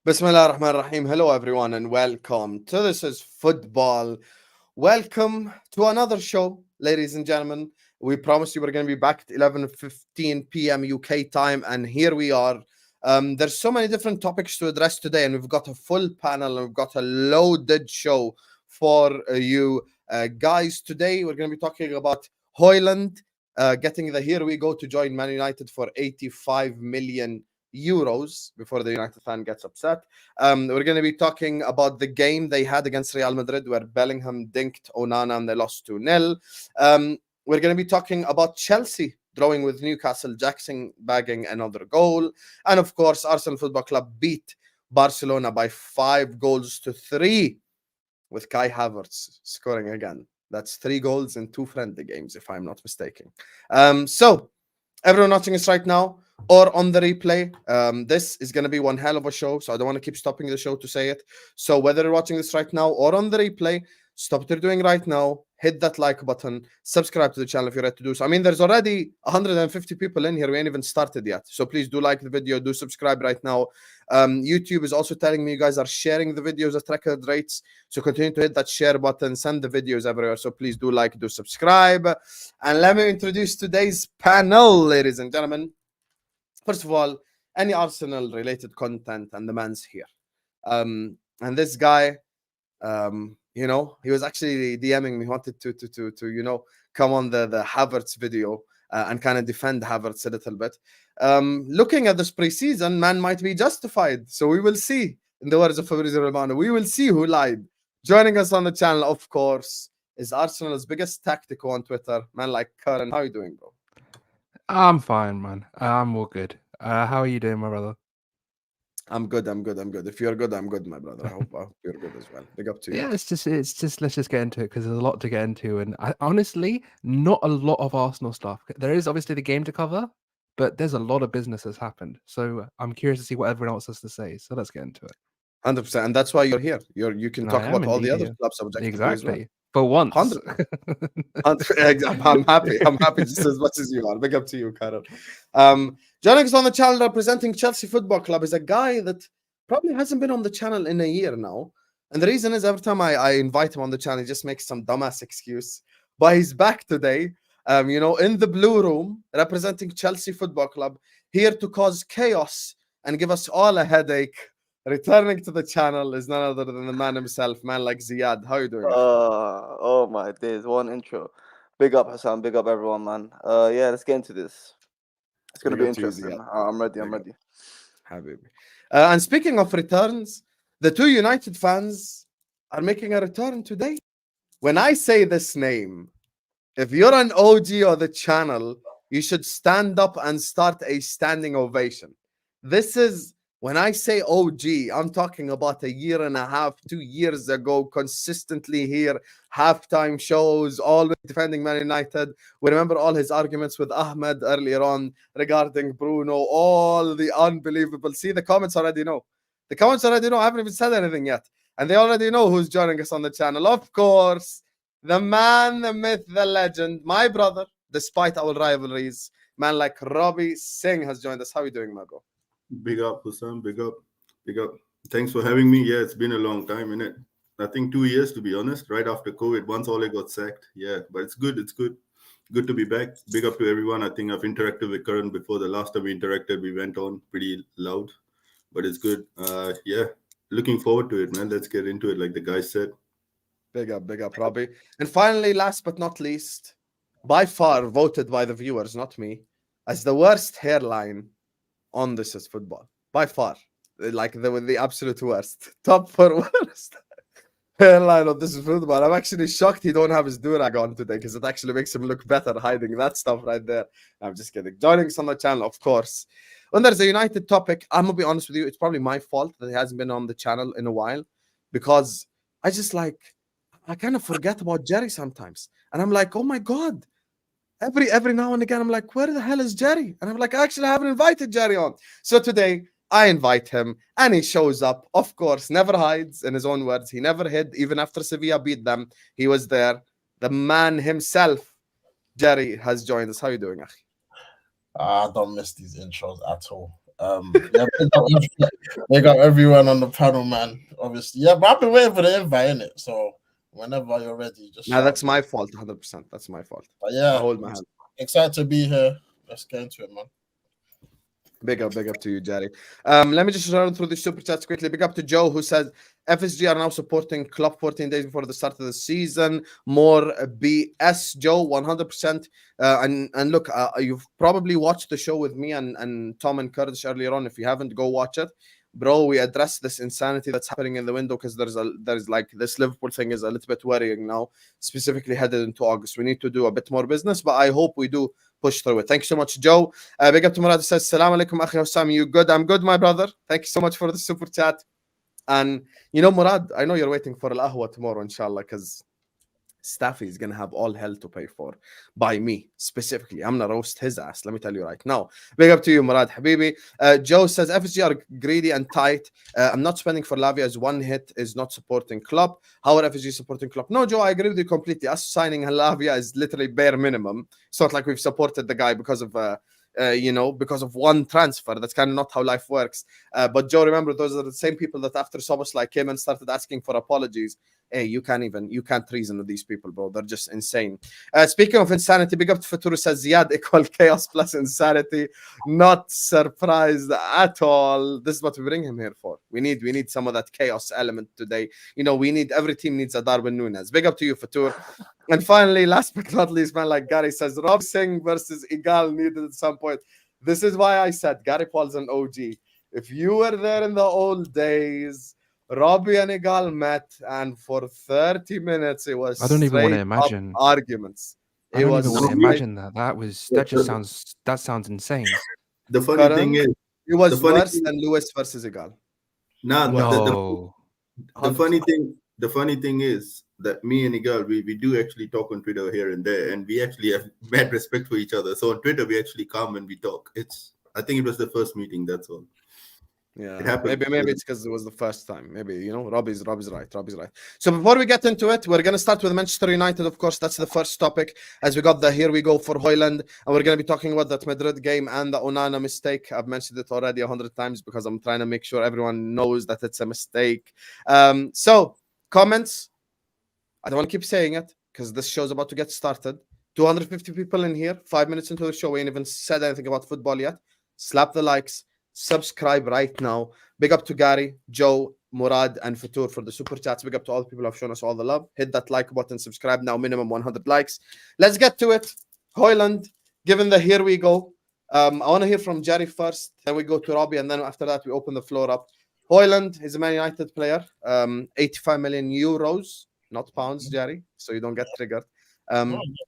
Bismillah ar-Rahman ar-Rahim. Hello everyone and welcome to This is Football. Welcome to another show, ladies and gentlemen. We promised you we're going to be back at 11:15 p.m. UK time, and here we are. There's so many different topics to address today, and we've got a full panel and we've got a loaded show for you guys. Today we're going to be talking about Hojlund getting the here we go to join Man United for 85 million euros before the United fan gets upset. We're going to be talking about the game they had against Real Madrid where Bellingham dinked Onana and they lost 2-0. We're going to be talking about Chelsea drawing with Newcastle, Jackson bagging another goal. And of course, Arsenal Football Club beat Barcelona by 5-3 with Kai Havertz scoring again. That's 3 goals in 2 friendly games, if I'm not mistaken. So everyone watching us right now or on the replay, this is going to be one hell of a show, so I don't want to keep stopping the show to say it. So whether you're watching this right now or on the replay, stop what you're doing right now, hit that like button, subscribe to the channel if you're ready to do so. I mean, there's already 150 people in here. We ain't even started yet. So please do like the video, do subscribe right now. YouTube is also telling me you guys are sharing the videos at record rates. So continue to hit that share button, send the videos everywhere. So please do like, do subscribe. And let me introduce today's panel, ladies and gentlemen. First of all, any Arsenal related content and the man's here. And this guy, you know, he was actually DMing me, wanted to you know, come on the Havertz video and kind of defend Havertz a little bit. Looking at this preseason, man might be justified. So we will see. In the words of Fabrizio Romano, we will see who lied. Joining us on the channel, of course, is Arsenal's biggest tactical on Twitter, man like Karen. How are you doing, bro? I'm fine, man. I'm all good. How are you doing, my brother? I'm good. If you're good, I'm good, my brother. I hope you're good as well. Big up to you. Yeah, it's just let's just get into it because there's a lot to get into, and honestly, not a lot of Arsenal stuff. There is obviously the game to cover, but there's a lot of business that's happened. So I'm curious to see what everyone else has to say. So let's get into it. 100%, and that's why you're here. You can talk about all the other clubs objectively as well. Exactly. For once. 100%. I'm happy. I'm happy just as much as you are. Big up to you, Carol. Joining us on the channel representing Chelsea Football Club is a guy that probably hasn't been on the channel in a year now. And the reason is every time I invite him on the channel, he just makes some dumbass excuse. But he's back today, you know, in the blue room, representing Chelsea Football Club, here to cause chaos and give us all a headache. Returning to the channel is none other than the man himself, man like Ziad. How you doing? Oh my days, one intro. Big up Hassan, big up everyone, man. Yeah, let's get into this. It's gonna be interesting. I'm ready. Habibi. And speaking of returns, the 2 United fans are making a return today. When I say this name, if you're an OG of the channel, you should stand up and start a standing ovation. This is, when I say OG, I'm talking about a year and a half, 2 years ago, consistently here, halftime shows, always defending Man United. We remember all his arguments with Ahmed earlier on regarding Bruno, all the unbelievable. See, the comments already know. The comments already know. I haven't even said anything yet. And they already know who's joining us on the channel. Of course, the man, the myth, the legend, my brother, despite our rivalries, man like Robbie Singh has joined us. How are you doing, my bro? Big up, Hussam. Big up. Thanks for having me. Yeah, it's been a long time, innit? I think 2 years, to be honest, right after COVID, once Ole got sacked. Yeah, but it's good. Good to be back. Big up to everyone. I think I've interacted with Karan before. The last time we interacted, we went on pretty loud, but it's good. Yeah, looking forward to it, man. Let's get into it, like the guy said. Big up, Robbie. And finally, last but not least, by far voted by the viewers, not me, as the worst hairline on This is Football. By far. Like the absolute worst. Top 4 worst hairline of This is Football. I'm actually shocked he don't have his durag on today because it actually makes him look better hiding that stuff right there. I'm just kidding. Joining us on the channel, of course. When there's a United topic, I'm going to be honest with you, it's probably my fault that he hasn't been on the channel in a while because I kind of forget about Jerry sometimes. And I'm like, oh my God. Every now and again, I'm like, where the hell is Jerry? And I'm like, actually, I haven't invited Jerry on. So today, I invite him, and he shows up. Of course, never hides, in his own words. He never hid, even after Sevilla beat them. He was there. The man himself, Jerry, has joined us. How are you doing, Akhi? I don't miss these intros at all. Yeah, they got everyone on the panel, man. Obviously, yeah, but I've been waiting for the invite, innit? So whenever you're ready, just Now that's my fault, 100%. That's my fault. But yeah, I hold my hand. Excited to be here. Let's get into it, man. Big up to you, Jerry. Let me just run through the super chats quickly. Big up to Joe, who says FSG are now supporting Klopp 14 days before the start of the season. More BS, Joe, 100%. And look, you've probably watched the show with me and Tom and Kurdish earlier on. If you haven't, go watch it. Bro, we addressed this insanity that's happening in the window because there's like this Liverpool thing is a little bit worrying now, specifically headed into August. We need to do a bit more business, but I hope we do push through it. Thank you so much, Joe. Big up to Murad, says, Salam alaikum, Akhi Hussam. You good? I'm good, my brother. Thank you so much for the super chat. And you know, Murad, I know you're waiting for Al Ahwa tomorrow, inshallah, because Staffy is going to have all hell to pay for by me specifically. I'm going to roast his ass. Let me tell you right now. Big up to you, Murad Habibi. Joe says, FSG are greedy and tight. I'm not spending for Lavia as one hit is not supporting Klopp. How are FSG supporting Klopp? No, Joe, I agree with you completely. Us signing Lavia is literally bare minimum. It's not like we've supported the guy because of because of one transfer. That's kind of not how life works. But Joe, remember, those are the same people that after Soboslai came and started asking for apologies. Hey, you can't reason with these people, bro. They're just insane. Speaking of insanity, big up to Fatur, says Ziyad equal chaos plus insanity. Not surprised at all. This is what we bring him here for. We need some of that chaos element today. Every team needs a Darwin Nunez. Big up to you, Fatur. And finally, last but not least, man, like Gary says, Rob Singh versus Igal needed at some point. This is why I said Gary Paul's an OG. If you were there in the old days, Robbie and Igal met, and for 30 minutes it was I don't even want to imagine arguments. I don't even want to imagine that. That sounds insane. The funny thing is, it was worse than Lewis versus Igal. No. The funny thing is that me and Igal, we do actually talk on Twitter here and there, and we actually have mad respect for each other. So on Twitter, we actually come and we talk. I think it was the first meeting, that's all. Yeah, maybe it's because it was the first time. Maybe, Robbie's right. So before we get into it, we're going to start with Manchester United, of course. That's the first topic, as we got the here we go for Hojlund. And we're going to be talking about that Madrid game and the Onana mistake. I've mentioned it already 100 times because I'm trying to make sure everyone knows that it's a mistake. So, comments. I don't want to keep saying it because this show's about to get started. 250 people in here, 5 minutes into the show. We ain't even said anything about football yet. Slap the likes. Subscribe right now. Big up to Gary, Joe, Murad, and Fatur for the super chats. Big up to all the people who have shown us all the love. Hit that like button, subscribe now, minimum 100 likes. Let's get to it. Hojlund, given the here we go. I want to hear from Jerry first, then we go to Robbie, and then after that we open the floor up. Hojlund is a Man United player, 85 million euros, not pounds, Jerry, so you don't get triggered.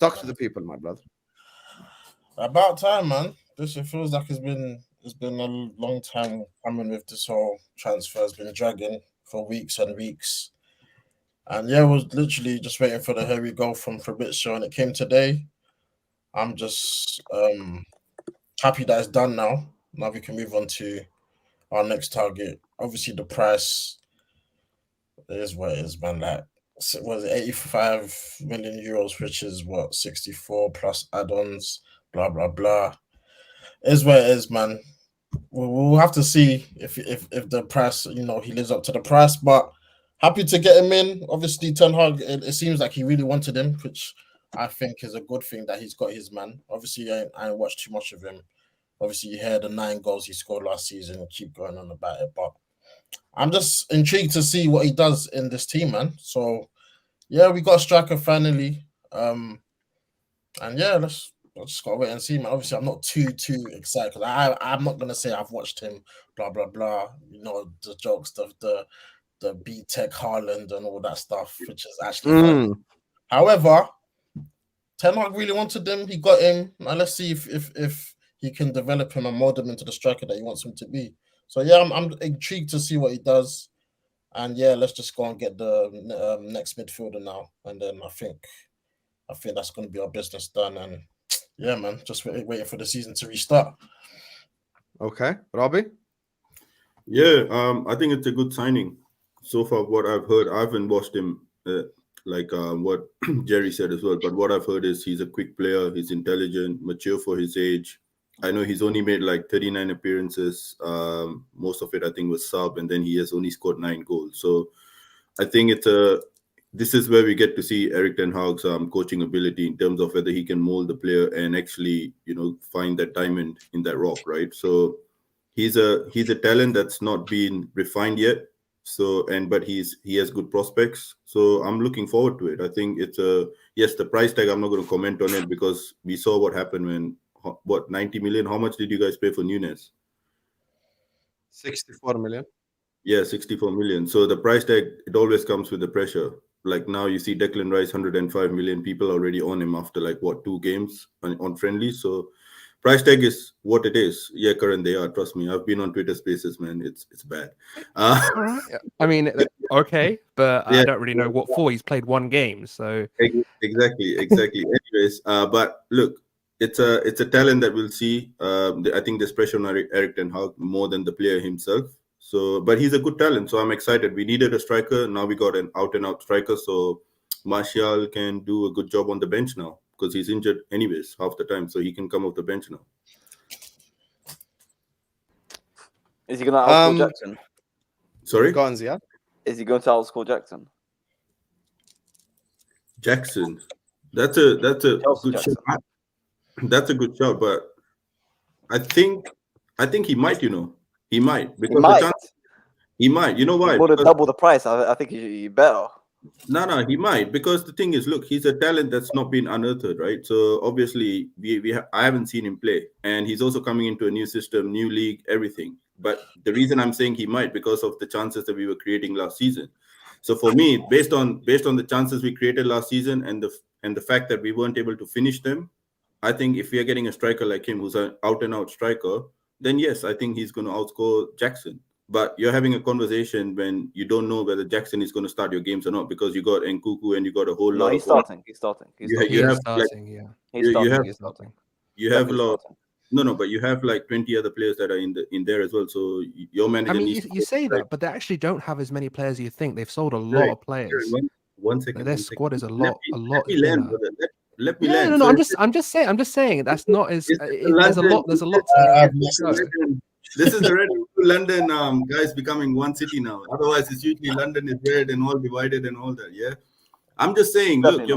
Talk to the people, my brother. About time, man. It feels like it's been a long time coming with this whole transfer. It's been dragging for weeks and weeks. And yeah, I was literally just waiting for the here we go from Fabrizio, and it came today. I'm just happy that it's done now. Now we can move on to our next target. Obviously, the price is what it is, man. Like, was it 85 million euros, which is what, 64 plus add-ons, blah, blah, blah. Is what it is, man. We'll have to see if the price, he lives up to the price. But happy to get him in. Obviously, Ten Hag, it seems like he really wanted him, which I think is a good thing that he's got his man. Obviously, I ain't watched too much of him. Obviously, you hear the 9 goals he scored last season and keep going on about it. But I'm just intrigued to see what he does in this team, man. So, yeah, we got a striker finally. And yeah, I just gotta wait and see, man. Obviously, I'm not too excited because I'm not gonna say I've watched him, blah blah blah. The jokes, the B-Tech Haaland and all that stuff, which is actually fun. However, Ten Hag really wanted him. He got him. Now let's see if he can develop him and mold him into the striker that he wants him to be. So yeah, I'm intrigued to see what he does. And yeah, let's just go and get the next midfielder now, and then I think that's going to be our business done. And yeah, man, just waiting for the season to restart. Okay, Robbie? Yeah, I think it's a good signing. So far, what I've heard, I haven't watched him what Jerry said as well, but what I've heard is he's a quick player, he's intelligent, mature for his age, I know he's only made like 39 appearances. Most of it, I think, was sub, and then he has only scored 9 goals. So I think this is where we get to see Erik ten Hag's coaching ability in terms of whether he can mold the player and actually, find that diamond in that rock, right? So he's a talent that's not been refined yet. So but he has good prospects. So I'm looking forward to it. I think it's yes, the price tag, I'm not going to comment on it because we saw what happened when 90 million. How much did you guys pay for Nunez? 64 million. Yeah, 64 million. So the price tag, it always comes with the pressure. Like now you see Declan Rice, 105 million. People already on him after 2 games on Friendlies. So price tag is what it is. Yeah, Karan, they are. Trust me. I've been on Twitter Spaces, man. It's bad. All right. I mean, okay, but Yeah. I don't really know what for. He's played 1 game, so Exactly. Anyways, but look, it's a talent that we'll see. I think there's pressure on Erik ten Hag more than the player himself. So, but he's a good talent, so I'm excited. We needed a striker. Now we got an out-and-out striker, so Martial can do a good job on the bench now because he's injured anyways half the time, so he can come off the bench now. Is he going to outscore Jackson? Sorry? Go on, Ziad. Is he going to outscore Jackson? Jackson. That's a good Jackson. shout. That's a good shout, but I think he might, He might. Because he might. You know why? He would have doubled the price. I think he better. No, he might, because the thing is, look, he's a talent that's not been unearthed, right? So obviously, I haven't seen him play, and he's also coming into a new system, new league, everything. But the reason I'm saying he might, because of the chances that we were creating last season. So for me, based on the chances we created last season and the fact that we weren't able to finish them, I think if we are getting a striker like him, who's an out-and-out striker, then yes, I think he's going to outscore Jackson. But you're having a conversation when you don't know whether Jackson is going to start your games or not, because you got Nkuku and you got a whole lot. He's starting. He's starting. You have a lot. No, but you have 20 other players that are in there as well. So your manager. I mean, you say that, but they actually don't have as many players as you think. They've sold a lot of players. One second. Their squad is a lot. Let me land. No. I'm just saying that's not as. There's a lot. There's a lot. This is the red London guys becoming one city now. Otherwise, it's usually London is red and all divided and all that. Yeah, I'm just saying. Look,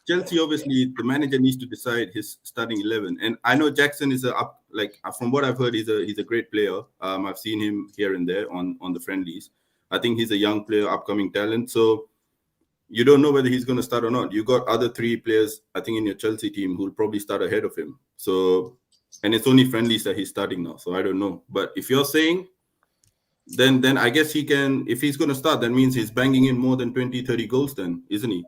Chelsea, obviously, the manager needs to decide his starting 11. And I know Jackson is from what I've heard, he's a great player. I've seen him here and there on the Friendlies. I think he's a young player, upcoming talent. So you don't know whether he's going to start or not. You got other 3 players, I think, in your Chelsea team who'll probably start ahead of him. So, and it's only Friendlies that he's starting now. So I don't know. But if you're saying, then I guess he can, if he's going to start, that means he's banging in more than 20, 30 goals then, isn't he?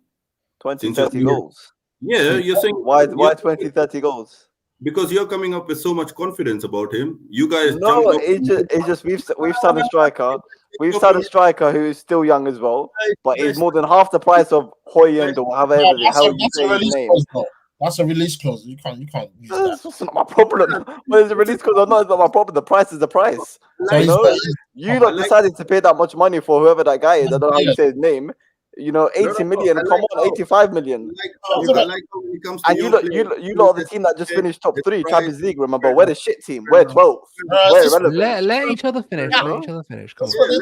20, 30 goals. Yeah, you're saying why 20, 30 goals? Because you're coming up with so much confidence about him. You guys it's just we've signed a striker. We've signed a striker who is still young as well, but he's more than half the price of Hojlund or however you say his name. That's a release clause. You can't use that. That's not my problem. Whether it's a release clause or not, it's not my problem. The price is the price. So you not decided to pay that much money for whoever that guy is. I don't know how you say his name. 80 million. Come on, 85 million. And you lot are the team that just finished top 3 Champions League. Remember, we're the shit team. We're 12. Let each other finish. Let each other finish. Come on.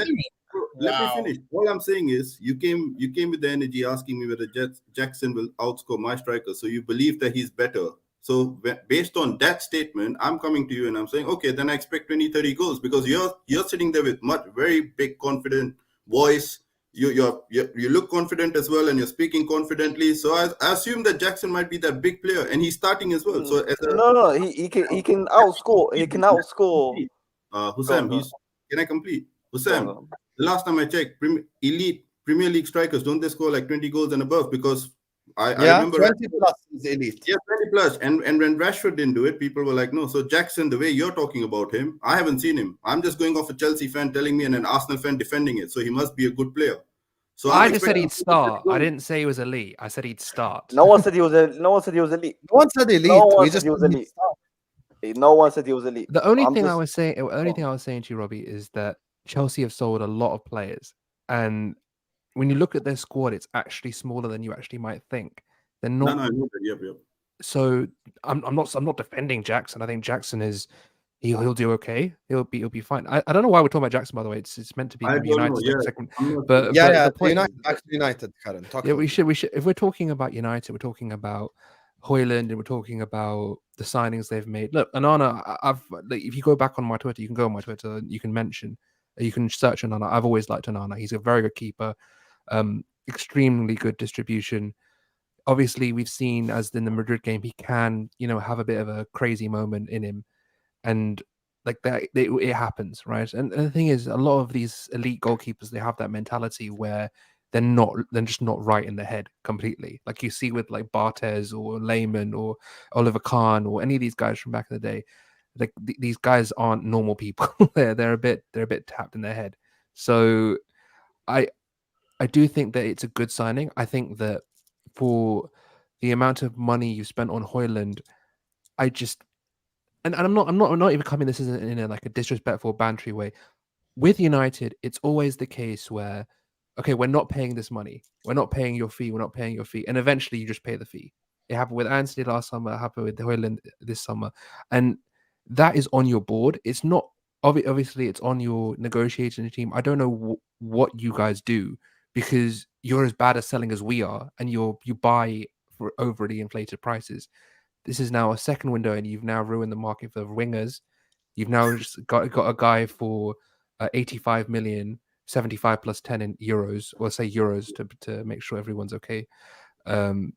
Let me finish. All I'm saying is, you came with the energy asking me whether Jackson will outscore my striker. So you believe that he's better. So based on that statement, I'm coming to you and I'm saying, okay, then I expect 20, 30 goals, because you're sitting there with very big confident voice. You look confident as well, and you're speaking confidently. So I assume that Jackson might be that big player, and he's starting as well. So he can outscore. He can outscore. Hussam, can I complete? Hussam, the last time I checked, elite Premier League strikers, don't they score 20 goals and above? Because I remember 20 plus is elite. Yeah, 20 plus. And when Rashford didn't do it, people were like, no. So Jackson, the way you're talking about him, I haven't seen him. I'm just going off a Chelsea fan telling me and an Arsenal fan defending it. So he must be a good player. So I just said he'd start. I didn't say he was elite. I said he'd start. No one said he was elite. No one said elite. No one said he was elite. No one said he was elite. The only thing I was saying to you, Robbie, is that Chelsea have sold a lot of players, and when you look at their squad, it's actually smaller than you actually might think. They're not. No, I know that. Yep. So I'm not defending Jackson. I think Jackson is he'll do okay. He'll be fine. I don't know why we're talking about Jackson, by the way. It's meant to be I kind of don't know. United Yeah, second. I'm not But Yeah, the point United, back to United, Karen. Talk yeah, about we it. should if we're talking about United, we're talking about Hojlund and we're talking about the signings they've made. Look, Onana, I've like, if you go back on my Twitter, you can go on my Twitter and you can search Onana. I've always liked Onana. He's a very good keeper, extremely good distribution. Obviously, we've seen as in the Madrid game, he can, have a bit of a crazy moment in him, and like that, it happens, right? And the thing is, a lot of these elite goalkeepers, they have that mentality where they're just not right in the head completely. Like you see with like Barthez or Lehmann or Oliver Kahn or any of these guys from back in the day. Like these guys aren't normal people. they're a bit tapped in their head. So I do think that it's a good signing. I think that for the amount of money you spent on Hojlund, I just and I'm not even coming this isn't in like a disrespectful bantery way. With United, it's always the case where, okay, we're not paying this money. We're not paying your fee. We're not paying your fee. And eventually you just pay the fee. It happened with Anthony last summer. It happened with Hojlund this summer. And that is on your board. It's not, obviously, it's on your negotiating team. I don't know what you guys do because you're as bad at selling as we are. And you buy for overly inflated prices. This is now a second window and you've now ruined the market for wingers. You've now just got a guy for 85 million, 75 plus 10 in euros, or say euros to make sure everyone's okay. For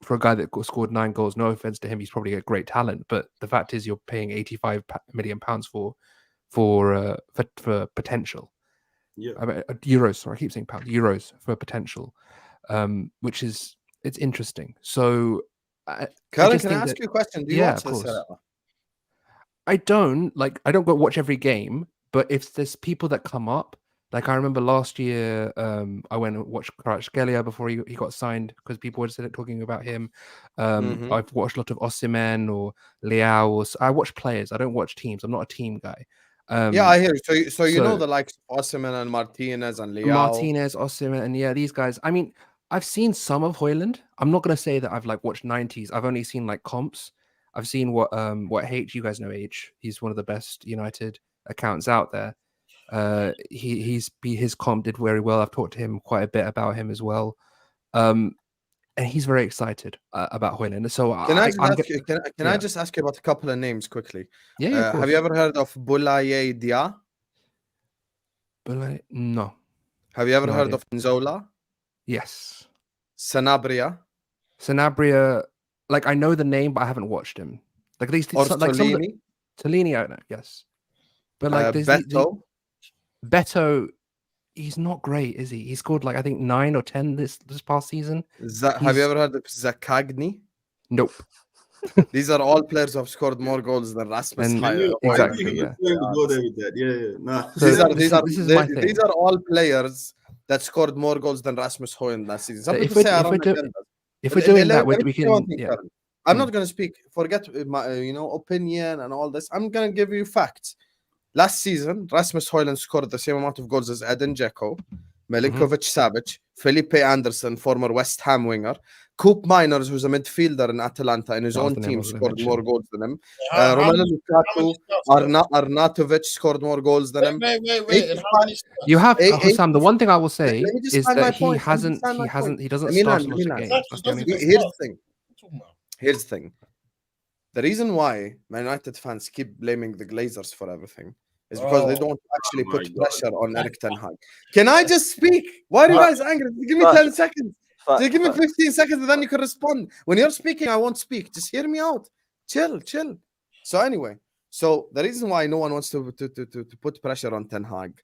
a guy that scored 9 goals, no offense to him, he's probably a great talent, but the fact is you're paying 85 million pounds for potential. Yeah, euros. Sorry, I keep saying pounds. Euros for potential, which is it's interesting. So, Karen, can I ask you a question? Do you watch this? I don't go watch every game, but if there's people that come up, like I remember last year, I went and watched Kvaratskhelia before he got signed because people were talking about him. I've watched a lot of Osimhen or Leao. I watch players. I don't watch teams. I'm not a team guy. Yeah, I hear you. So you know the likes of Osimhen and Martinez and Leao. Martinez, Osimhen, and yeah, these guys. I mean, I've seen some of Hojlund. I'm not gonna say that I've like watched 90s. I've only seen like comps. I've seen what H, you guys know H. He's one of the best United accounts out there. His comp did very well. I've talked to him quite a bit about him as well. And he's very excited about Hojlund. So can I just ask you about a couple of names quickly? Yeah, have you ever heard of Boulaye Dia? No. Have you ever heard of Nzola? Yes. Sanabria, like I know the name, but I haven't watched him. Like these, or like Tolini. Tolini, I know, yes. But like Beto, he's not great, is he? He scored like I think 9 or 10 this past season. Have you ever heard of Zakagni? Nope. These are all players who have scored more goals than Rasmus. Exactly. Yeah. Go there with that. Yeah. Nah. So these are all players that scored more goals than Rasmus Hojlund last season. Some people say if we're doing that, we can. Yeah. I'm not going to speak. Forget my opinion and all this. I'm going to give you facts. Last season, Rasmus Hojlund scored the same amount of goals as Edin Dzeko, Milinkovic-Savic, Felipe Anderson, former West Ham winger, Coop Miners, who's a midfielder in Atalanta, in his own team, scored more goals than him. Romelu Lukaku, Arnautovic scored more goals than him. Wait. You have Hussam. The one thing I will say is that he doesn't start a lot of games. Here's the thing. The reason why Man United fans keep blaming the Glazers for everything is because they don't actually put pressure on Erik ten Hag. Can I just speak? Why are you guys angry? Give me 10 seconds. Just give me 15 seconds and then you can respond. When you're speaking, I won't speak. Just hear me out. Chill. So anyway, the reason why no one wants to put pressure on Ten Hag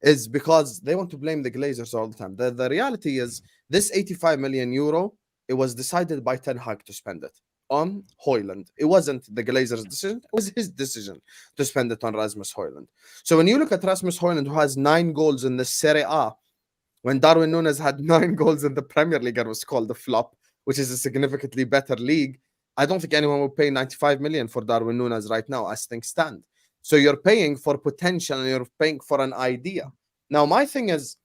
is because they want to blame the Glazers all the time. The reality is this 85 million euro, it was decided by Ten Hag to spend it on Hojlund. It wasn't the Glazers' decision. It was his decision to spend it on Rasmus Hojlund. So when you look at Rasmus Hojlund, who has 9 goals in the Serie A, when Darwin Nunez had 9 goals in the Premier League and was called a flop, which is a significantly better league, I don't think anyone will pay 95 million for Darwin Nunez right now as things stand. So you're paying for potential and you're paying for an idea. Now, my thing is,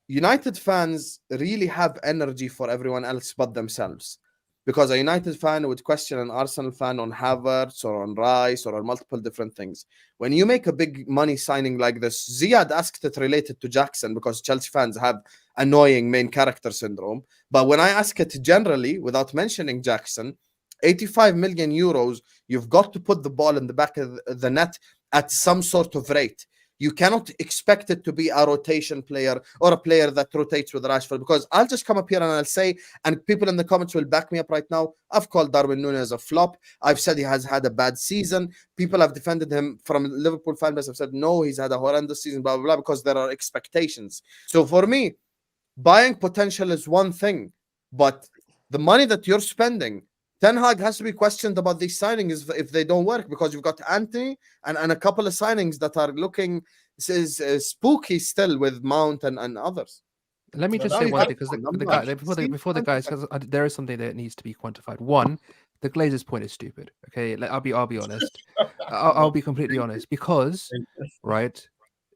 United fans really have energy for everyone else but themselves. because a United fan would question an Arsenal fan on Havertz or on Rice or on multiple different things. When you make a big money signing like this, Ziad asked it related to Jackson because Chelsea fans have annoying main character syndrome. But when I ask it generally, without mentioning Jackson, 85 million euros, you've got to put the ball in the back of the net at some sort of rate. You cannot expect it to be a rotation player or a player that rotates with Rashford, because I'll just come up here and I'll say, and people in the comments will back me up right now, I've called Darwin Nunez a flop. I've said he has had a bad season. People have defended him from Liverpool fan base. Have said, no, he's had a horrendous season, blah, blah, blah, because there are expectations. So for me, buying potential is one thing, but the money that you're spending, Ten Hag has to be questioned about these signings if they don't work, because you've got Anthony and a couple of signings that are looking spooky still with Mount and others. Let me just say one thing, because before the guys, because there is something that needs to be quantified. One, the Glazers' point is stupid. Okay, I'll be honest. I'll be completely honest, because right,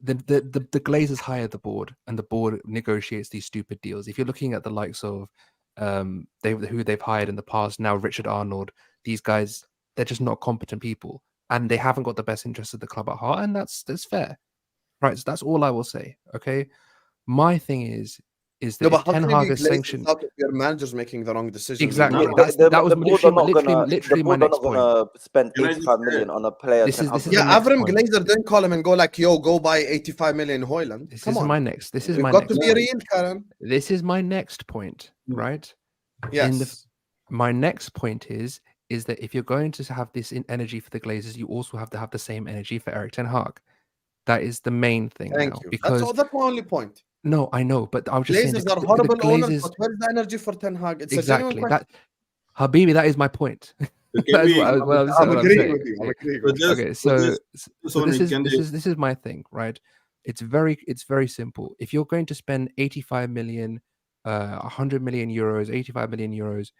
the Glazers hire the board, and the board negotiates these stupid deals. If you're looking at the likes of who they've hired in the past, now Richard Arnold, these guys, they're just not competent people, and they haven't got the best interests of the club at heart, and that's fair, right? So that's all I will say. Okay, my thing is that no, Ten Hag is sanctioned. Your manager's making the wrong decision. Exactly. No, that was literally my next point. Gonna spend 85 million on a player. This is Avram Glazer didn't call him and go like, "Yo, go buy 85 million Hojlund." This is my next. This is You've my got next. to be real, Karen. This is my next point, right? Yes. My next point is that if you're going to have this energy for the Glazers, you also have to have the same energy for Erik Ten Hag. That is the main thing. Thank you. That's my only point. No, I know, but I was just saying are horrible owners, but where's the energy for Ten Hag? It's exactly that, Habibi. That is my point. That is what I'm agreeing with you. Okay, so this is my thing, right? It's very simple. If you're going to spend 85 million, 100 million euros, 85 million euros,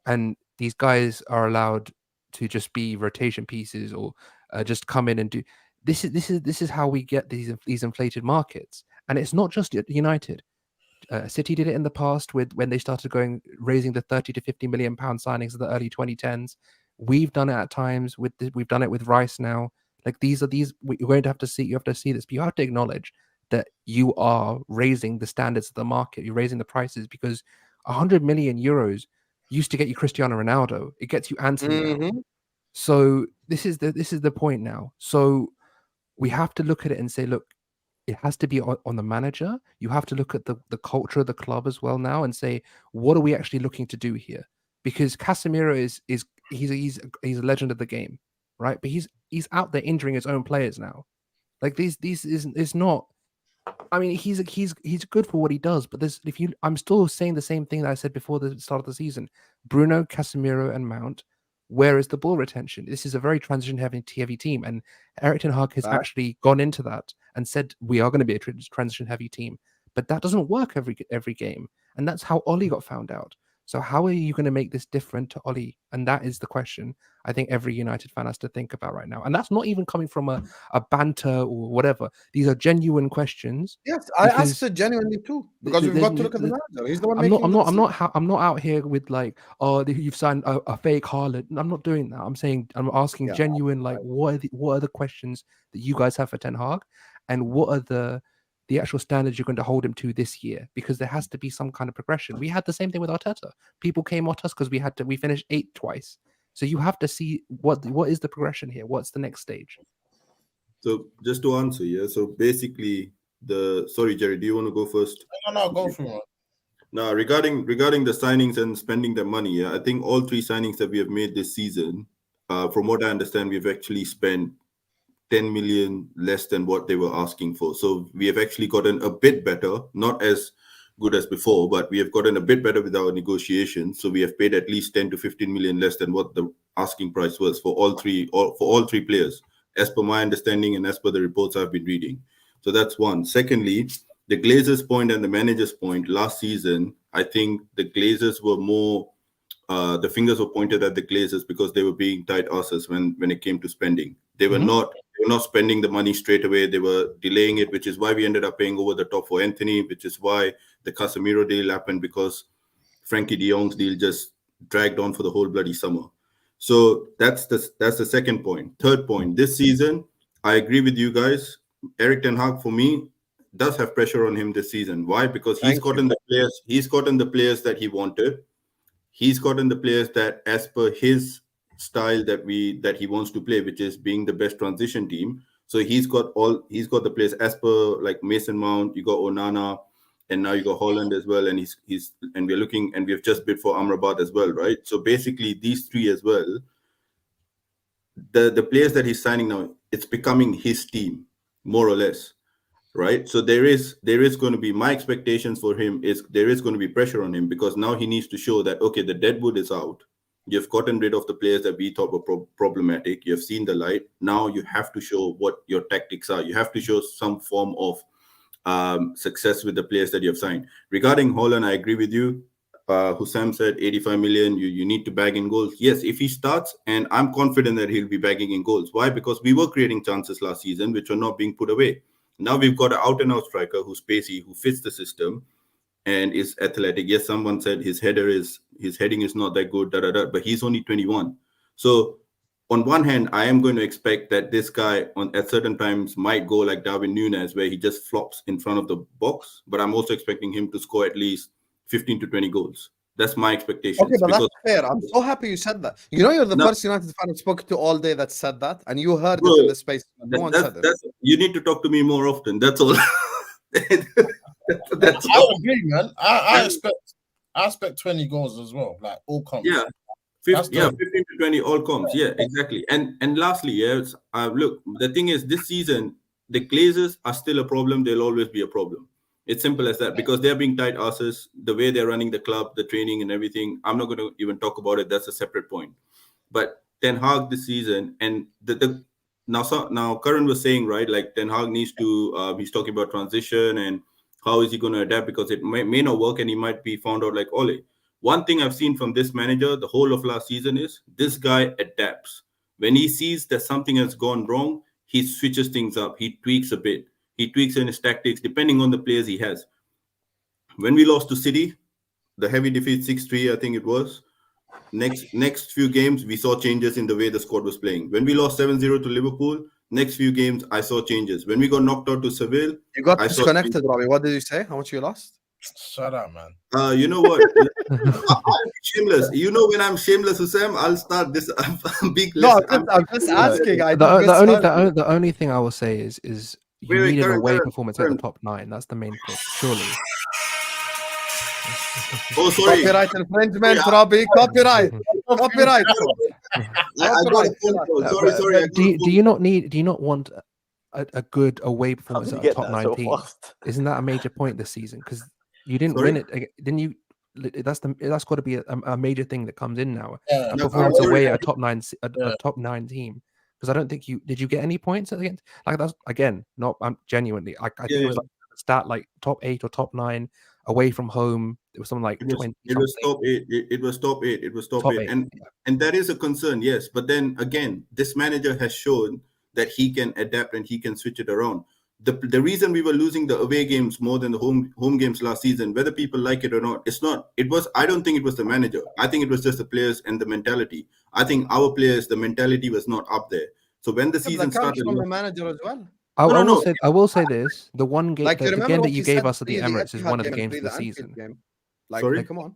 and these guys are allowed to just be rotation pieces or just come in and do this is how we get these inflated markets. And it's not just United. City did it in the past when they started raising the 30 to 50 million pound signings of the early 2010s. We've done it at times we've done it with Rice now. Like you're going to have to see. You have to see this, but you have to acknowledge that you are raising the standards of the market. You're raising the prices, because 100 million euros used to get you Cristiano Ronaldo. It gets you Anthony now. So this is the point now. So we have to look at it and say, look, it has to be on the manager. You have to look at the culture of the club as well now and say, what are we actually looking to do here? Because Casemiro he's a legend of the game, right? But he's out there injuring his own players now. Like these is not. I mean, he's good for what he does, but I'm still saying the same thing that I said before the start of the season. Bruno, Casemiro, and Mount. Where is the ball retention? This is a very transition-heavy team, and Erik Ten Hag has actually gone into that and said we are going to be a transition-heavy team. But that doesn't work every game, and that's how Oli got found out. So how are you going to make this different to Oli? And that is the question I think every United fan has to think about right now. And that's not even coming from a banter or whatever. These are genuine questions. Yes, I asked it genuinely too, because we've got to look at the manager. He's the one I'm not out here with like, oh, you've signed a fake Haaland. I'm not doing that. I'm asking genuine, like, what are the questions that you guys have for Ten Hag, and what are the actual standards you're going to hold him to this year? Because there has to be some kind of progression. We had the same thing with Arteta. People came at us because we finished 8th twice. So you have to see what is the progression here? What's the next stage? So just to answer, so basically sorry, Jerry, do you want to go first? No, go for it. Now, regarding the signings and spending the money, I think all 3 signings that we have made this season, from what I understand, we've actually spent 10 million less than what they were asking for. So we have actually gotten a bit better, not as good as before, but we have gotten a bit better with our negotiations. So we have paid at least 10 to 15 million less than what the asking price was for all three players, as per my understanding and as per the reports I've been reading. So that's one. Secondly, the Glazers' point and the manager's point, last season, I think the Glazers were more, the fingers were pointed at the Glazers because they were being tight asses when it came to spending. They were not spending the money straight away. They were delaying it, which is why we ended up paying over the top for Anthony, which is why the Casemiro deal happened, because Frankie de Jong's deal just dragged on for the whole bloody summer. So that's the second point. Third point, this season, I agree with you guys. Erik ten Hag, for me, does have pressure on him this season. Why? Because he's gotten the players that he wanted. He's gotten the players that, as per his style that he wants to play, which is being the best transition team. So he's got the players as per like Mason Mount, you got Onana, and now you got Hojlund as well, and we have just bid for Amrabat as well, right? So basically these three as well, the players that he's signing now, it's becoming his team, more or less. Right, so there is going to be, my expectations for him is there is going to be pressure on him, because now he needs to show that, okay, the deadwood is out. You've gotten rid of the players that we thought were problematic. You've seen the light. Now you have to show what your tactics are. You have to show some form of success with the players that you have signed. Regarding Hojlund, I agree with you. Hussam said 85 million. You need to bag in goals. Yes, if he starts, and I'm confident that he'll be bagging in goals. Why? Because we were creating chances last season which are not being put away. Now we've got an out-and-out striker who's pacey, who fits the system, and is athletic. Yes, someone said his heading is not that good, but he's only 21. So on one hand, I am going to expect that this guy at certain times might go like Nunez, where he just flops in front of the box. But I'm also expecting him to score at least 15 to 20 goals. That's my expectation. Okay, but that's fair. I'm so happy you said that. You know, you're the first United fan I spoke to all day that said that, and you heard it in the space. No one said it. You need to talk to me more often. That's all. That's all. I agree, man. I expect 20 goals as well, like all comps. Yeah, 15 to 20 all comps. Yeah, exactly. And lastly, look, the thing is, this season the Glazers are still a problem. They'll always be a problem. It's simple as that, because they're being tight asses, the way they're running the club, the training and everything. I'm not going to even talk about it. That's a separate point. But Ten Hag this season, and now Karan was saying, right, like Ten Hag needs to, he's talking about transition and how is he going to adapt, because it may not work and he might be found out like Ole. One thing I've seen from this manager the whole of last season is this guy adapts. When he sees that something has gone wrong, he switches things up. He tweaks a bit. He tweaks in his tactics depending on the players he has. When we lost to City, the heavy defeat 6-3, I think it was. Next few games, we saw changes in the way the squad was playing. When we lost 7-0 to Liverpool, next few games, I saw changes. When we got knocked out to Seville, you got disconnected, Ramy. What did you say? How much you lost? Shut up, man. You know what? I'm shameless. You know, when I'm shameless, Hussam, I'll start this. I'm big. No, I'm just asking. The only thing I will say is you need an away performance at the top 9. That's the main thing, surely. Oh, sorry. Copyright infringement, Robbie. Copyright. Sorry. Do you not want a good away performance at a top 9 team? Isn't that a major point this season? Because you didn't win it, didn't you? That's got to be a major thing that comes in now. A performance away at a top 9 team. Because I don't think you get any points against, like, that's again not. I'm genuinely. I think it was like a stat like top 8 or top 9 away from home. It was something like 20. It was top 8. It was top 8. It was top 8. And that is a concern, yes. But then again, this manager has shown that he can adapt and he can switch it around. The reason we were losing the away games more than the home games last season, whether people like it or not, I don't think it was the manager. I think it was just the players and the mentality. I think our players, the mentality was not up there. So when the season started, from the manager as well. I will say this: the one game, the game that you gave us at the Emirates is one of the games of the season. Like, come on.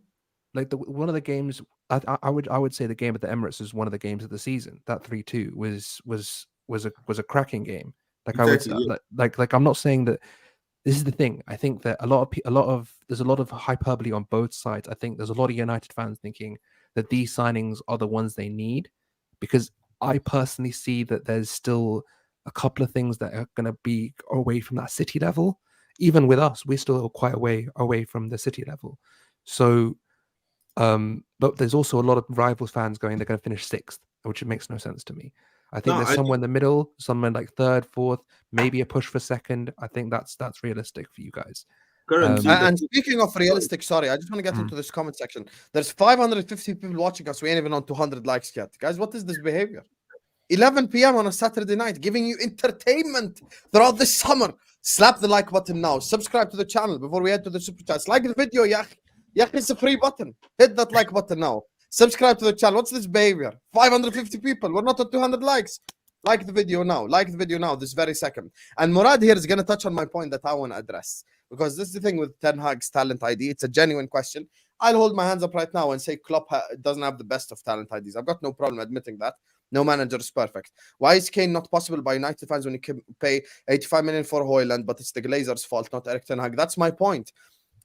Like one of the games, I would say the game at the Emirates is one of the games of the season. That 3-2 was a cracking game. Like exactly, I would like I'm not saying that. This is the thing. I think that there's a lot of hyperbole on both sides. I think there's a lot of United fans thinking that these signings are the ones they need, because I personally see that there's still a couple of things that are going to be away from that City level. Even with us, we're still quite away from the City level. So, but there's also a lot of Rivals fans going, they're going to finish 6th, which makes no sense to me. I think there's somewhere in the middle, somewhere like 3rd, 4th, maybe a push for 2nd. I think that's realistic for you guys. And speaking of realistic, sorry, I just want to get into this comment section. There's 550 people watching us. We ain't even on 200 likes yet. Guys, what is this behavior? 11 p.m. on a Saturday night, giving you entertainment throughout this summer. Slap the like button now. Subscribe to the channel before we head to the super chats. Like the video, yeah. It's a free button. Hit that like button now. Subscribe to the channel. What's this behavior? 550 people. We're not at 200 likes. Like the video now. Like the video now, this very second. And Murad here is going to touch on my point that I want to address. Because this is the thing with Ten Hag's talent ID. It's a genuine question. I'll hold my hands up right now and say Klopp doesn't have the best of talent IDs. I've got no problem admitting that. No manager is perfect. Why is Kane not possible by United fans when you can pay 85 million for Hojlund, but it's the Glazers' fault, not Erik Ten Hag? That's my point.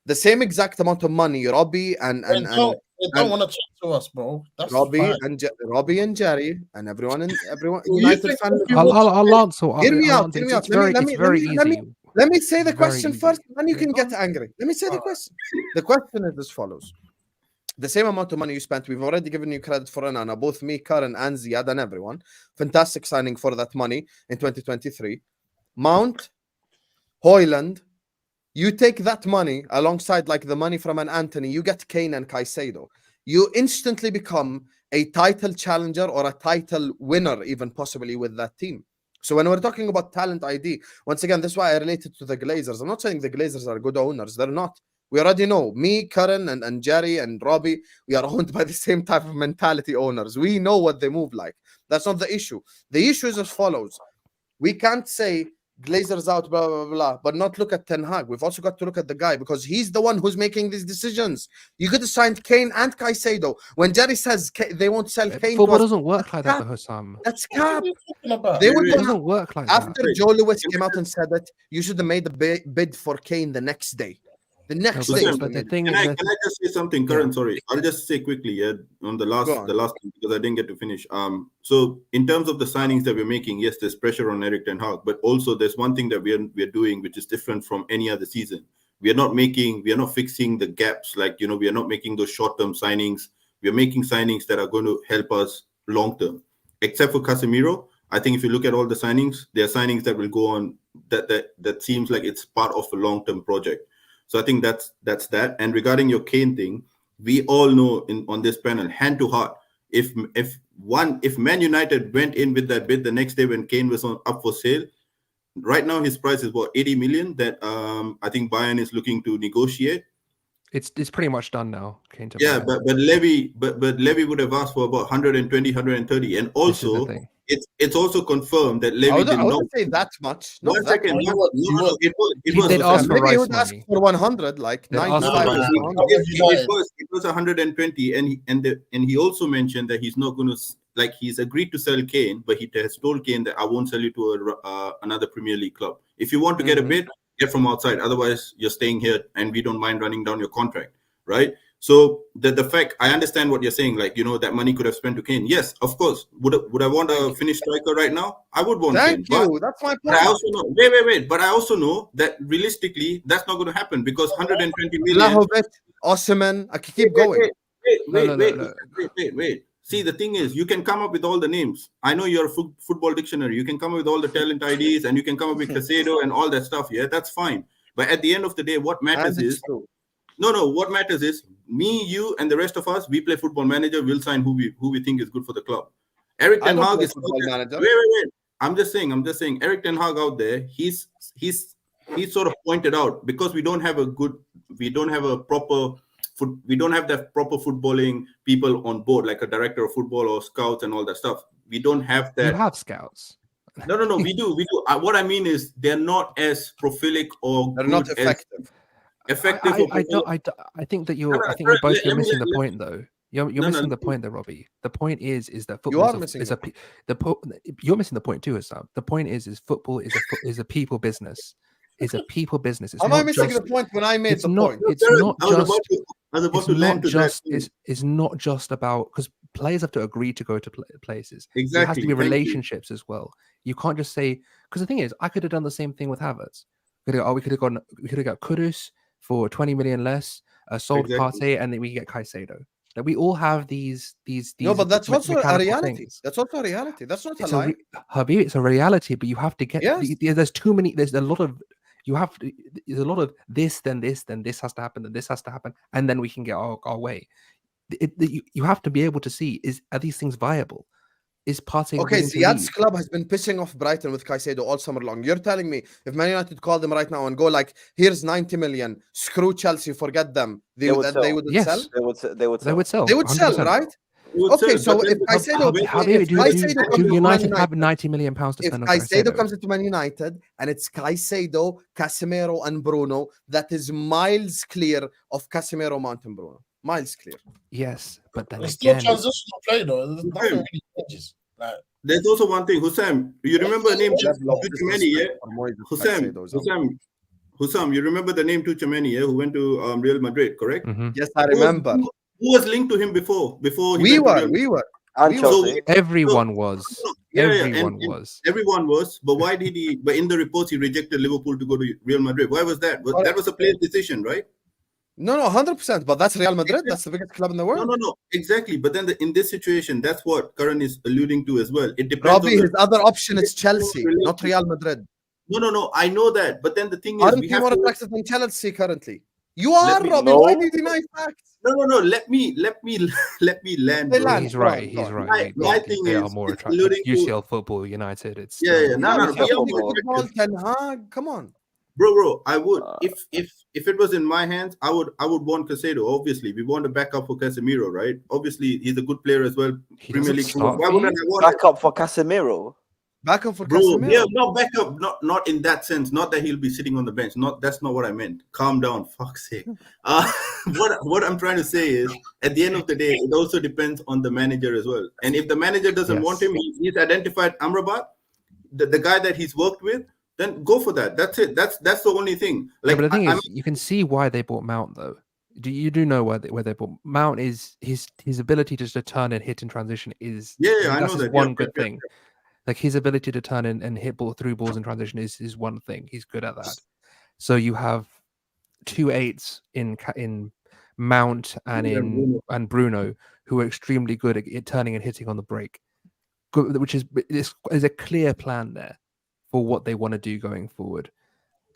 The same exact amount of money, Robbie and They don't want to talk to us, bro. That's Robbie fine. Robbie and Jerry and everyone Well, United fans. I'll answer. Hear me out. It's very easy. Let me say the It's very question easy. first, and you can get angry. Let me say the question. The question is as follows. The same amount of money you spent, we've already given you credit for Onana, both me, Karen, and Ziad, and everyone. Fantastic signing for that money in 2023. Mount, Hojlund, you take that money alongside like the money from an Anthony, you get Kane and Caicedo. You instantly become a title challenger or a title winner, even possibly with that team. So when we're talking about talent ID, once again, this is why I related to the Glazers. I'm not saying the Glazers are good owners. They're not. We already know, me, Karen, and Jerry, and Robbie, we are owned by the same type of mentality owners. We know what they move like. That's not the issue. The issue is as follows. We can't say Glazers out, blah, blah, blah, but not look at Ten Hag. We've also got to look at the guy because he's the one who's making these decisions. You could have signed Kane and Caicedo. When Jerry says they won't sell Kane, Football doesn't work like that, though, Hussam. that's cap. They It doesn't work like that. After Joe Lewis came out and said that, you should have made the bid for Kane the next day. The next day. But the thing Can is I that just say something, Karan? Sorry, I'll just say quickly on the last thing, because I didn't get to finish. So in terms of the signings that we're making, yes, there's pressure on Erik Ten Hag, but also there's one thing that we're doing which is different from any other season. We are not fixing the gaps, like we are not making those short-term signings. We are making signings that are going to help us long-term. Except for Casemiro, I think if you look at all the signings, they are signings that will go on that seems like it's part of a long-term project. So I think that's that. And regarding your Kane thing, we all know on this panel, hand to heart, if Man United went in with that bid the next day when Kane was up for sale, right now his price is what, 80 million that I think Bayern is looking to negotiate. it's pretty much done now. Kane to Yeah, Bayern. but Levy would have asked for about 120, 130, and also it's also confirmed that Levy did I not wouldn't say that much. One second. much. It was They'd ask for maybe he rice would ask money. for 100, like They'd ask 95 for or rice 100. it was 120, and he also mentioned that he's not going to, like, he's agreed to sell Kane, but he has told Kane that I won't sell you to another Premier League club. If you want to get a bid, get from outside. Otherwise, you're staying here, and we don't mind running down your contract, right? So the fact, I understand what you're saying, like, that money could have spent to Kane. Yes, of course. Would I want a Finnish striker right now? I would want Kane. Thank you. That's my But I point. also know, wait. But I also know that realistically, that's not going to happen because 120 million. Vlahovic, Osimhen, I can keep going. Wait. See, the thing is, you can come up with all the names. I know you're a football dictionary. You can come up with all the talent IDs and you can come up with Caicedo and all that stuff. Yeah, that's fine. But at the end of the day, what matters is what matters is me, you, and the rest of us. We play Football Manager. We'll sign who we think is good for the club. Erik Ten Hag is Football Manager. Wait. I'm just saying. Erik Ten Hag out there. He's sort of pointed out because we don't have that proper footballing people on board, like a director of football or scouts and all that stuff. We don't have that. You have scouts. No. We do. What I mean is they're not as prolific or They're not effective. I think that you're missing the point, though. You're missing the point there, Robbie. The point is that football you're missing the point too, Sam. The point is football is a people business. It's a people business. Am I missing the point when I made the point? It's not just about, because players have to agree to go to places. Exactly. There has to be relationships as well. You can't just say, because the thing is, I could have done the same thing with Havertz. We could have got Kopish for 20 million less, sold Partey, and then we get Caicedo. Like, we all have these. No, but that's also a reality. Things. That's also a reality. That's not a lie. Habib, it's a reality, but you have to get. Yes. There's too many. There's a lot of. There's a lot of this, then this has to happen, then this has to happen, and then we can get our way. You have to be able to see, are these things viable? is parting. Okay, willing to Ziyad's leave. club has been pissing off Brighton with Caicedo all summer long. You're telling me if Man United called them right now and go like, here's 90 million, screw Chelsea, forget them, they wouldn't Yes. sell? They would sell. They would sell, 100%. right? You would Okay, sell, so but if then- Caicedo, How if do Caicedo comes to Man United have United, 90 million pounds to if spend on Caicedo Caicedo? comes into Man United and it's Caicedo, Casemiro, and Bruno, that is miles clear of Casemiro, Mount, and Bruno. Miles clear. Yes, but then It's still again, transitional play though. There's nothing really changes. Like, There's also one thing, Hussam. You remember the name Level of Tuchemani, yeah? disrespect for Moises Caicedo. Hussam, you remember the name Tuchemani, yeah? Who went to Real Madrid, correct? Mhm. Yes, I remember. Who was linked to him before he We went to Real were. Madrid? And We Chelsea. everyone was. Yeah, Everyone and was. everyone was. But why did he? But in the reports, he rejected Liverpool to go to Real Madrid. Why was that? That was a player's decision, right? No, 100%. But that's Real Madrid. That's the biggest club in the world. No, exactly. But then in this situation, that's what Karan is alluding to as well. It depends. Robbie, on his other option is Chelsea, not Real Madrid. No. I know that. But then the thing is, Aren't we you have more to. attracted than Chelsea currently? You are, me- Robbie. No. Why do you deny facts? No. Let me land. They bro. land. He's Go right. on, He's go on. right. My thing They are is, more it's attractive. alluding to- UCL football United. It's Yeah. still- No. You're We are talking more football, attractive. Ten Hag. Come on. Bro, I would if it was in my hands, I would want Caicedo. Obviously, we want a backup for Casemiro, right? Obviously, he's a good player as well. He Premier doesn't League. start Why for wouldn't you? I want Back up for Casemiro. Back up for Bro, Casemiro. yeah, not backup, not in that sense. Not that he'll be sitting on the bench. That's not what I meant. Calm down, fuck's sake. What I'm trying to say is, at the end of the day, it also depends on the manager as well. And if the manager doesn't Yes. want him, he's identified Amrabat, the guy that he's worked with. Then go for that. That's it. That's the only thing. Yeah, Like, but the thing is, you can see why they bought Mount, though. You do know where they bought Mount is his ability to just turn and hit in transition is Yeah, I that's know his that. one Yeah, good yeah, thing. Like his ability to turn and hit through balls in transition is one thing. He's good at that. So you have 2 8s in Mount and Bruno who are extremely good at turning and hitting on the break, which is a clear plan there for what they want to do going forward.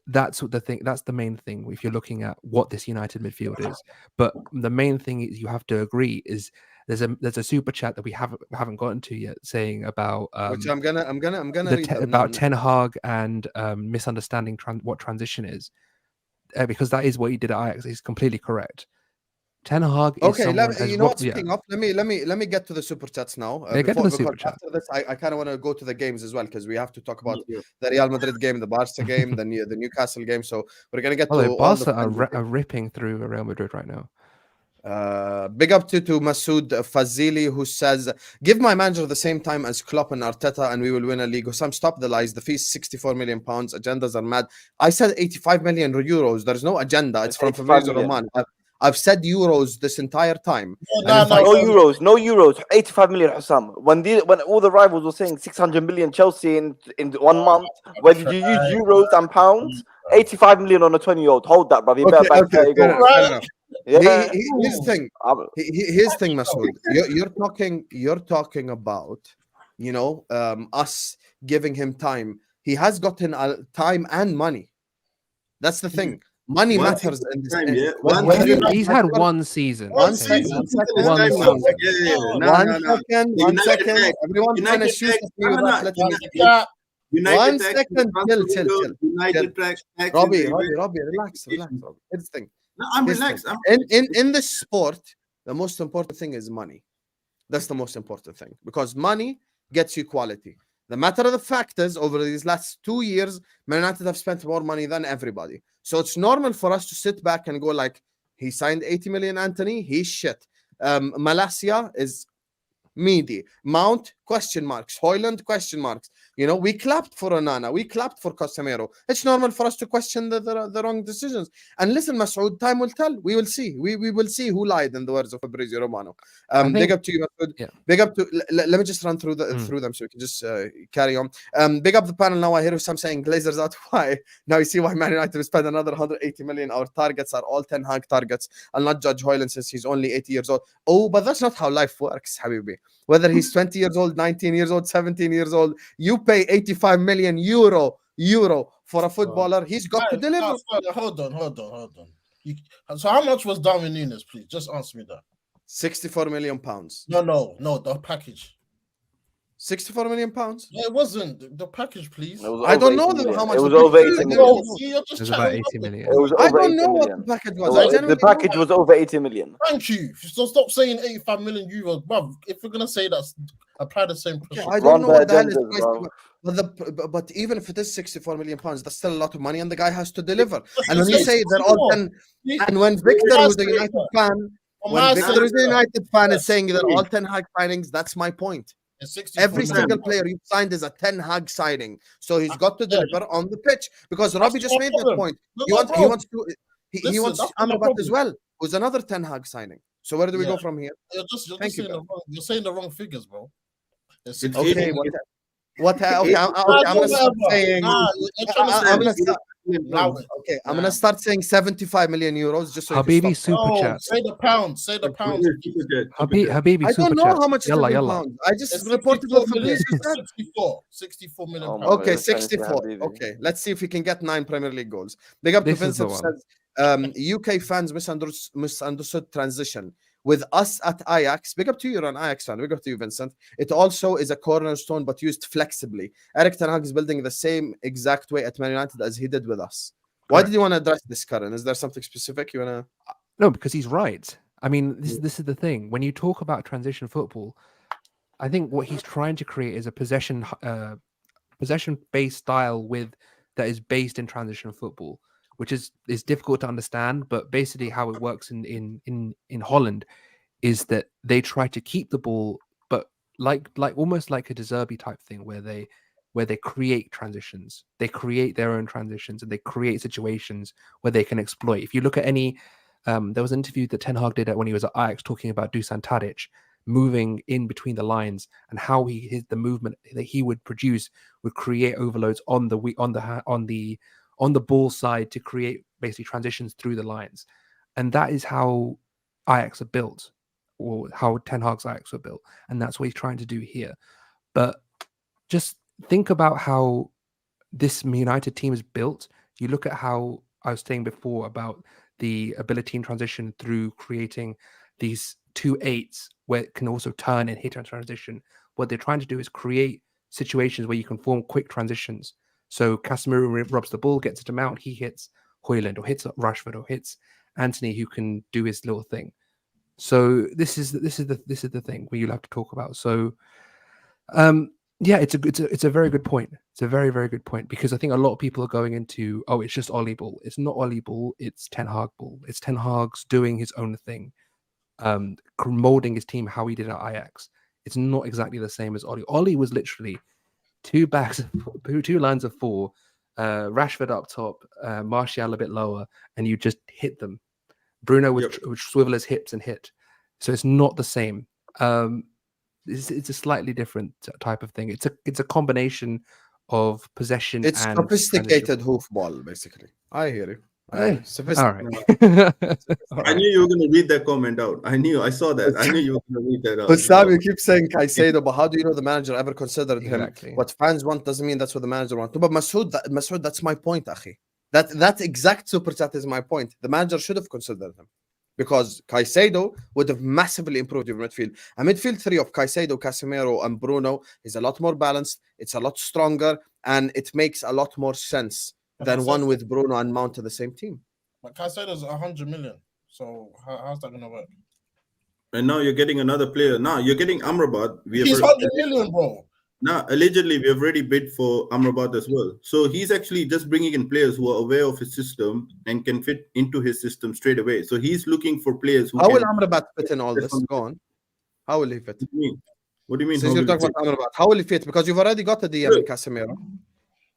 That's what that's the main thing if you're looking at what this United midfield is. But the main thing is you have to agree is there's a super chat that we haven't gotten to yet saying about Which I'm gonna read them about now. Ten Hag and misunderstanding what transition is, because that is what he did at Ajax. He's completely correct. Ten Hag is Okay, someone you know what? Speaking of, let me get to the super chats now. Get to the super because chat. after this, I kind of want to go to the games as well because we have to talk about the Real Madrid game, the Barca game, the Newcastle game. So we're gonna get to all Barca the are ripping through Real Madrid right now. Big up to Masood Fazili, who says, give my manager the same time as Klopp and Arteta and we will win a league. Some stop the lies. The fee is 64 million pounds. Agendas are mad. I said 85 million euros. There's no agenda. It's from Fabrizio Romano. I've said euros this entire time. No euros. 85 million, Hussam. When all the rivals were saying 600 million Chelsea in 1 month, where did you use euros and pounds? 85 million on a 20-year-old. Hold that, brother. You better back 30 goals. Yeah. Here's the thing, Masood. You're talking about, us giving him time. He has gotten time and money. That's the thing. Money matters in this. Time, yeah. He's had one season. One second. Everyone trying to shoot at me without letting me. One second. Chill. Robbie, relax. Here's the thing. No, I'm relaxed. In this sport, the most important thing is money. That's the most important thing because money gets you quality. The matter of the fact is, over these last 2 years, Man United have spent more money than everybody. So it's normal for us to sit back and go like, he signed 80 million, Anthony, he's shit. Malacia is meaty. Mount, question marks. Hojlund, question marks. We clapped for Onana. We clapped for Casemiro. It's normal for us to question the wrong decisions. And listen, Masoud, time will tell. We will see. We will see who lied, in the words of Fabrizio Romano. Big up to you, Masoud. Yeah. Big up to... Let me just run through them so we can just carry on. Big up the panel now. I hear some saying Glazers out. Why? Now you see why Man United will spend another 180 million. Our targets are all Ten Hag targets. I'll not judge Hojlund since he's only 80 years old. Oh, but that's not how life works, Habibi. Whether he's 20 years old, 19 years old, 17 years old, you pay 85 million euro for a footballer. He's got to deliver. Hold on. So how much was Darwin Nunez, please? Just answer me that. 64 million pounds. No, the package. 64 million pounds. Yeah, it wasn't the package, please. I don't know how much. It was over 80 million. It was about 80 million. It was I over don't 80 know what million. the package was. I The genuinely package don't. was over 80 million. Thank you. So stop saying 85 million euros, bruv. If we're gonna say that's apply the same pressure. I don't know what the hell is agendas, priced, but even if it is 64 million pounds, that's still a lot of money, and the guy has to deliver. It's And when you say they're all 10, and when Victor, who's a United fan, when Victor is a United fan, is saying they're all 10 Hag signings, that's my point. Every single player you've signed is a 10 Hag signing, so he's got to deliver on the pitch. Because Robbie just made that point. He wants Amrabat as well, who's another 10 Hag signing. So where do we go from here? You're saying the wrong figures, bro. Okay, I'm gonna start saying 75 million euros just so Habibi super chat. Say the pounds. Habibi I super don't know chat. how much Yalla, is in yalla. pounds. I just reported what Fabrizio said. 64 million. Okay, 64. Okay, let's see if we can get 9 Premier League goals. Big up to Vincent says UK fans misunderstood transition. With us at Ajax, big up to you, you're an Ajax fan. Big up to you, Vincent. It also is a cornerstone, but used flexibly. Erik ten Hag is building the same exact way at Man United as he did with us. Why did you want to address this, Karen? Is there something specific you want to? No, because he's right. I mean, this is the thing. When you talk about transition football, I think what he's trying to create is a possession-based style that is based in transition football, which is difficult to understand. But basically, how it works in Holland is that they try to keep the ball, but like almost like a De Zerbi type thing, where they create transitions, they create their own transitions, and they create situations where they can exploit. If you look at any, there was an interview that Ten Hag did when he was at Ajax talking about Dusan Tadic moving in between the lines and how the movement that he would produce would create overloads on the ball side to create basically transitions through the lines. And that is how Ajax are built, or how Ten Hag's Ajax were built. And that's what he's trying to do here. But just think about how this United team is built. You look at how I was saying before about the ability in transition through creating these 2-8s where it can also turn and hit and transition. What they're trying to do is create situations where you can form quick transitions. So Casemiro robs the ball, gets it to Mount, he hits Hojlund or hits Rashford or hits Anthony, who can do his little thing. So this is the thing where you'll have to talk about. So yeah, it's a very good point. It's a very, very good point, because I think a lot of people are going into, oh, it's just Oli ball. It's not Oli ball. It's Ten Hag ball. It's Ten Hag's doing his own thing, molding his team how he did at Ajax. It's not exactly the same as Oli. Oli was literally two lines of 4, Rashford up top, Martial a bit lower, and you just hit them. Bruno would swivel his hips and hit. So it's not the same. It's a slightly different type of thing. It's a combination of possession. It's and sophisticated hoofball, basically. I hear you. All right. I knew you were going to read that comment out. I saw that. I knew you were going to read that out. But Sam, you keep saying Caicedo, but how do you know the manager ever considered him? Exactly. What fans want doesn't mean that's what the manager wants. But Masoud, that's my point, Akhi. That exact super chat is my point. The manager should have considered him, because Caicedo would have massively improved your midfield. A midfield 3 of Caicedo, Casemiro, and Bruno is a lot more balanced. It's a lot stronger, and it makes a lot more sense than one with Bruno and Mount to the same team. But Caicedo's 100 million. So how's that going to work? And now you're getting another player. Now you're getting Amrabat. He's 100 million, bro. Now, allegedly, we have already bid for Amrabat as well. So he's actually just bringing in players who are aware of his system and can fit into his system straight away. So he's looking for players who. How will Amrabat fit in all this? Go on. How will he fit? What do you mean? Since you're talking about Amrabat, how will he fit? Because you've already got the DM in Casemiro.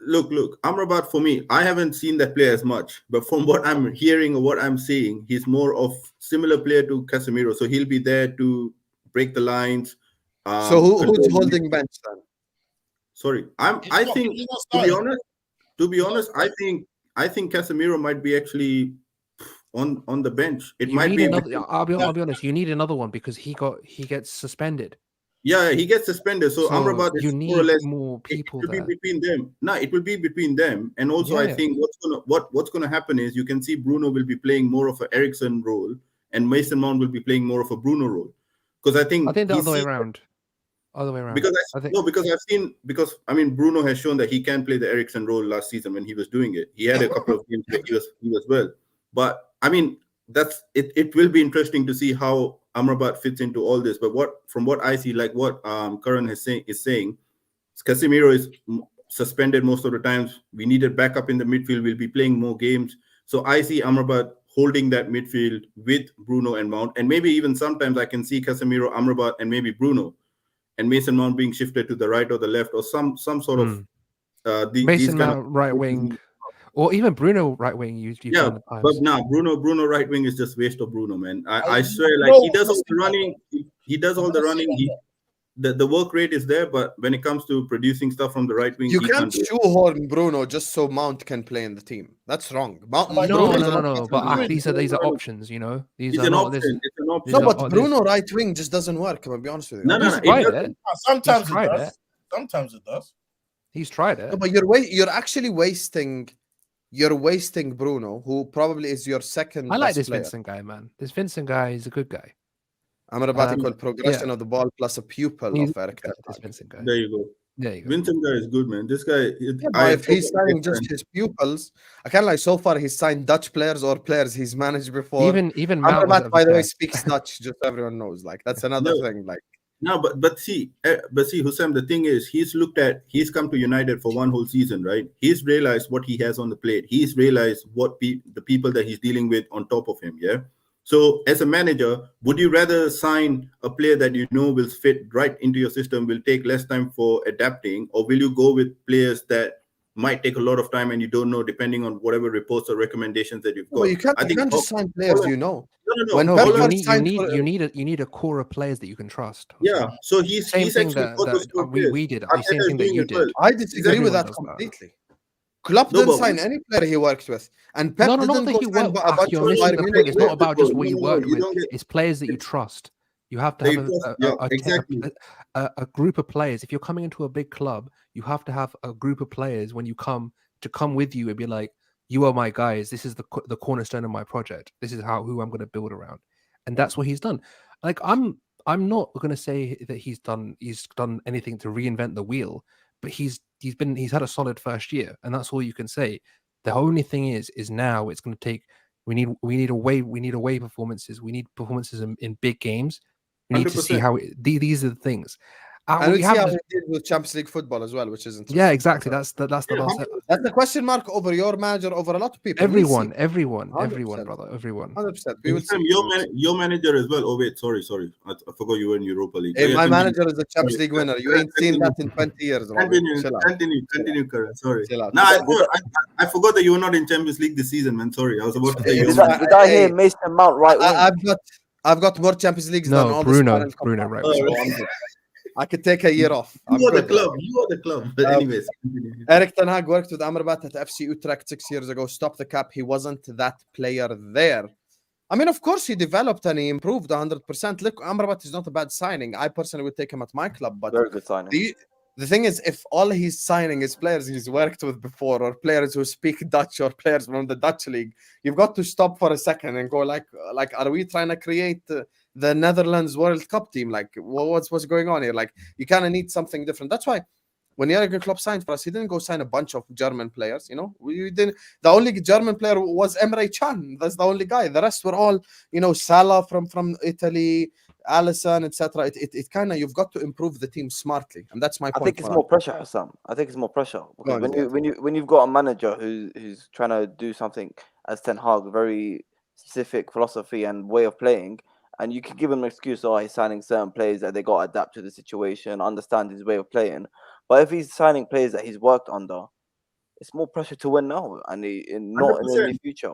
Look, Amrabat, for me, I haven't seen that player as much, but from what I'm hearing or what I'm seeing, he's more of similar player to Casemiro. So he'll be there to break the lines. So who's holding bench then? Sorry, to be honest, I think Casemiro might be actually on the bench. It might be. I'll be honest. You need another one because he gets suspended. Yeah, he gets suspended. So Amrabat is more or less more people. It will be between them. No, it will be between them. And also, I think what's gonna happen is you can see Bruno will be playing more of an Eriksen role, and Mason Mount will be playing more of a Bruno role. Because I think the other way around. Other way around. Because I mean Bruno has shown that he can play the Eriksen role last season when he was doing it. He had a couple of games where he was well. But I mean that's it. It will be interesting to see how Amrabat fits into all this. But from what I see, like what Karan is saying, Casemiro is suspended most of the times. We needed backup in the midfield. We'll be playing more games. So I see Amrabat holding that midfield with Bruno and Mount, and maybe even sometimes I can see Casemiro, Amrabat, and maybe Bruno. And Mason Mount being shifted to the right or the left, or some sort of Mason Mount right wing, or even Bruno right wing. But now Bruno right wing is just waste of Bruno, man. I swear, like he does all the running. He does all the running. The work rate is there, but when it comes to producing stuff from the right wing, you can't shoehorn Bruno just so Mount can play in the team. That's wrong. No. But these are options, you know. It's an option. No, but Bruno right wing just doesn't work. I'm gonna be honest with you. No. Sometimes it does. Sometimes it does. He's tried it. No, but you're actually wasting. You're wasting Bruno, who probably is your second. I like this player. Vincent guy, man. This Vincent guy is a good guy. Amrabat equal progression of the ball plus a pupil of Eric. There you go. Vincent guy is good, man. This guy. If he's signing just his pupils, I can't lie. So far, he's signed Dutch players or players he's managed before. Even Amrabat, by the way, speaks Dutch. Just everyone knows. Like that's another thing. Like no, but see, Hussam. The thing is, he's come to United for one whole season, right? He's realized what he has on the plate. He's realized what the people that he's dealing with on top of him. Yeah. So as a manager, would you rather sign a player that you know will fit right into your system, will take less time for adapting, or will you go with players that might take a lot of time and you don't know, depending on whatever reports or recommendations that you've got? Well, you can't just sign players you know. No, you need a core of players that you can trust. Yeah, so he's same thing that we did. The same thing that you did. I disagree with that completely. Klopp didn't sign any player he worked with, and Pep didn't go sign a bunch of players. It's not about just who you worked with; it's players that you trust. You have to have a group of players. If you're coming into a big club, you have to have a group of players when you come with you and be like, "You are my guys. This is the cornerstone of my project. This is who I'm going to build around," and that's what he's done. Like I'm not going to say that he's done anything to reinvent the wheel, but he's had a solid first year, and that's all you can say. The only thing is now it's going to take. We need away performances. We need performances in big games. We need 100%. To see how these are the things. And we see how he did with Champions League football as well, which isn't. Yeah, exactly. That's the last. That's the question mark over your manager, over a lot of people. Everyone, brother, everyone. 100%. Your manager as well. Oh wait, sorry. I forgot you were in Europa League. Hey, my manager is a Champions League winner. You ain't seen that in 20 years. Continue, Karan. Sorry. No, I forgot that you were not in Champions League this season, man. Sorry, I was about to say. Did I hear Mason Mount right wing? I've got more Champions Leagues than all Bruno right. I could take a year off. You are the club. But anyways, Erik ten Hag worked with Amrabat at FC Utrecht 6 years ago. Stopped the cap. He wasn't that player there. I mean, of course, he developed and he improved 100%. Look, Amrabat is not a bad signing. I personally would take him at my club. But very good signing. The thing is, if all he's signing is players he's worked with before, or players who speak Dutch, or players from the Dutch league, you've got to stop for a second and go like, are we trying to create the Netherlands World Cup team? Like, what's going on here? Like, you kind of need something different. That's why when Jurgen Klopp signed for us, he didn't go sign a bunch of German players. You know, we didn't. The only German player was Emre Can. That's the only guy. The rest were all, Salah from Italy, Alisson, etc. It kind of, you've got to improve the team smartly, and that's my point. I think it's more pressure, Hassan. I think it's more pressure because when you've got a manager who's trying to do something as Ten Hag, a very specific philosophy and way of playing. And you can give him an excuse, he's signing certain players that they got to adapt to the situation, understand his way of playing. But if he's signing players that he's worked under, it's more pressure to win now and not in the near future.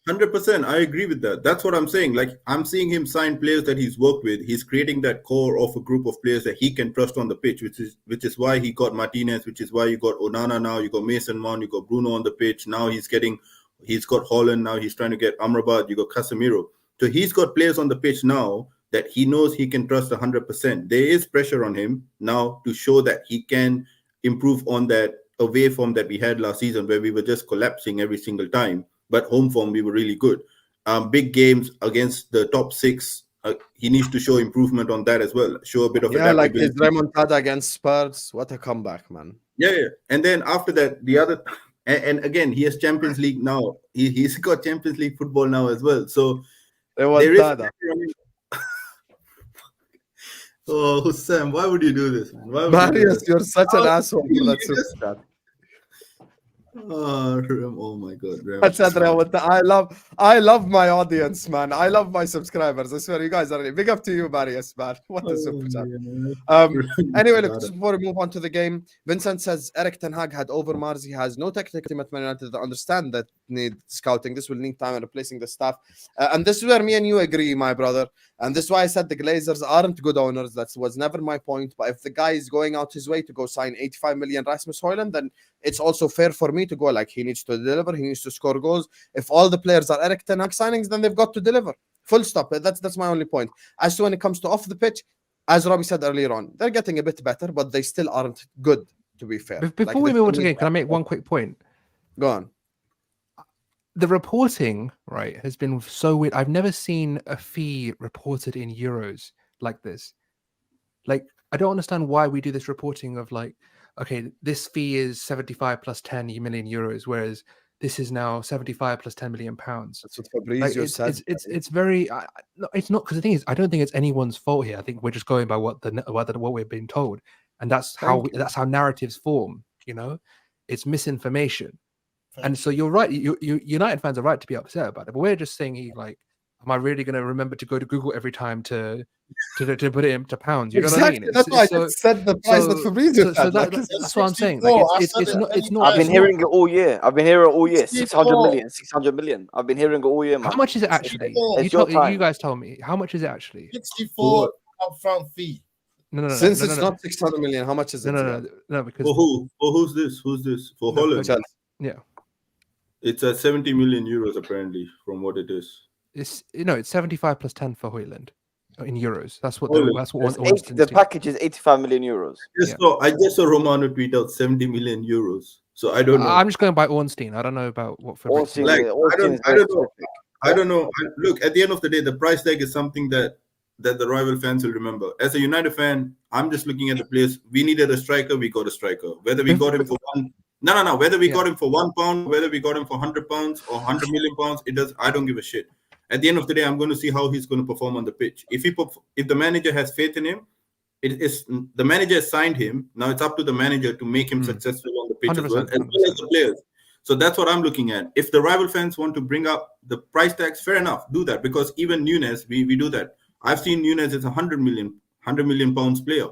100%. I agree with that. That's what I'm saying. Like, I'm seeing him sign players that he's worked with. He's creating that core of a group of players that he can trust on the pitch, which is why he got Martinez, which is why you got Onana now, you got Mason Mount, you got Bruno on the pitch. Now he's got Hojlund. Now he's trying to get Amrabat. You got Casemiro. So he's got players on the pitch now that he knows he can trust 100%. There is pressure on him now to show that he can improve on that away form that we had last season, where we were just collapsing every single time. But home form, we were really good. Big games against the top 6 he needs to show improvement on that as well. Show a bit of like his adaptability. remontada against Spurs. What a comeback, man. Yeah. And then after that, the other, and again, he has Champions League now. He's got Champions League football now as well. So there is. Oh, Sam, why would you do this, man? Why would Marius, you're such an asshole for that super chat. Oh my God, I love my audience, man. I love my subscribers. I swear, you guys are really big up to you, Marius, man. What a super chat. Anyway, look, just before we move on to the game, Vincent says Erik ten Hag had overmars. He has no technical team at Man United. To understand that need scouting. This will need time in replacing the staff. And this is where me and you agree, my brother. And this is why I said the Glazers aren't good owners. That was never my point. But if the guy is going out his way to go sign 85 million Rasmus Hojlund, then it's also fair for me to go like he needs to deliver, he needs to score goals. If all the players are Erik ten Hag signings, then they've got to deliver. Full stop. That's my only point. As to when it comes to off the pitch, as Robbie said earlier on, they're getting a bit better, but they still aren't good, to be fair. Before we move on to the game, can I make one quick point? Go on. The reporting, right, has been so weird. I've never seen a fee reported in euros like this. Like, I don't understand why we do this reporting of like, okay, this fee is 75 plus 10 million euros, whereas this is now 75 plus 10 million pounds. That's what Fabrizio said. It's very. No, it's not, because the thing is, I don't think it's anyone's fault here. I think we're just going by what we're being told, and that's how narratives form. You know, it's misinformation. And so you're right. You United fans are right to be upset about it, but we're just saying, like, am I really going to remember to go to Google every time to put it into pounds? You know what I mean? That's why I just said the price that Fabrizio said. That's what I'm saying. Like, it's not. I've been hearing it all year. 600 million. I've been hearing it all year, man. How much is it actually? You guys tell me. How much is it actually? 64 upfront fee. No. Since it's not 600 million, how much is it? No. Because for who? For who's this? Who's this? For Hojlund? Yeah. It's at 70 million euros apparently, from what it is. It's 75 plus 10 for Hojlund in euros. That's what the package is 85 million euros. I just saw Romano tweet out 70 million euros. So I don't know. I'm just going by Ornstein. I don't know about what Fabrizio. I don't know. Look, at the end of the day, the price tag is something that the rival fans will remember. As a United fan, I'm just looking at the players. We needed a striker, we got a striker. Whether we got him for whether we got him for £1, whether we got him for £100 or 100 million pounds, I don't give a shit. At the end of the day, I'm going to see how he's going to perform on the pitch. If the manager has faith in him, the manager has signed him. Now it's up to the manager to make him successful on the pitch as well as the players. So that's what I'm looking at. If the rival fans want to bring up the price tags, fair enough, do that. Because even Nunez, we do that. I've seen Nunez as a 100 million pounds player.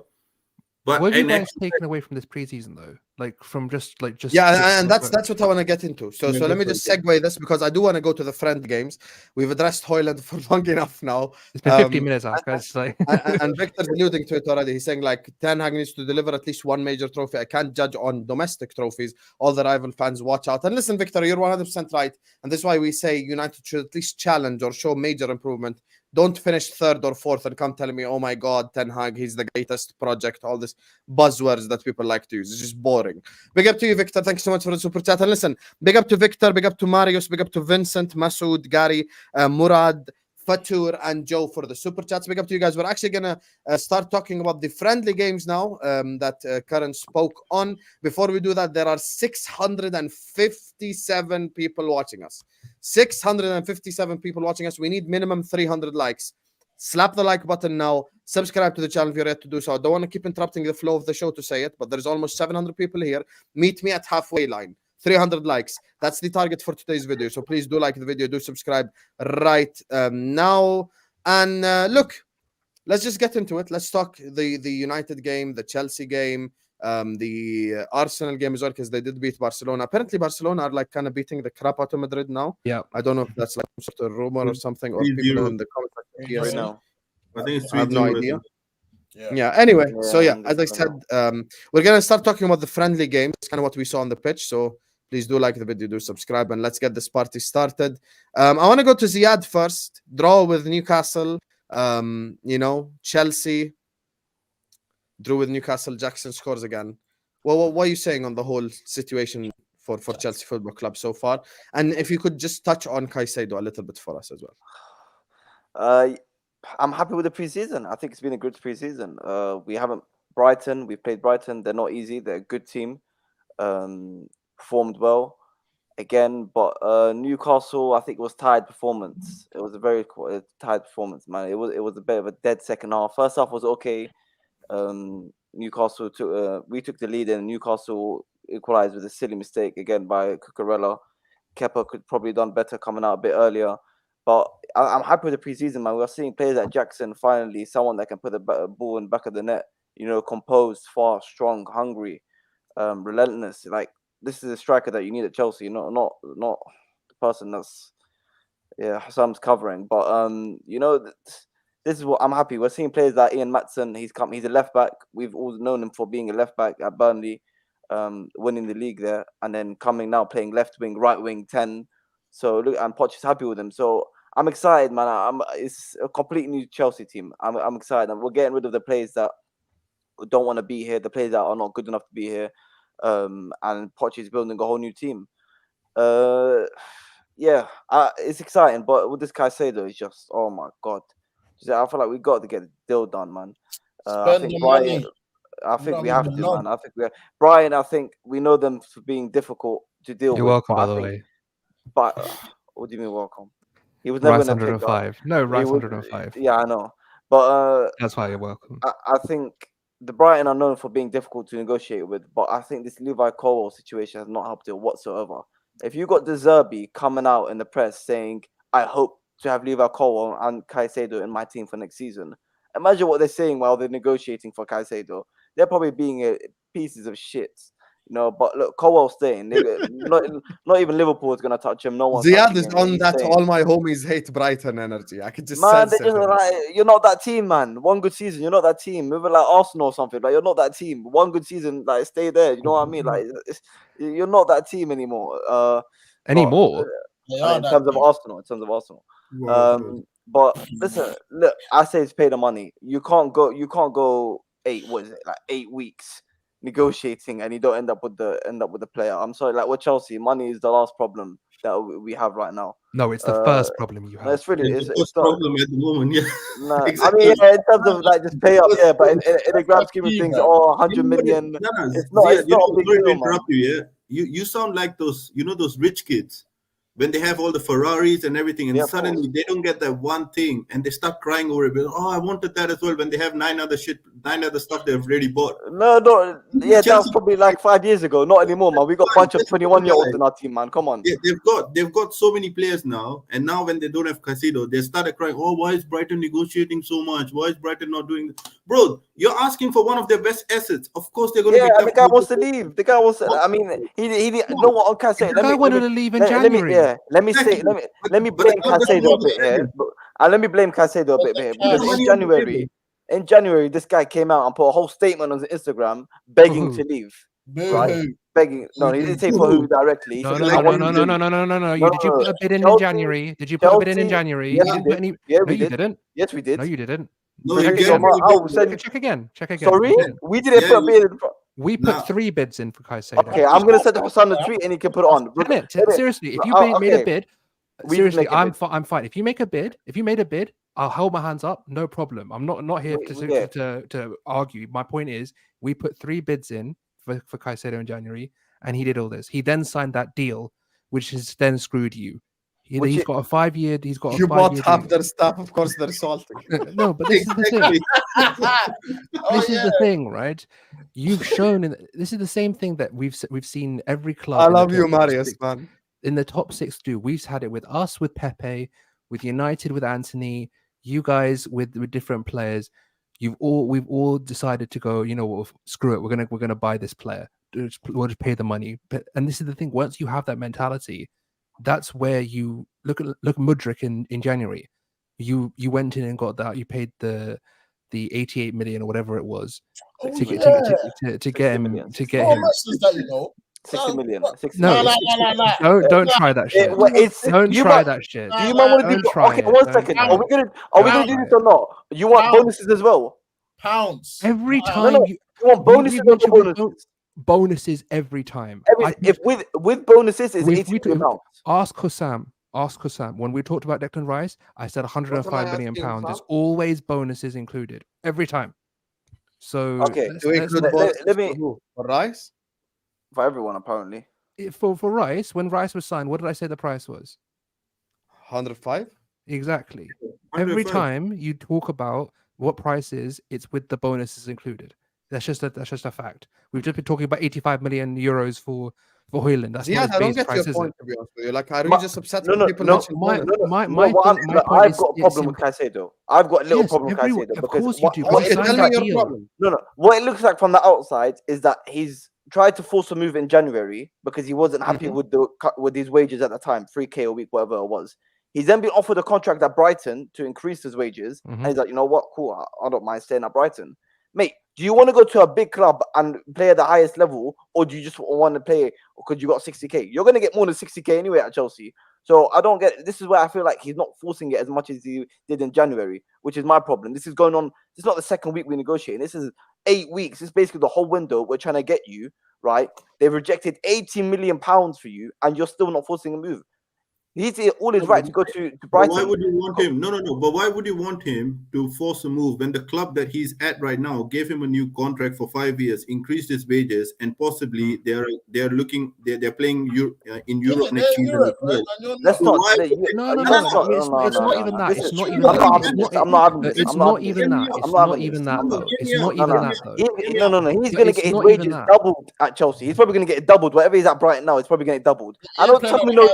But what have you guys taken away from this preseason though? Like from just and that's what I want to get into. So let me just segue this, because I do want to go to the friend games. We've addressed Hojlund for long enough now. It's been 50 minutes, guys. And Victor's alluding to it already. He's saying like Ten Hag needs to deliver at least one major trophy. I can't judge on domestic trophies. All the rival fans watch out. And listen, Victor, you're 100% right. And this is why we say United should at least challenge or show major improvement. Don't finish third or fourth and come telling me, oh my God, Ten Hag, he's the greatest project, all this buzzwords that people like to use. It's just boring. Big up to you, Victor. Thanks so much for the super chat. And listen, big up to Victor, big up to Marius, big up to Vincent, Masood, Gary, Murad, Fatur, and Joe for the super chats. Big up to you guys. We're actually going to start talking about the friendly games now that Karan spoke on. Before we do that, there are 657 people watching us. 657 people watching us. We need minimum 300 likes. Slap the like button now. Subscribe to the channel if you're yet to do so. I don't want to keep interrupting the flow of the show to say it, but there's almost 700 people here. Meet me at halfway line. 300 likes. That's the target for today's video. So please do like the video. Do subscribe right now. And look, let's just get into it. Let's talk the United game, the Chelsea game, the Arsenal game as well, because they did beat Barcelona. Apparently, Barcelona are like kind of beating the crap out of Madrid now. Yeah. I don't know if that's like some sort of rumor or something, or people in the comments right now. I think it's I have no idea. Yeah. Anyway, so as I said, we're gonna start talking about the friendly games. It's kind of what we saw on the pitch. So please do like the video, do subscribe, and let's get this party started. I want to go to Ziad first. Draw with Newcastle. Chelsea drew with Newcastle. Jackson scores again. Well, what are you saying on the whole situation for Chelsea Football Club so far? And if you could just touch on Caicedo a little bit for us as well. I'm happy with the preseason. I think it's been a good preseason. We haven't Brighton. We've played Brighton. They're not easy. They're a good team. Performed well again, but Newcastle, I think it was tied performance. It was a very tied performance, man. It was a bit of a dead second half. First half was okay. Newcastle we took the lead, and Newcastle equalized with a silly mistake again by Cucurella. Kepa could probably done better coming out a bit earlier. But I'm happy with the preseason, man. We're seeing players like Jackson, finally, someone that can put the ball in the back of the net. You know, composed, fast, strong, hungry, relentless. Like, this is a striker that you need at Chelsea, not the person that's Hassam's covering. But you know, this is what I'm happy. We're seeing players like Ian Maatsen. He's a left back. We've all known him for being a left back at Burnley, winning the league there, and then coming now playing left wing, right wing, 10. So look, and Poch is happy with him. So I'm excited, man. It's a complete new Chelsea team. I'm excited, and we're getting rid of the players that don't want to be here, the players that are not good enough to be here. And Poch is building a whole new team. It's exciting, but with this Caicedo, it's just, oh my god, I feel like we got to get the deal done, man. I think Brian, I think we have to, man. Brian. I think we know them for being difficult to deal with. You're welcome, by the way. But what do you mean welcome? He was never Rice 105. No, Rice 105. Yeah, I know. But that's why you're welcome. I think the Brighton are known for being difficult to negotiate with, but I think this Levi Colwill situation has not helped it whatsoever. If you got De Zerbi coming out in the press saying, I hope to have Levi Colwill and Caicedo in my team for next season, imagine what they're saying while they're negotiating for Caicedo. They're probably being pieces of shit. You know, but look, Colwell's staying. Not even Liverpool is going to touch him. No one. Ziad is on that. Staying. All my homies hate Brighton energy. I could just sense it. Like, you're not that team, man. One good season, you're not that team. Maybe like Arsenal or something. Like, you're not that team. One good season, like, stay there. You know what I mean? Like, you're not that team anymore. Anymore. In terms of Arsenal. Wow, but listen, look, I say it's pay the money. You can't go 8 weeks negotiating and you don't end up with the player. I'm sorry, like with Chelsea, money is the last problem that we have right now. No, it's the first problem you have. It's really it's the problem at the moment. Yeah, no, exactly. I mean, in terms of like just pay up, but in the grand scheme of things, 100 million. It's not a big deal, man. You sound like those rich kids when they have all the Ferraris and everything, and suddenly they don't get that one thing, and they start crying over it. Oh, I wanted that as well. When they have nine other stuff they've already bought. No, that was probably like 5 years ago. Not anymore, man. We got a bunch of 21-year-olds in our team, man. Come on. Yeah, they've got so many players now, and now when they don't have Caicedo, they started crying. Oh, why is Brighton negotiating so much? Why is Brighton not doing this? Bro, you're asking for one of their best assets. Of course, they're going to be. Yeah, the guy wants to leave. The guy wants. I mean, he no one on Caicedo. The guy wanted to leave in January. Let me blame Caicedo a bit here. Let me blame Caicedo a bit here because in January, this guy came out and put a whole statement on his Instagram begging to leave. Right? Begging. No, he didn't say for who directly. No. Did you put a bid in January? Did you put a bid in January? Yeah, we did. Yes, we did. No, you didn't. No, check again. Sorry, we didn't put a bid in. We put 3 bids in for Caicedo. Okay, I'm gonna send Hassan a tweet and he can put it on. Seriously, if you made a bid, seriously, I'm fine. If you made a bid, I'll hold my hands up. No problem. I'm not here to argue. My point is, we put 3 bids in for Caicedo in January, and he did all this. He then signed that deal, which has then screwed you. He's got a 5-year. He's got. You bought half their stuff. Of course, they're salty. No, but this is the thing. This is the thing, right? You've shown. This is the same thing that we've seen every club. I love you, Marius, man. In the top 6 do. We've had it with us, with Pepe, with United, with Anthony. You guys with different players. We've all decided to go. You know, screw it. We're gonna buy this player. We'll just pay the money. And this is the thing. Once you have that mentality, that's where you look Mudryk in January. You went in and got that. You paid the 88 million or whatever it was to get him. 60 million. No, don't try that shit. Don't try that shit. Do you want to do? Okay, 1 second. Are we gonna do this or not? You want bonuses as well? Pounds every time. You want bonuses or bonuses? Bonuses every time. If with bonuses is 80 pounds. Ask Hussam Ask Hussam. When we talked about Declan Rice, I said 105 million asking, pounds. Sam? There's always bonuses included every time. So Okay, Do we include let bonuses me- for who? For Rice? for everyone apparently. for Rice, when Rice was signed, what did I say the price was? 105? Exactly. Every 105. time you talk about what price is, it's with the bonuses included. That's just a fact. We've just been talking about 85 million euros for Hojlund. That's Yeah, not his I don't base get price, your is point, it? to be honest with you. Like, are you But- just upset no, when no, people no, mention my- bonus? my what I'm thing- my saying, point I've is got a it's problem with simple. Caicedo. I've got a little Yes, problem with everyone- Caicedo of because course you do, what because it you looks Okay, signed tell like, me that your deal. problem. no, what it looks like from the outside is that he's tried to force a move in January because he wasn't happy with his wages at the time, 3K a week, whatever it was. He's then been offered a contract at Brighton to increase his wages, and he's like, you know what, cool, I don't mind staying at Brighton. Mate, do you want to go to a big club and play at the highest level, or do you just want to play because you got 60K? You're going to get more than 60K anyway at Chelsea. So I don't get, this is where I feel like he's not forcing it as much as he did in January, which is my problem. This is going on, this is not the second week we're negotiating. This is 8 weeks. This is basically the whole window we're trying to get you, right? They've rejected 18 million pounds for you, and you're still not forcing a move. He's all his right to go to But Brighton. why would you want him? No. But why would you want him to force a move when the club that he's at right now gave him a new contract for 5 years, increased his wages, and possibly they're playing in Europe next season as well? Let's So not. why let would you- they- No, let's I mean, it's not no. even that. Listen, It's not I'm even not that. having It's this. not. I'm not having this. It's I'm not not having even this. that. I'm It's not not having even this. that No, though. hear It's me not out. even No, that though. He's No, going to it's get his not even wages that. doubled at Chelsea. He's probably going to get it doubled. Whatever he's at Brighton now, it's probably going to get doubled. I don't tell me no. No,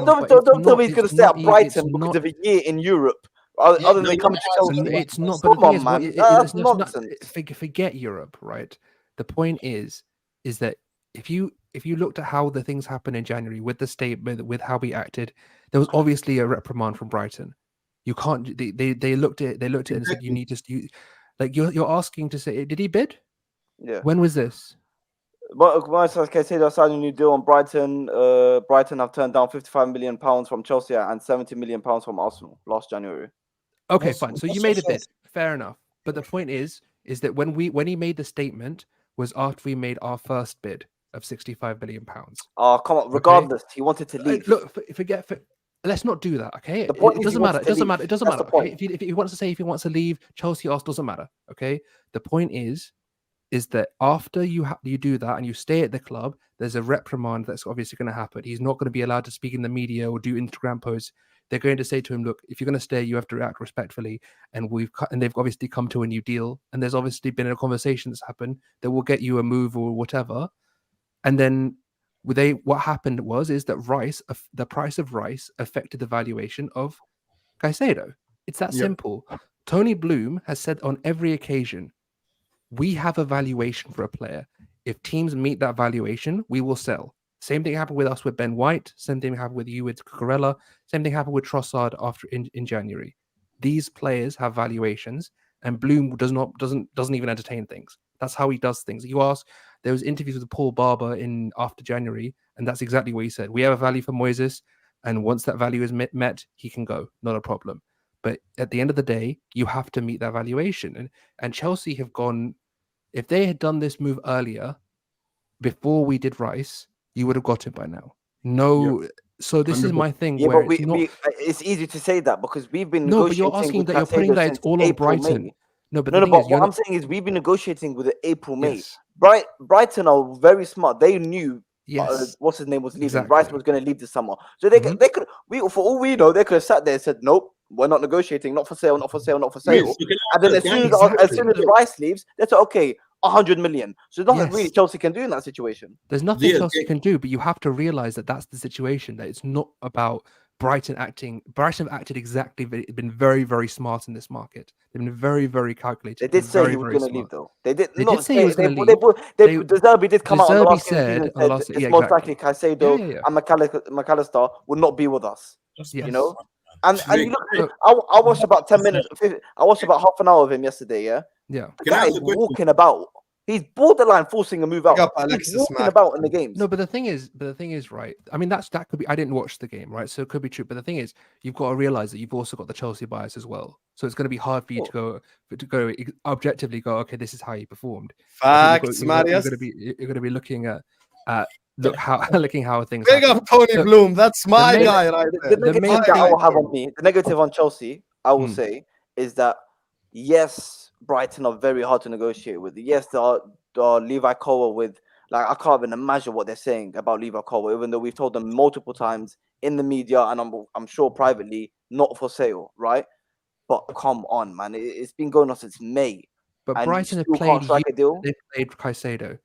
Don't but it's tell me not. he's going to It's stay at not. It's Brighton because not. of a year in Europe, other than coming to Chelsea. It's not. But the Come thing on, is, man. what That's it's not. nonsense. Forget Europe, right? The point is that if you looked at how the things happened in January with the statement, with how we acted, there was obviously a reprimand from Brighton. You can't. They looked at it and said you need to. You're asking to say, did he bid? Yeah. When was this? But when I said Caicedo signed a new deal on Brighton, Brighton have turned down 55 million pounds from Chelsea and 70 million pounds from Arsenal last January. Okay, fine. So you made a bid. Fair enough. But the point is that when he made the statement was after we made our first bid of 65 million pounds. Oh, come on. Regardless, he wanted to leave. Look, let's not do that. Okay, The point it is doesn't he matter. wants It to doesn't leave. matter. It doesn't That's matter. the Okay? point. If he wants to say if he wants to leave, Chelsea or doesn't matter. Okay, the point is that after you do that and you stay at the club, there's a reprimand that's obviously going to happen. He's not going to be allowed to speak in the media or do Instagram posts. They're going to say to him, "Look, if you're going to stay, you have to react respectfully." And they've obviously come to a new deal, and there's obviously been a conversation that's happened that will get you a move or whatever. And then what happened is that the price of Rice affected the valuation of Caicedo. It's that simple. Tony Bloom has said on every occasion, we have a valuation for a player. If teams meet that valuation, we will sell. Same thing happened with us with Ben White. Same thing happened with you with Cucurella. Same thing happened with Trossard after in January. These players have valuations, and Bloom doesn't even entertain things. That's how he does things. You ask, there was interviews with Paul Barber after January, and that's exactly what he said. We have a value for Moises, and once that value is met, he can go. Not a problem. But at the end of the day, you have to meet that valuation. And Chelsea have gone, if they had done this move earlier, before we did Rice, you would have got it by now. So this is my thing. Yeah, where but it's easy to say that because we've been no, but negotiating. you're asking with that you're putting Caicedo that it's since all on April, Brighton. May. No, but But what I'm saying is we've been negotiating with April, May. Yes. Brighton are very smart. They knew what's his name was leaving. Exactly. Rice was going to leave this summer, so they could. For all we know, they could have sat there and said, "Nope, we're not negotiating. Not for sale. Not for sale. Not for sale." And then as soon as Rice leaves, they said, "Okay, 100 million." So there's nothing really Chelsea can do in that situation. There's nothing Chelsea can do, but you have to realize that that's the situation. That it's not about Brighton acting. Brighton have acted exactly. Been very, very smart in this market. They've been very, very calculated. They did say he was going to leave, though. They did say he was going to leave. De Zerbi did come out on the last season and said it's most likely Caicedo and McAllister will not be with us. You know, and you look. I watched about 10 minutes. I watched about half an hour of him yesterday. Yeah. The guy is walking about. He's borderline forcing a move out. He's walking about in the games. No, but the thing is, right? I mean, that could be. I didn't watch the game, right? So it could be true. But the thing is, you've got to realize that you've also got the Chelsea bias as well. So it's going to be hard for you to go objectively go, okay, this is how he performed. Facts, Marius. You're going to be looking at looking how things. Big up Tony Look, Bloom. That's my main- guy right The there. negative main that I thing- will have on me, the negative on Chelsea, I will Hmm. say, is that yes, Brighton are very hard to negotiate with. Yes, there are Levi Colwill with, like, I can't even imagine what they're saying about Levi Colwill, even though we've told them multiple times in the media and I'm sure privately, not for sale, right? But come on, man, it's been going on since May. But and you Brighton have still played can't strike a deal. They've played Caicedo.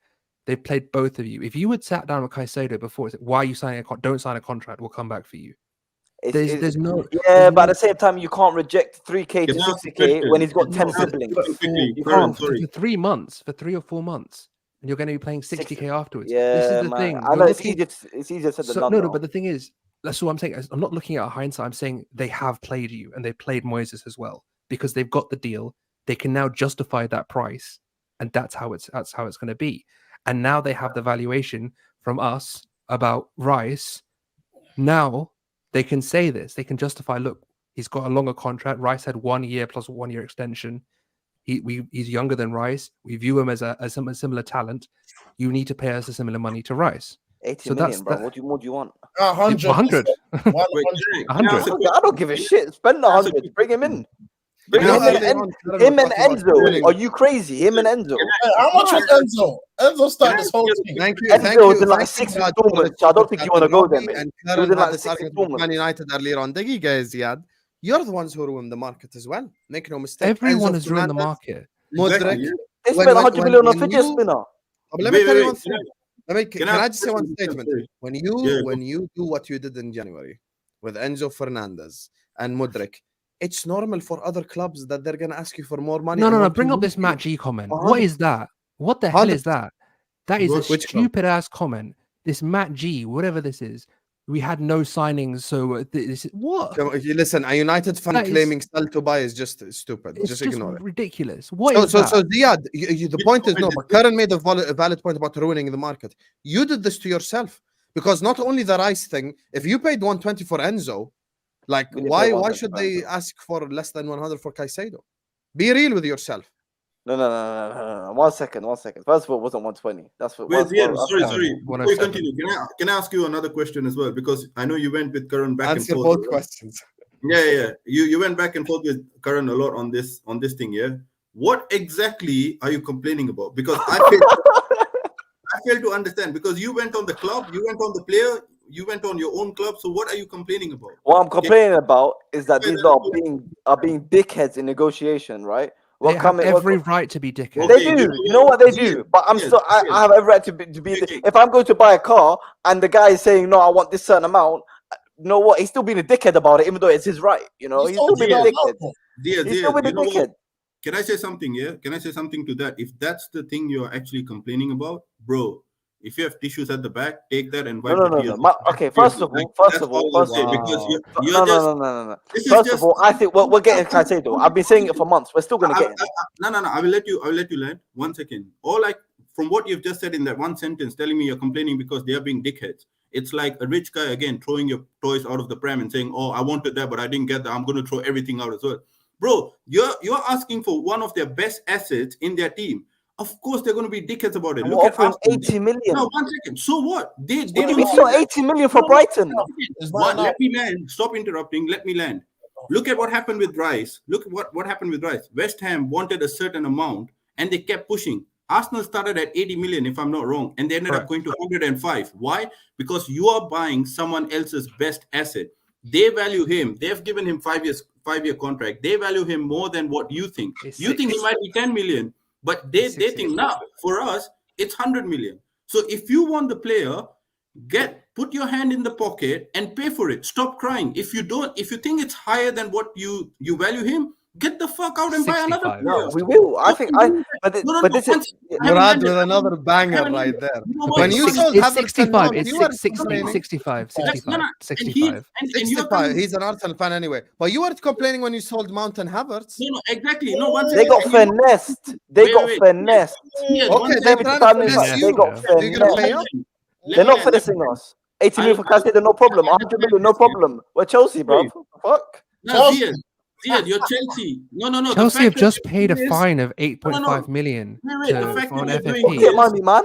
They've played both of you. If you had sat down with Caicedo before, it's like, why are you signing don't sign a contract? We'll come back for you. There's no. Yeah, there's but at no- the same time, you can't reject 3K to Can I ask a 60K question? when he's got No, 10 but- siblings. but Quickly, You Karan, can't. sorry. for 3 months, for 3 or 4 months, and you're going to be playing 60K afterwards. Yeah, This is the man. thing. I You're know it's looking- easier said than So, done. no, though. but the thing is, that's what I'm saying. I'm not looking at hindsight. I'm saying they have played you and they played Moises as well because they've got the deal. They can now justify that price, and that's how it's going to be. And now they have the valuation from us about Rice. Now they can say this. They can justify. Look, he's got a longer contract. Rice had 1 year plus 1 year extension. He's younger than Rice. We view him as a similar talent. You need to pay us a similar money to Rice. 80 so million, that's bro. that- What do you want? 100. 100. 100. Wait, can I ask a I don't give a shit. Spend the 100. Bring him in. Bring Can I him ask and, a- him and Enzo. Are you crazy? Him and Enzo. Hey, how much was Enzo? Enzo started this whole thing. Thank you. Enzo Thank you. was in like Thank 6 you, Raj, installments. for I don't think you want to go there, Nobby mate. And He was Karen in had like this 6 argument with installments. Man United earlier on. دقيقة يا زياد. You're the ones who ruined the market as well. Make no mistake. Everyone Enzo has ruined the Fernandez, market. Modric. Exactly, yeah. They When- spent when- 100 when- million on a when fidget you- spinner. Let me tell you one Can thing. Can I just say one question? statement? Sorry. When Yeah, you do what you did in January with Enzo Fernandez and Modric, it's normal for other clubs that they're gonna ask you for more money. No, and no, no. want to Bring up lose this you. Matt G comment. 100. What is that? What the hell is 100%. that? That is a Which club? stupid ass comment. This Matt G, whatever this is, we had no signings. So this is what? So, if you listen, a United fan That is- claiming sell to buy is just stupid. It's Just just ignore it. ridiculous. What So, is that? Ziad, the point is no. But Karen made a valid point about ruining the market. You did this to yourself because not only the Rice thing. If you paid 120 for Enzo, like We didn't why pay why 120 should for they Enzo. ask for less than 100 for Caicedo? Be real with yourself. No. 1 second. First of all, it wasn't 120. That's what. Wait, yeah, sorry. One- Before you 107. continue, can I ask you another question as well? Because I know you went with Karan back Answer and forth. both questions. Yeah. You went back and forth with Karan a lot on this thing, yeah. What exactly are you complaining about? Because I fail to understand. Because you went on the club, you went on the player, you went on your own club. So what are you complaining about? What I'm complaining about is that these Yeah, are being dickheads in negotiation, right? They have every right to be dickheads. They Okay, do. yeah, You know what they yeah, do? But I'm yeah, still. I yeah. have every right to be. Okay. If I'm going to buy a car and the guy is saying no, I want this certain amount. You know what? He's still being a dickhead about it, even though it's his right. You know, he's still being a dickhead. He's still being a dickhead. Can I say something? Yeah. Can I say something to that? If that's the thing you're actually complaining about, bro. If you have tissues at the back, take that and wipe the tears. Okay, first of all, That's all I'll say, because you're just. no. This is First just- of all, I think we're getting Caicedo. I've been saying it for months. We're still gonna get him. No. I will let you land 1 second. From what you've just said in that one sentence, telling me you're complaining because they are being dickheads. It's like a rich guy again throwing your toys out of the pram and saying, "Oh, I wanted that, but I didn't get that. I'm going to throw everything out as well." Bro, you're asking for one of their best assets in their team. Of course, they're going to be dickheads about it. And Look we're at offering Arsenal. 80 million. No, 1 second. So what? They What do you don't mean see for that. 80 million for Brighton? Let me land. Stop interrupting. Let me land. Look at what happened with Rice. Look at what happened with Rice. West Ham wanted a certain amount and they kept pushing. Arsenal started at 80 million, if I'm not wrong, and they ended up going to 105. Why? Because you are buying someone else's best asset. They value him. They've given him 5-year contract. They value him more than what you think. You think he might be 10 million, but they think now for us it's 100 million. So if you want the player, put your hand in the pocket and pay for it. Stop crying. If you think it's higher than what you value him, get the fuck out and buy another 65. player. No, we will. I think. But this is. Murad with another banger right there. When you sold It's Havertz 65. and It's you were 60, complaining. 65. 65. And 65. 65. He's an Arsenal fan anyway. But you weren't complaining when you sold Mount and Havertz. No, exactly. No, one They second. got finessed. They got Wait. finessed. Yeah, Okay, one they're second. trying to finesse Yeah. you. They got Are you gonna pay up? They're not finessing us. 80 million for Caicedo, no problem. 100 million, no problem. We're Chelsea, bro. Fuck. No, Ziad, you're Chelsea. No. the Chelsea fact have that just you're paid a doing this- fine of 8.5 million Wait, the fact on that you're doing FFP. Get money, man.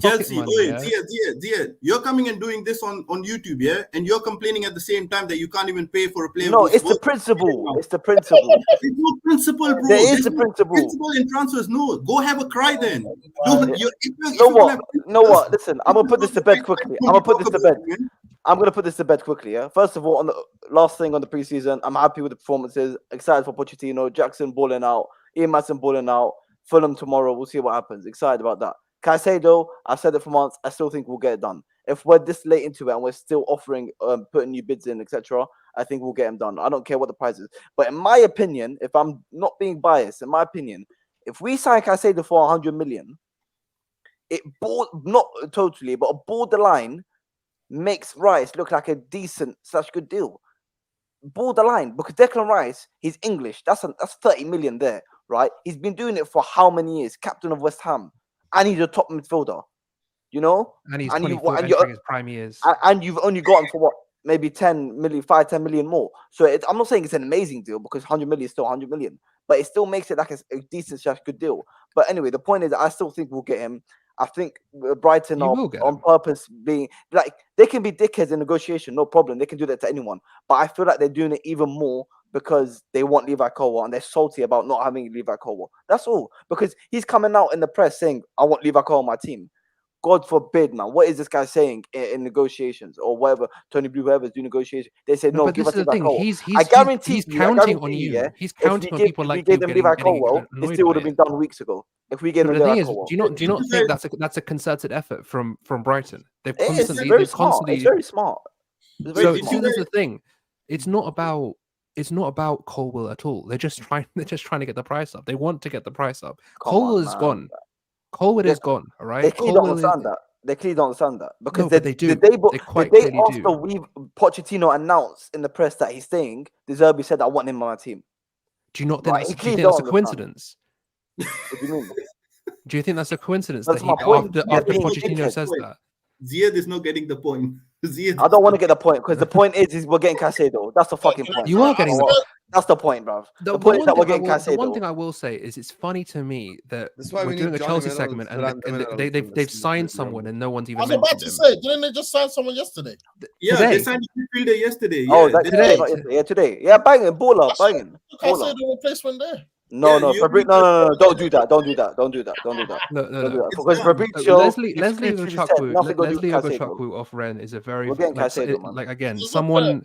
pocket Chelsea, money. oi, Yeah? Zia, you're coming and doing this on YouTube, yeah? And you're complaining at the same time that you can't even pay for a player. No, who's it's the worth- principle. It's the principle. There's no principle, bro. There is There's the no principle. principle in transfers. No, go have a cry then. Don't, you, if You know you're gonna what? have You know what? Listen, I'm gonna put this to bed principle, quickly. don't I'm gonna put talk this to about bed. it, man. I'm gonna put this to bed quickly. Yeah. First of all, on the last thing on the preseason, I'm happy with the performances. Excited for Pochettino, Jackson balling out, Ian Madsen balling out. Fulham tomorrow. We'll see what happens. Excited about that. Caicedo, I've said it for months. I still think we'll get it done. If we're this late into it and we're still offering, putting new bids in, etc., I think we'll get him done. I don't care what the price is. But in my opinion, if I'm not being biased, in my opinion, if we sign Caicedo for 100 million, it not totally, but a borderline makes Rice look like a decent / good deal. Borderline, because Declan Rice, he's English. That's 30 million there, right? He's been doing it for how many years? Captain of West Ham, and he's a top midfielder. You know, And he's and 24 and entering his prime years. and you've only gotten for what, maybe 10 million, 10 million more. So I'm not saying it's an amazing deal, because 100 million is still 100 million, but it still makes it like a decent / good deal. But anyway, the point is, I still think we'll get him. I think Brighton You are will get on him. purpose being like, they can be dickheads in negotiation, no problem. They can do that to anyone. But I feel like they're doing it even more because they want Levi Colwill and they're salty about not having Levi Colwill. That's all. Because he's coming out in the press saying, I want Levi Colwill on my team. God forbid, man. What is this guy saying in negotiations or whatever? Tony Blue, whoever's doing negotiation. They say, no, but give this us is the Levi thing. Colwill. I guarantee He's you, I counting on guarantee you. yeah, He's if we counting on give, people if we like gave you them getting, Levi getting Colwill, this annoyed deal by would have it. been done weeks ago. If we gave But them the Levi thing is, Colwill. do you not think that's a concerted effort from Brighton? They've It's constantly very smart. It's very smart. It's very So Did smart. you this is the thing. It's not about Colwill at all. They're just trying to get the price up. They want to get the price up. Come on, Colwill is man. gone. Colwill They- is gone. All They right. clearly don't Colwill is understand that. They clearly don't understand that because No, but they do. The day, They quite the day clearly after do. Pochettino announced in the press that he's staying, De Zerbi said, "I want him on my team." Do you not think Right, that's he do you clearly think that's a don't understand. coincidence? What do you mean? Do you think that's a coincidence That's that my point. after Being Pochettino dickhead. says that? Ziyad is not getting the point. Ziyad I don't want to get the point because the point is we're getting Caicedo. That's the fucking point. You are getting the That's the point, bro. The The point is one that we're thing getting the one Caicedo. thing I will say is it's funny to me that That's why we're we doing need a Johnny Chelsea Middles segment and and Middles in they've this signed midfield. someone and no one's I even was about mentioned to him. say, didn't they just sign someone yesterday? Yeah, Today. they signed a midfielder yesterday. Oh, Yeah, that they- today, not yesterday. Yeah, today. Yeah, banging, baller, banging, baller. Caicedo replacement there. No, Yeah, no, you- Fabrizio. No, don't do that. Don't do that. Don't do that. Don't do that. No. Don't do that. It's Because done. Fabrizio, Leslie he said Ogachukwu, nothing to do with Leslie Caicedo. Ogachukwu off Ren is a very We're getting like, Caicedo, man. like again It's not someone.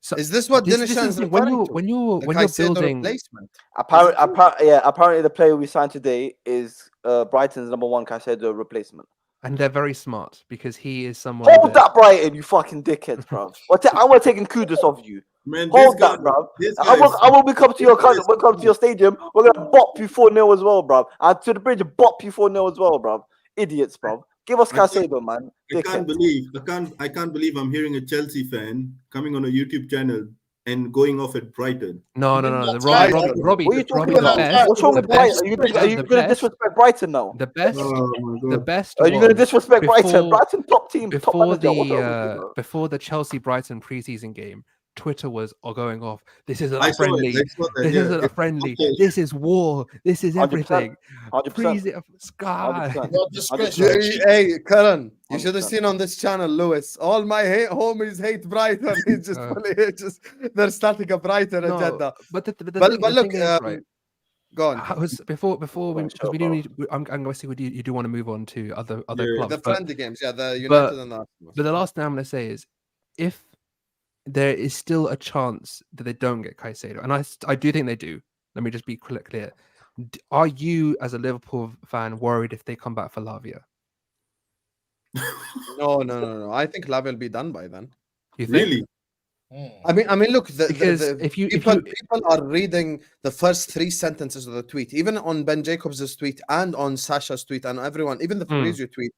So, Is this what this Dinishan is is the thing, when referring you're to? when you're The when you're Caicedo building replacement. Apparently, the player we signed today is Brighton's #1 Caicedo replacement. and they're very smart because he is someone Hold that, Brighton, you fucking dickheads, bro. I want taking kudos off you. Man, Hold that, bro. I will be come to your country, we'll come to your stadium. We're gonna bop you 4-0 as well, bro. And to the bridge, bop you 4-0 as well, bro. Idiots, bro. Give us Caicedo, man. I can't believe I'm hearing a Chelsea fan coming on a YouTube channel and going off at Brighton. No. That's Robbie, right. Robbie, What are you talking the about? best. What's wrong the with Brighton? best- Are you the gonna best- disrespect Brighton now? The best. Oh my The god. best. Are you gonna was disrespect Brighton? before- Brighton top team, top before manager. What's wrong with you, bro? before the Chelsea Brighton preseason game, Twitter was going off. This isn't I a saw it. friendly. I saw that, This yeah. isn't a friendly. Okay. This is war. This is 100%. everything. 100%. Freeze it, sky. 100%. Well, disgrace. Hey, Karan, you should have 100%. seen on this channel, Lewis. All my homies hate Brighton. He's just, they're starting a Brighton No, agenda. but the But thing, look, the thing is, right? Go on. I was before we Sure, because we do need. I'm guessing you do want to move on to other Yeah, clubs. The but, friendly games, yeah, the United but- and the Arsenal. but the last thing I'm going to say is, if there is still a chance that they don't get Caicedo, and I do think they do. Let me just be clear. Are you, as a Liverpool fan, worried if they come back for Lavia? No. I think Lavia will be done by then. You think? Really? I mean, look, Because if people are reading the first 3 sentences of the tweet, even on Ben Jacobs' tweet and on Sasha's tweet and everyone, even the Fabrizio tweet.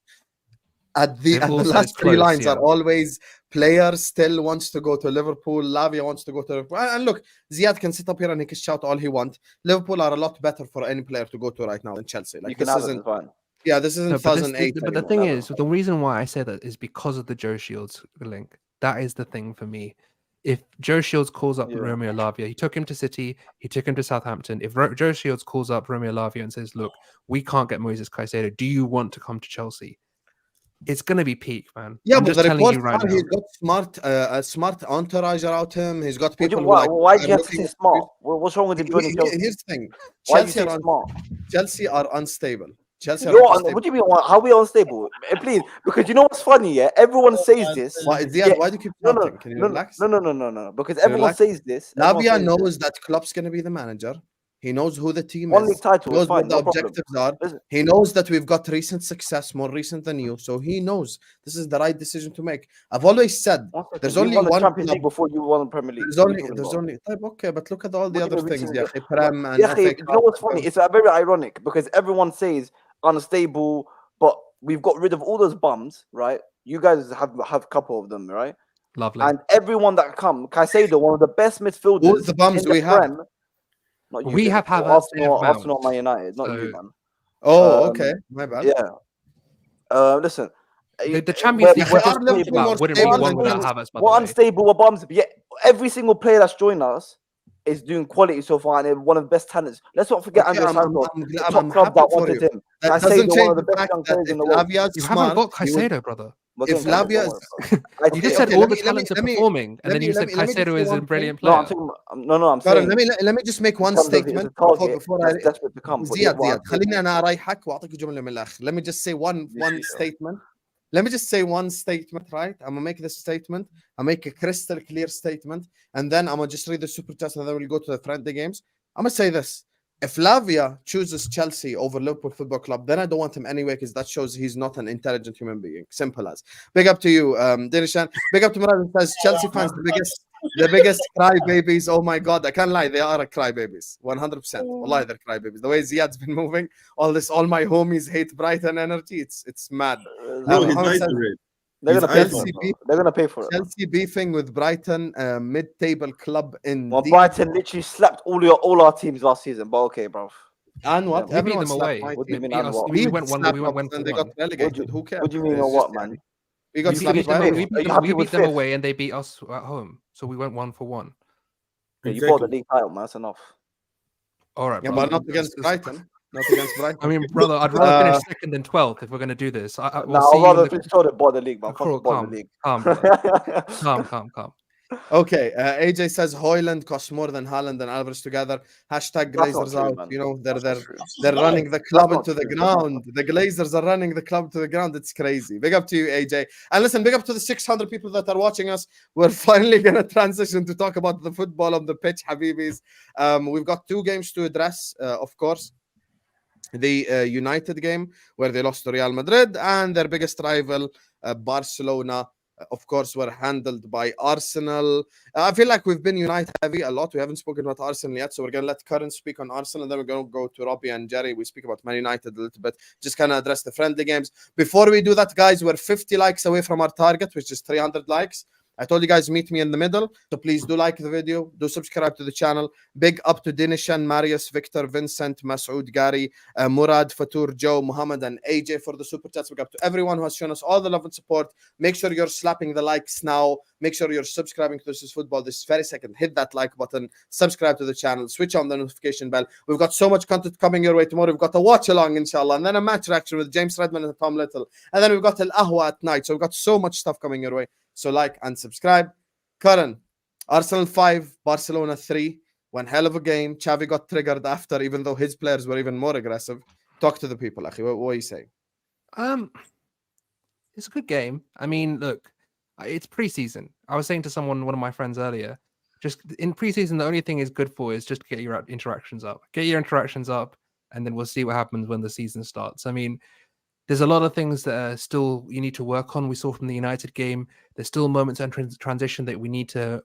At the all said last it's 3 close, lines yeah. are always player still wants to go to Liverpool, Lavia wants to go to Liverpool. And look, Ziyad can sit up here and he can shout all he wants. Liverpool are a lot better for any player to go to right now than Chelsea. Like, You can this have it, isn't, it's fine. yeah, this isn't No, but 2008. but the anymore. thing never. is, the reason why I say that is because of the Joe Shields link. That is the thing for me. If Joe Shields calls up Yeah. Romeo Lavia, he took him to City, he took him to Southampton. If Joe Shields calls up Romeo Lavia and says, "Look, we can't get Moises Caicedo. Do you want to come to Chelsea?" it's going to be peak, man. Yeah, I'm but just the telling reports you right are now. he's got a smart entourage around him. He's got people Why do you have to say smart? What's wrong with him joining Chelsea? Here's the thing. Why do you say smart? Chelsea are unstable. Chelsea What do you mean? How are we unstable? Please, because you know what's funny, yeah? Everyone says this. Why do you keep shouting? Can you relax? No. Because everyone says this. Lavia knows that Klopp's going to be the manager. He knows who the team One is. league title, He knows fine, what the objectives are. He knows that we've got recent success, more recent than you. So he knows this is the right decision to make. I've always said there's only one Champions League before you won the Premier League. There's only okay, but look at all the other things. Yeah, Prem and you know what's funny? It's very ironic because everyone says unstable, but we've got rid of all those bums, right? You guys have a couple of them, right? Lovely. And everyone that come, Caicedo, one of the best midfielders. Who's the bums we have? Not you, we have Havertz, Arsenal, Man United, not you, man. Oh, okay, my bad. Yeah. Listen, the Champions League wouldn't be one without Havertz. We're unstable, we're bums, but yet every single player that's joined us is doing quality so far, and they're one of the best talents. Let's not forget Andres Santos, the top club that wanted him. That doesn't change one of the best young players in the world. You haven't got Caicedo, brother. If Lavia, you just said all the talents are performing, and then you said Caicedo is a brilliant player. I'm saying. Let me just make one statement before I. desperate to come. زياد خليني أنا أريحك وأعطيك جملة من الآخر. Let me just say one statement. Let me just say one statement, right? I'm gonna make this statement. I'll make a crystal clear statement, and then I'm gonna just read the super chat, and then we'll go to the friendly games. I'm gonna say this. If Lavia chooses Chelsea over Liverpool Football Club, then I don't want him anyway because that shows he's not an intelligent human being. Simple as. Big up to you, Dinishan. Big up to Murad, who says Chelsea fans the biggest crybabies. Oh my God, I can't lie, they are crybabies. 100%. Wallahi, they're crybabies. The way Ziyad's been moving, all my homies hate Brighton energy. It's mad. No, he's nice. They're gonna pay for it. Chelsea beefing with Brighton, mid-table club in. Well, Brighton literally slapped all our teams last season, but okay, bro. And what? We beat them away. We went one. And they got relegated. Who cares? What do you mean, or what, man? We got we beat them away, and they beat us at home. So we went 1-1. Yeah, you bought the league title, man. That's enough. All right, yeah, but not against Brighton. Not against Brighton. I mean, brother, I'd rather finish second than 12th if we're going to do this. I'd rather finish third than buy the league, man. Calm. Okay, AJ says Hojlund costs more than Haaland and Alvarez together. Hashtag Glazers out. Man. You know, they're running the club into the ground. The Glazers are running the club to the ground. It's crazy. Big up to you, AJ. And listen, big up to the 600 people that are watching us. We're finally going to transition to talk about the football on the pitch, Habibis. We've got 2 games to address, of course. The United game, where they lost to Real Madrid, and their biggest rival, Barcelona, of course, were handled by Arsenal. I feel like we've been United heavy a lot. We haven't spoken about Arsenal yet, so we're going to let Karan speak on Arsenal, and then we're going to go to Robbie and Jerry. We speak about Man United a little bit, just kind of address the friendly games. Before we do that, guys, we're 50 likes away from our target, which is 300 likes. I told you guys, meet me in the middle. So please do like the video. Do subscribe to the channel. Big up to Dinishan, Marius, Victor, Vincent, Masoud, Gary, Murad, Fatur, Joe, Muhammad, and AJ for the super chats. Big up to everyone who has shown us all the love and support. Make sure you're slapping the likes now. Make sure you're subscribing to This Is Football this very second. Hit that like button. Subscribe to the channel. Switch on the notification bell. We've got so much content coming your way tomorrow. We've got a watch along, inshallah, and then a match reaction with James Redman and Tom Little. And then we've got Al Ahwa at night. So we've got so much stuff coming your way. So like and subscribe. Karan, Arsenal 5, Barcelona 3. One hell of a game. Xavi got triggered after, even though his players were even more aggressive. Talk to the people, Akhi. What are you saying? It's a good game. I mean, look, it's preseason. I was saying to one of my friends earlier, just in preseason, the only thing is good for is just to get your interactions up. Get your interactions up, and then we'll see what happens when the season starts. I mean, there's a lot of things that are still you need to work on. We saw from the United game, there's still moments in transition that we need to,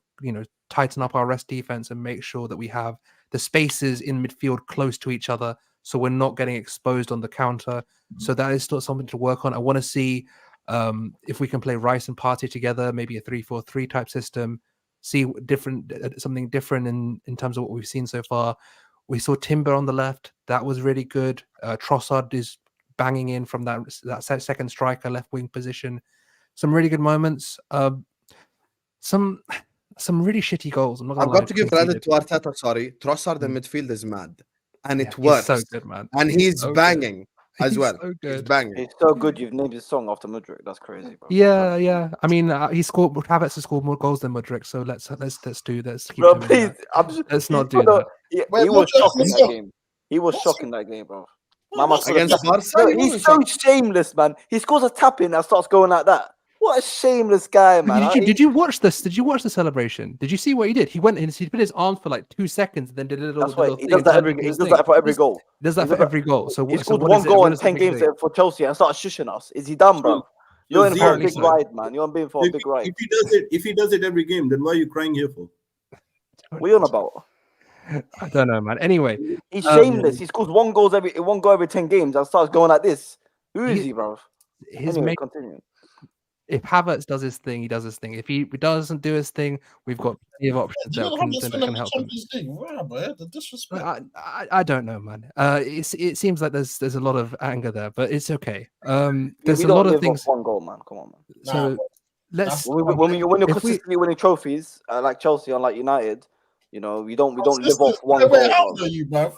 tighten up our rest defense and make sure that we have the spaces in midfield close to each other so we're not getting exposed on the counter. So that is still something to work on. I want to see if we can play Rice and Partey together, maybe a 3-4-3 type system, see something different in terms of what we've seen so far. We saw Timber on the left. That was really good. Trossard is banging in from that second striker left wing position. Some really good moments. Some really shitty goals. I've got to give credit to Arteta. Sorry, Trossard in midfield is mad, and it works. So good, man. And he's so banging. Good. as He's well. so He's good. banging. It's so good. You've named his song after Mudryk. That's crazy, bro. Yeah. I mean, he scored. Havertz has scored more goals than Mudryk. So let's keep Bro, doing please. that. Let's not do bro, that. He Wait, was what shocking was that that? game. He was shocking that game, bro. Well, Mama what's scored a Against tap- Barca, Bro, he he's wasn't so shocking. shameless, man. He scores a tap in and starts going like that. What a shameless guy, man. Did you watch this? Did you watch the celebration? Did you see what he did? He went in, he put his arms for like 2 seconds, and then did a little. That's why he thing does and that turned every. into He his does thing. that for every goal. He does that He for does that- every goal. So He so scored what one is it? goal What in is the 10 big games thing? for Chelsea and starts shushing us. Is he done, bro? You're in for a Apparently big so. ride, man. You're in for a big ride. If he does it every game, then why are you crying here for? What are you on about? I don't know, man. Anyway, He's shameless. He scores one goal every 10 games and starts going like this. Who is he, bro? his Anyway, main, continue. if Havertz does his thing, he does his thing. If he doesn't do his thing, we've got plenty of options You that don't have this can in the help him. Champions League. Wow, bro. The disrespect. I don't know, man. It seems like there's a lot of anger there, but it's okay. There's we a don't lot of live things. off one goal, man. Come on, man. So let's. When you're if we- consistently winning trophies like Chelsea and like United, you know we don't live off one Wait, goal. how bro. old are you, bro?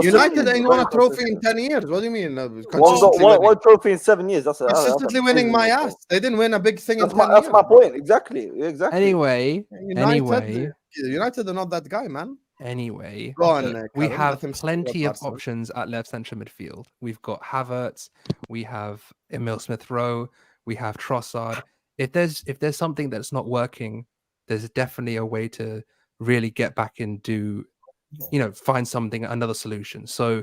United ain't won a Very trophy in consistent. 10 years. What do you mean? One trophy in 7 years. That's Consistently winning my ass. They didn't win a big thing in 10 years. That's my point. Exactly. Anyway, United are not that guy, man. Anyway, Go on, we Karen, have let him speak plenty about of Barca. options at left central midfield. We've got Havertz, we have Emil Smith-Rowe, we have Trossard. If there's something that's not working, there's definitely a way to really get back and do, find another solution. So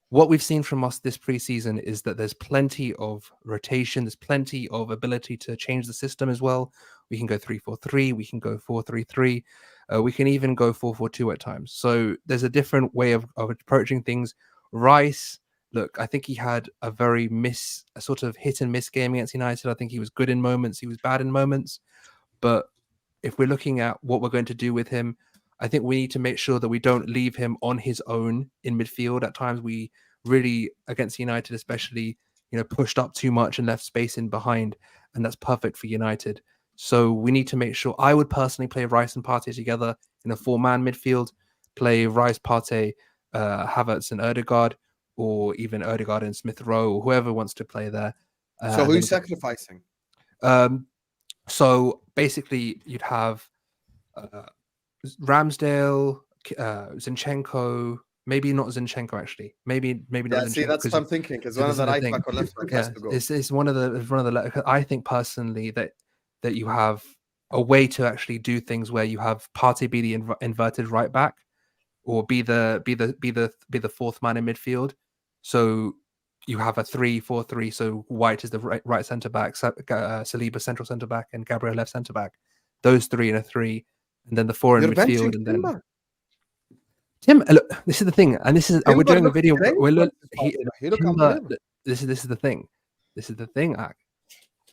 what we've seen from us this preseason is that there's plenty of rotation, there's plenty of ability to change the system as well. We can go 3-4-3, we can go 4-3-3, we can even go 4-4-2 at times. So there's a different way of approaching things. Rice, look, I think he had a sort of hit and miss game against United. I think he was good in moments, he was bad in moments. But if we're looking at what we're going to do with him, I think we need to make sure that we don't leave him on his own in midfield. At times we really, against United especially, pushed up too much and left space in behind, and that's perfect for United. So we need to make sure. I would personally play Rice and Partey together in a 4-man midfield, play Rice, Partey, Havertz and Ødegaard, or even Ødegaard and Smith-Rowe, or whoever wants to play there. So who are you sacrificing? So basically you'd have Ramsdale, Zinchenko, maybe not Zinchenko actually. Maybe not Zinchenko. See, that's what I'm thinking, because one of the right back or left back has to go. It's one of the. I think personally that you have a way to actually do things where you have Partey be the inverted right back, or be the fourth man in midfield. So you have a 3-4-3. So White is the right centre back, Saliba central centre back, and Gabriel left centre back. Those three in a 3. And then the 4 in midfield, and then Tim. Look, this is the thing, and this is we're doing a video. This is the thing. This is the thing.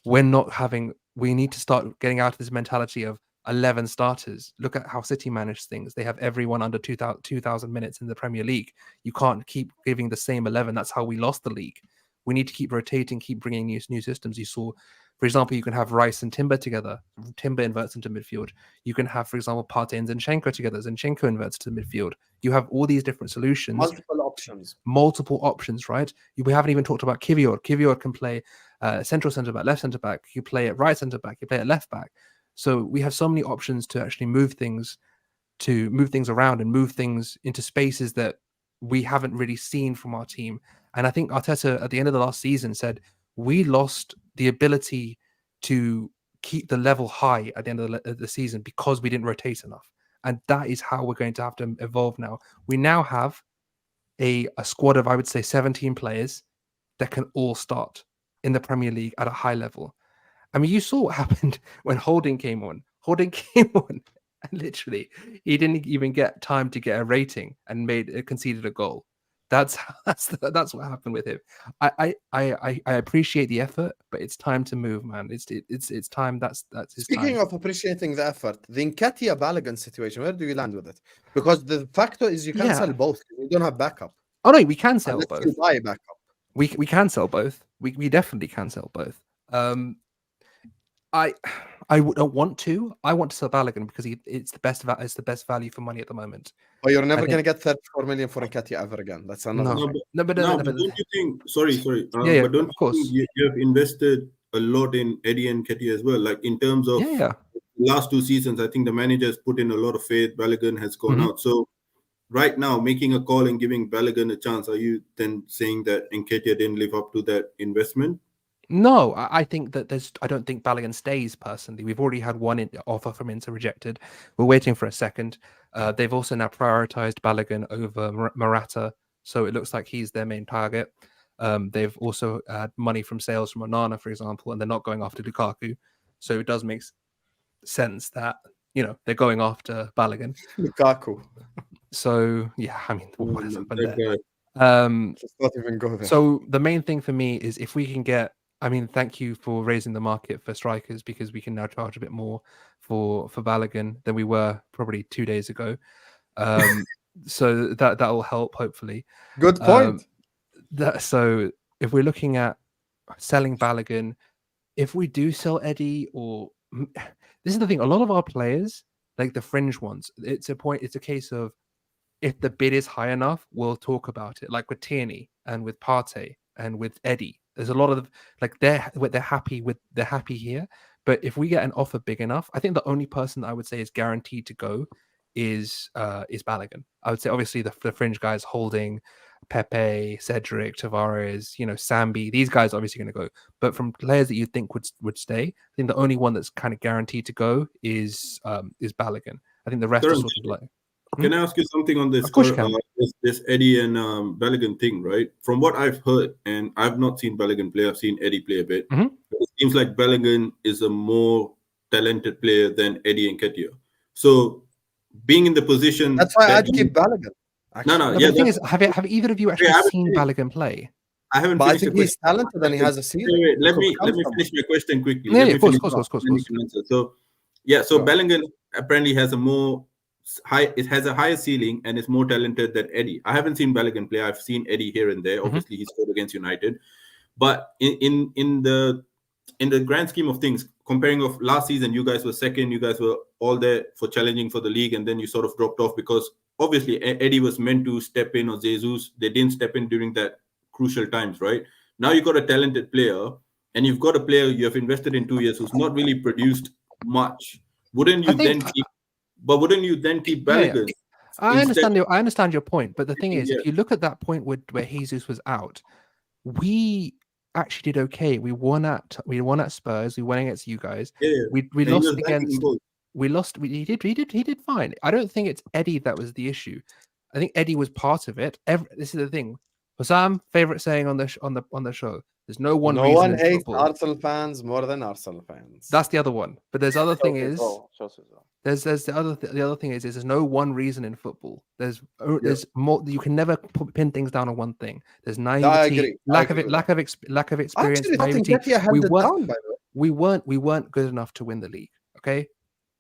We're not having. We need to start getting out of this mentality of 11 starters. Look at how City manage things. They have everyone under 2,000 minutes in the Premier League. You can't keep giving the same 11. That's how we lost the league. We need to keep rotating, keep bringing new systems. You saw, for example, you can have Rice and Timber together. Timber inverts into midfield. You can have, for example, Partey and Zinchenko together. Zinchenko inverts to midfield. You have all these different solutions. Multiple options, right? We haven't even talked about Kivior. Kivior can play central centre back, left centre back. You play at right centre back. You play at left back. So we have so many options to actually move things around and move things into spaces that we haven't really seen from our team. And I think Arteta at the end of the last season said we lost the ability to keep the level high at the end of the season because we didn't rotate enough. And that is how we're going to have to evolve now. We now have a squad of, I would say, 17 players that can all start in the Premier League at a high level. I mean, you saw what happened when Holding came on. Holding came on, and literally, he didn't even get time to get a rating and conceded a goal. That's what happened with him. I appreciate the effort, but it's time to move, man. It's time. That's his Speaking time. of appreciating the effort, the Nketiah Balogun situation, where do you land with it? Because the factor is you can't sell both. You don't have backup. Oh no, we can sell Unless both. You buy backup. We can sell both. We definitely can sell both. I don't want to. I want to sell Balogun because it's the best value for money at the moment. But you're never going to get 34 million for Nketiah ever again. That's another. But don't you think? Sorry. Yeah, but don't of course. you think you have invested a lot in Eddie and Nketiah as well? Like in terms of last 2 seasons, I think the manager has put in a lot of faith. Balogun has gone out. So right now, making a call and giving Balogun a chance, are you then saying that Nketiah didn't live up to that investment? No, I think that I don't think Balogun stays personally. We've already had one offer from Inter rejected. We're waiting for a second. They've also now prioritized Balogun over Morata, so it looks like he's their main target. They've also had money from sales from Onana, for example, and they're not going after Lukaku. So it does make sense that they're going after Balogun. Lukaku. So yeah, I mean, what has happened there? Just not even go there. So the main thing for me is if we can get. I mean, thank you for raising the market for strikers because we can now charge a bit more for Balogun than we were probably 2 days ago. So that will help hopefully. Good point. So if we're looking at selling Balogun, if we do sell Eddie, or this is the thing, a lot of our players, like the fringe ones, it's a case of if the bid is high enough, we'll talk about it. Like with Tierney and with Partey and with Eddie. There's a lot of like they're happy here, but if we get an offer big enough, I think the only person that I would say is guaranteed to go is Balogun. I would say obviously the fringe guys, Holding, Pepe, Cedric, Tavares, Sambi, these guys are obviously going to go. But from players that you think would stay, I think the only one that's kind of guaranteed to go is Balogun. I think the rest are sort of like. Can I ask you something on this? Of course you can. This Eddie and Balogun thing, right? From what I've heard, and I've not seen Balogun play, I've seen Eddie play a bit. It seems like Balogun is a more talented player than Eddie and Nketiah. So, being in the position, that's why I'd keep Balogun. No. The thing is, have either of you actually seen Balogun play? I haven't. But I think he's talented and he has a ceiling. Let me finish my question quickly. Yeah, of course. So, Balogun apparently has it has a higher ceiling and is more talented than Eddie. I haven't seen Balogun play. I've seen Eddie here and there. Obviously, he scored against United, but in the grand scheme of things, comparing of last season, you guys were second. You guys were all there for challenging for the league, and then you sort of dropped off because obviously Eddie was meant to step in, or Jesus. They didn't step in during that crucial times, right? Now you've got a talented player, and you've got a player you have invested in 2 years who's not really produced much. Wouldn't you then keep Balogun? I understand your point, but the thing is, if you look at that point where Jesus was out, we actually did okay. We won at Spurs. We won against you guys. We lost against. We lost. He did fine. I don't think it's Eddie that was the issue. I think Eddie was part of it. This is the thing. Hussam, favorite saying on the show. There's no one. No one hates Arsenal fans more than Arsenal fans. That's the other one. But there's other thing is. There's the other thing is there's no one reason in football. There's more. You can never pin things down on one thing. There's naivety, lack of experience. We weren't good enough to win the league. Okay,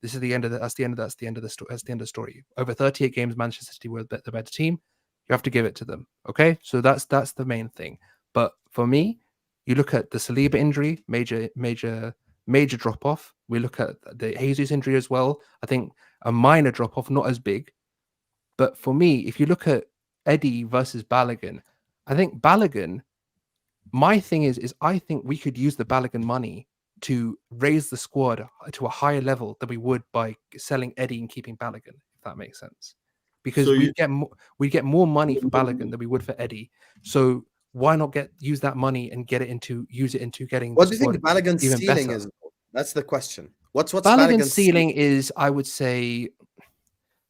this is the end of that's the end of the story. Over 38 games, Manchester City were the better team. You have to give it to them. Okay, so that's the main thing. But for me, you look at the Saliba injury, major drop off. We look at the Jesus injury as well. I think a minor drop off, not as big. But for me, if you look at Eddie versus Balogun, I think Balogun, my thing is I think we could use the Balogun money to raise the squad to a higher level than we would by selling Eddie and keeping Balogun, if that makes sense. Because we'd get more money for Balogun than we would for Eddie. So why not use that money and use it into getting? What do you think Balogun's ceiling is? That's the question. What's Balogun's ceiling is? I would say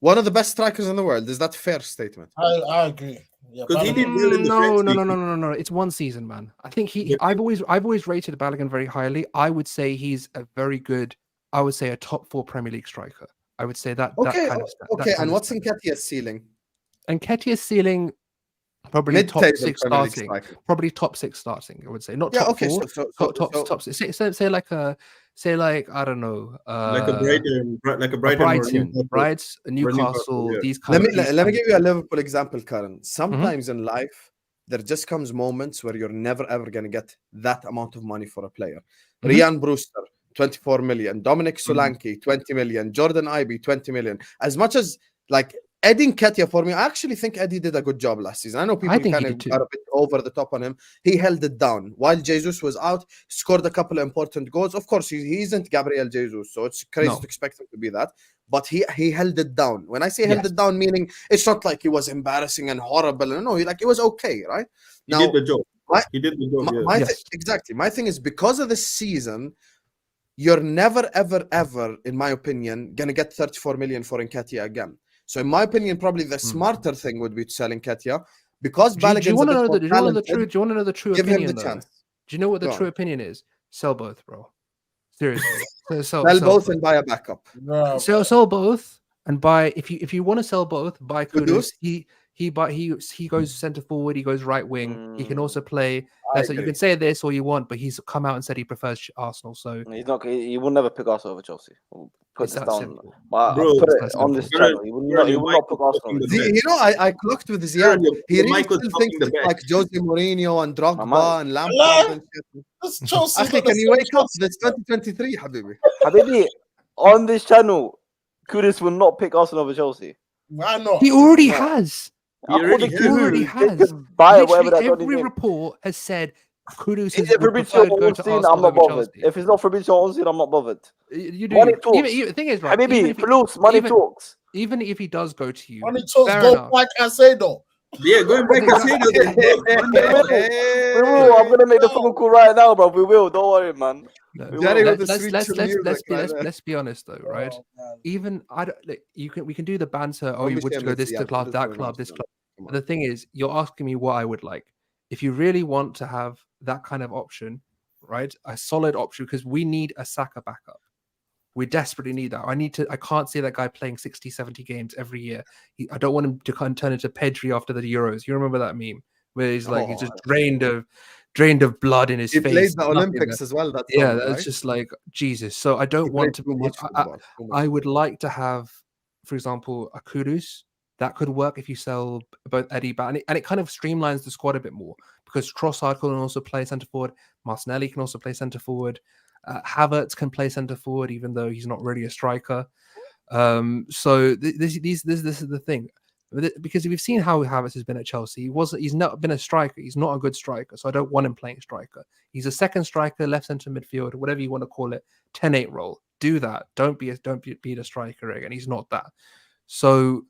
one of the best strikers in the world. Is that a fair statement? I agree. Because he did well in the No. It's one season, man. I think I've always rated Balogun very highly. I would say he's a very good. I would say a top 4 Premier League striker. I would say that. Okay. That kind of, okay. And what's Nketiah's ceiling? Nketiah's ceiling. Probably top 6 starting. Probably top 6 starting. I would say not top 4. Top 6. Say like I don't know. Like a Brighton, right? Newcastle. These kind. Let me give you a Liverpool example, Karen. Sometimes in life, there just comes moments where you're never ever gonna get that amount of money for a player. Ryan Brewster, 24 million. Dominic Solanke, 20 million. Jordan Ibe, 20 million. As much as like Eddie Nketiah, for me, I actually think Eddie did a good job last season. I know people kind of got a bit over the top on him. He held it down. While Jesus was out, scored a couple of important goals. Of course, he isn't Gabriel Jesus, so it's crazy to expect him to be that. But he held it down. When I say held it down, meaning it's not like he was embarrassing and horrible. No, it was okay, right? He did the job. He did the job. Exactly. My thing is, because of this season, you're never, ever, ever, in my opinion, going to get 34 million for Nketiah again. So in my opinion, probably the smarter thing would be to sell Nketiah, because Balogun's do you want to know the true give opinion? Him the chance. Do you know what the true opinion is? Sell both, bro. Seriously. Sell both and buy a backup. No. Sell both and buy. If you want to sell both, buy Kudus. He goes center forward. He goes right wing. He can also play. So you can say this all you want, but he's come out and said he prefers Arsenal. So he's not. He will never pick Arsenal over Chelsea. Put this down. Bro, put it on this channel. He will not pick Arsenal. I clocked with Ziad. He really still thinks it's like Jose Mourinho and Drogba and Lampard and shit. Chelsea, can you wake up? That's 2023, Habibi. On this channel, Kudus will not pick Arsenal over Chelsea. Why not? He already has. He already has. Every report has said Kudus is Fabrizio Romano. I'm not bothered. If it's not Fabrizio Romano, I'm not bothered. You do. Money talks. The thing is, right? Maybe money talks. Even if he does go to you, money talks. Go back Caicedo. Yeah, going back Caicedo. I'm gonna make the phone call right now, bro. We will. Don't worry, man. No. Let's be honest though, right? Even we can do the banter. Oh, you would go this club, that club, this club. But the thing is, you're asking me what I would like. If you really want to have that kind of option, right? A solid option, because we need a Saga backup. We desperately need that. I can't see that guy playing 60, 70 games every year. I don't want him to turn into Pedri after the Euros. You remember that meme where he's like, he's just drained of blood in his face. He played the Olympics as well. That's just like Jesus. So I don't want to. I would like to have, for example, a Kudus. That could work if you sell both Eddie, and it kind of streamlines the squad a bit more, because Trossard can also play centre forward. Martinelli can also play centre forward. Havertz can play centre forward, even though he's not really a striker. So this is the thing, because we've seen how Havertz has been at Chelsea. He's not been a striker. He's not a good striker, so I don't want him playing striker. He's a second striker, left centre midfield, whatever you want to call it, 10-8 role. Do that. Don't be the striker again. He's not that. So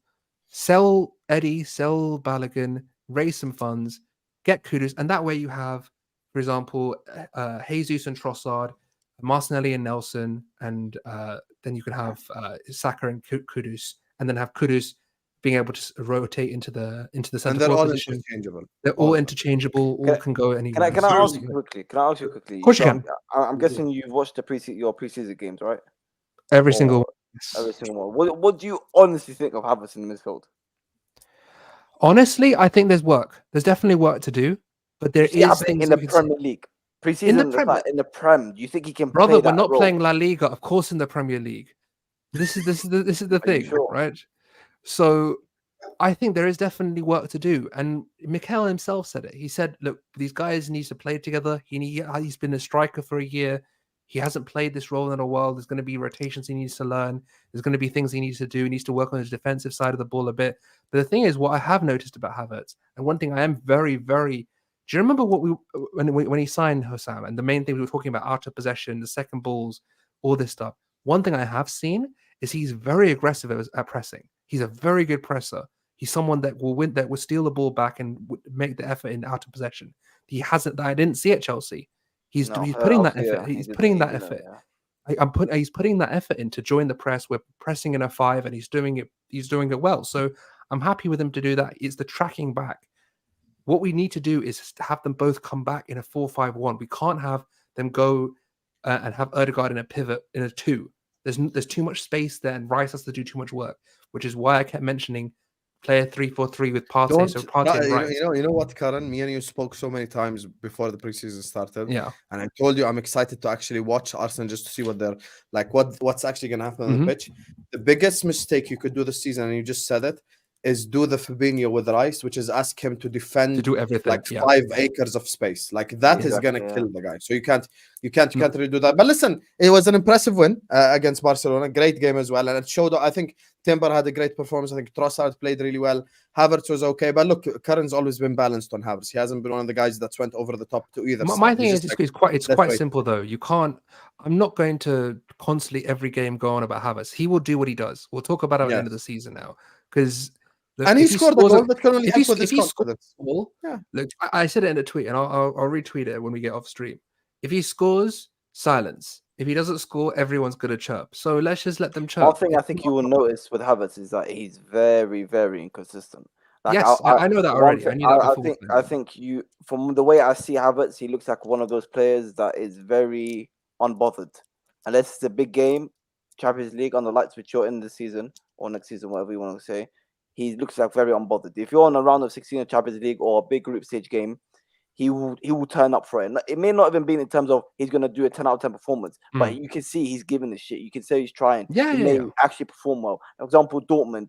sell Eddie, sell Balogun, raise some funds, get Kudus, and that way you have, for example, Jesus and Trossard, Martinelli and Nelson, and then you can have Saka and Kudus, and then have Kudus being able to rotate into the centre forward position. Interchangeable. They're all interchangeable. All can go anywhere. Can I ask you quickly? Of course you can. I'm guessing you've watched your preseason games, right? Every single one. Every single one. What do you honestly think of Havertz in the midfield? Honestly, I think there's work. There's definitely work to do, but there is things in the Premier League. Preseason in the Prem. Do you think he can? Brother, we're not playing La Liga, of course, in the Premier League. This is the thing, right? So I think there is definitely work to do. And Mikel himself said it. He said, "Look, these guys need to play together. He's been a striker for a year. He hasn't played this role in a while. There's going to be rotations he needs to learn. There's going to be things he needs to do. He needs to work on his defensive side of the ball a bit." But the thing is, what I have noticed about Havertz, and one thing I am very, very... Do you remember when he signed Hossam, and the main thing we were talking about, out of possession, the second balls, all this stuff? One thing I have seen is he's very aggressive at pressing. He's a very good presser. He's someone that will win, that will steal the ball back and make the effort in out of possession. He hasn't. I didn't see at Chelsea. He's putting that effort. He's putting that effort. He's putting that effort in to join the press. We're pressing in a 5, and he's doing it. He's doing it well. So I'm happy with him to do that. It's the tracking back. What we need to do is to have them both come back in a 4-5-1. We can't have them go and have Ødegaard in a pivot in a 2. There's too much space there, and Rice has to do too much work, which is why I kept mentioning player 3-4-3 with Partey. So Partey and Rice. You know what, Karan? Me and you spoke so many times before the preseason started. Yeah. And I told you I'm excited to actually watch Arsenal just to see what they're like, what's actually gonna happen on the pitch. The biggest mistake you could do this season, and you just said it, is do the Fabinho with Rice, which is ask him to defend to do everything, like 5 acres of space. Like that is gonna kill the guy. So you can't really do that. But listen, it was an impressive win against Barcelona. Great game as well, and it showed. I think Timber had a great performance. I think Trossard played really well. Havertz was okay, but look, Curran's always been balanced on Havertz. He hasn't been one of the guys that's went over the top to either. My thing is, it's quite simple though. You can't. I'm not going to constantly every game go on about Havertz. He will do what he does. We'll talk about it at the end of the season now, because. And he scored a goal that can only help with his confidence. Look, I said it in a tweet, and I'll retweet it when we get off stream. If he scores, silence. If he doesn't score, everyone's gonna chirp. So let's just let them chirp. One thing I think you will notice with Havertz is that he's very, very inconsistent. Like, yes, I know that already. I think you, from the way I see Havertz, he looks like one of those players that is very unbothered. Unless it's a big game, Champions League on the light switch or in the season or next season, whatever you want to say. He looks like very unbothered. If you're on a round of 16 of Champions League or a big group stage game, he will turn up for it. It may not even be in terms of he's going to do a 10 out of 10 performance, but you can see he's giving the shit. You can say he's trying. He may actually perform well. For example, Dortmund,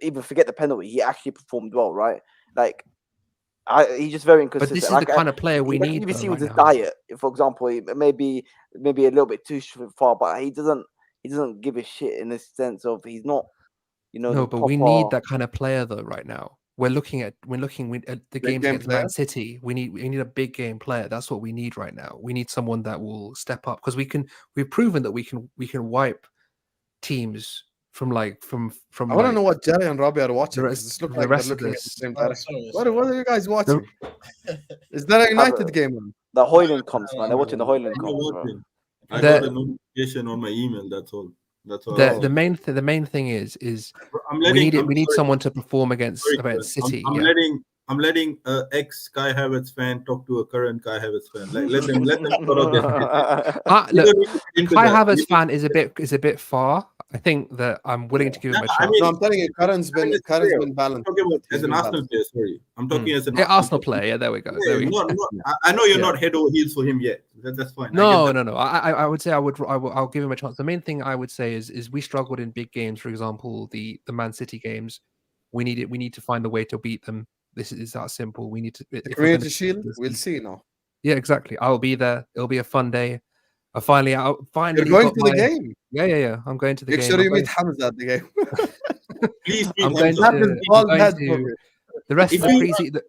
even forget the penalty, he actually performed well, right? Like, he's just very inconsistent. But this is the kind of player we need. You see with his diet, for example, it may be a little bit too far, but he doesn't give a shit in the sense of he's not. No, but we need that kind of player though right now. We're looking at the games against Man City. We need a big game player. That's what we need right now. We need someone that will step up, because we've proven that we can wipe teams from. I want to know what Jerry and Robbie are watching. This looks like they're looking at the same direction. What are you guys watching? Is that a United game on? The Hojlund comes, man. They're watching the Hojlund comes. I got a notification on my email. That's all. The main thing is we need someone to perform against City. I'm letting an ex Kai Havertz fan talk to a current Kai Havertz fan. Like let them sort of look, Kai Havertz fan is a bit far. I think that I'm willing to give him a chance. I'm telling you, Curran's been balanced. I'm talking about as an Arsenal player. Sorry, I'm talking as an Arsenal player. Yeah, there we go. I know you're not head over heels for him yet. That's fine. No. I would say I'll give him a chance. The main thing I would say is we struggled in big games. For example, the Man City games. We need to find a way to beat them. This is that simple. We need to. The Community Shield. We'll see now. Yeah, exactly. I'll be there. It'll be a fun day. Finally. You're going to the game. Yeah. I'm going to the game. Make sure you meet Hamza at the game. Please. I'm going to the rest of the preseason.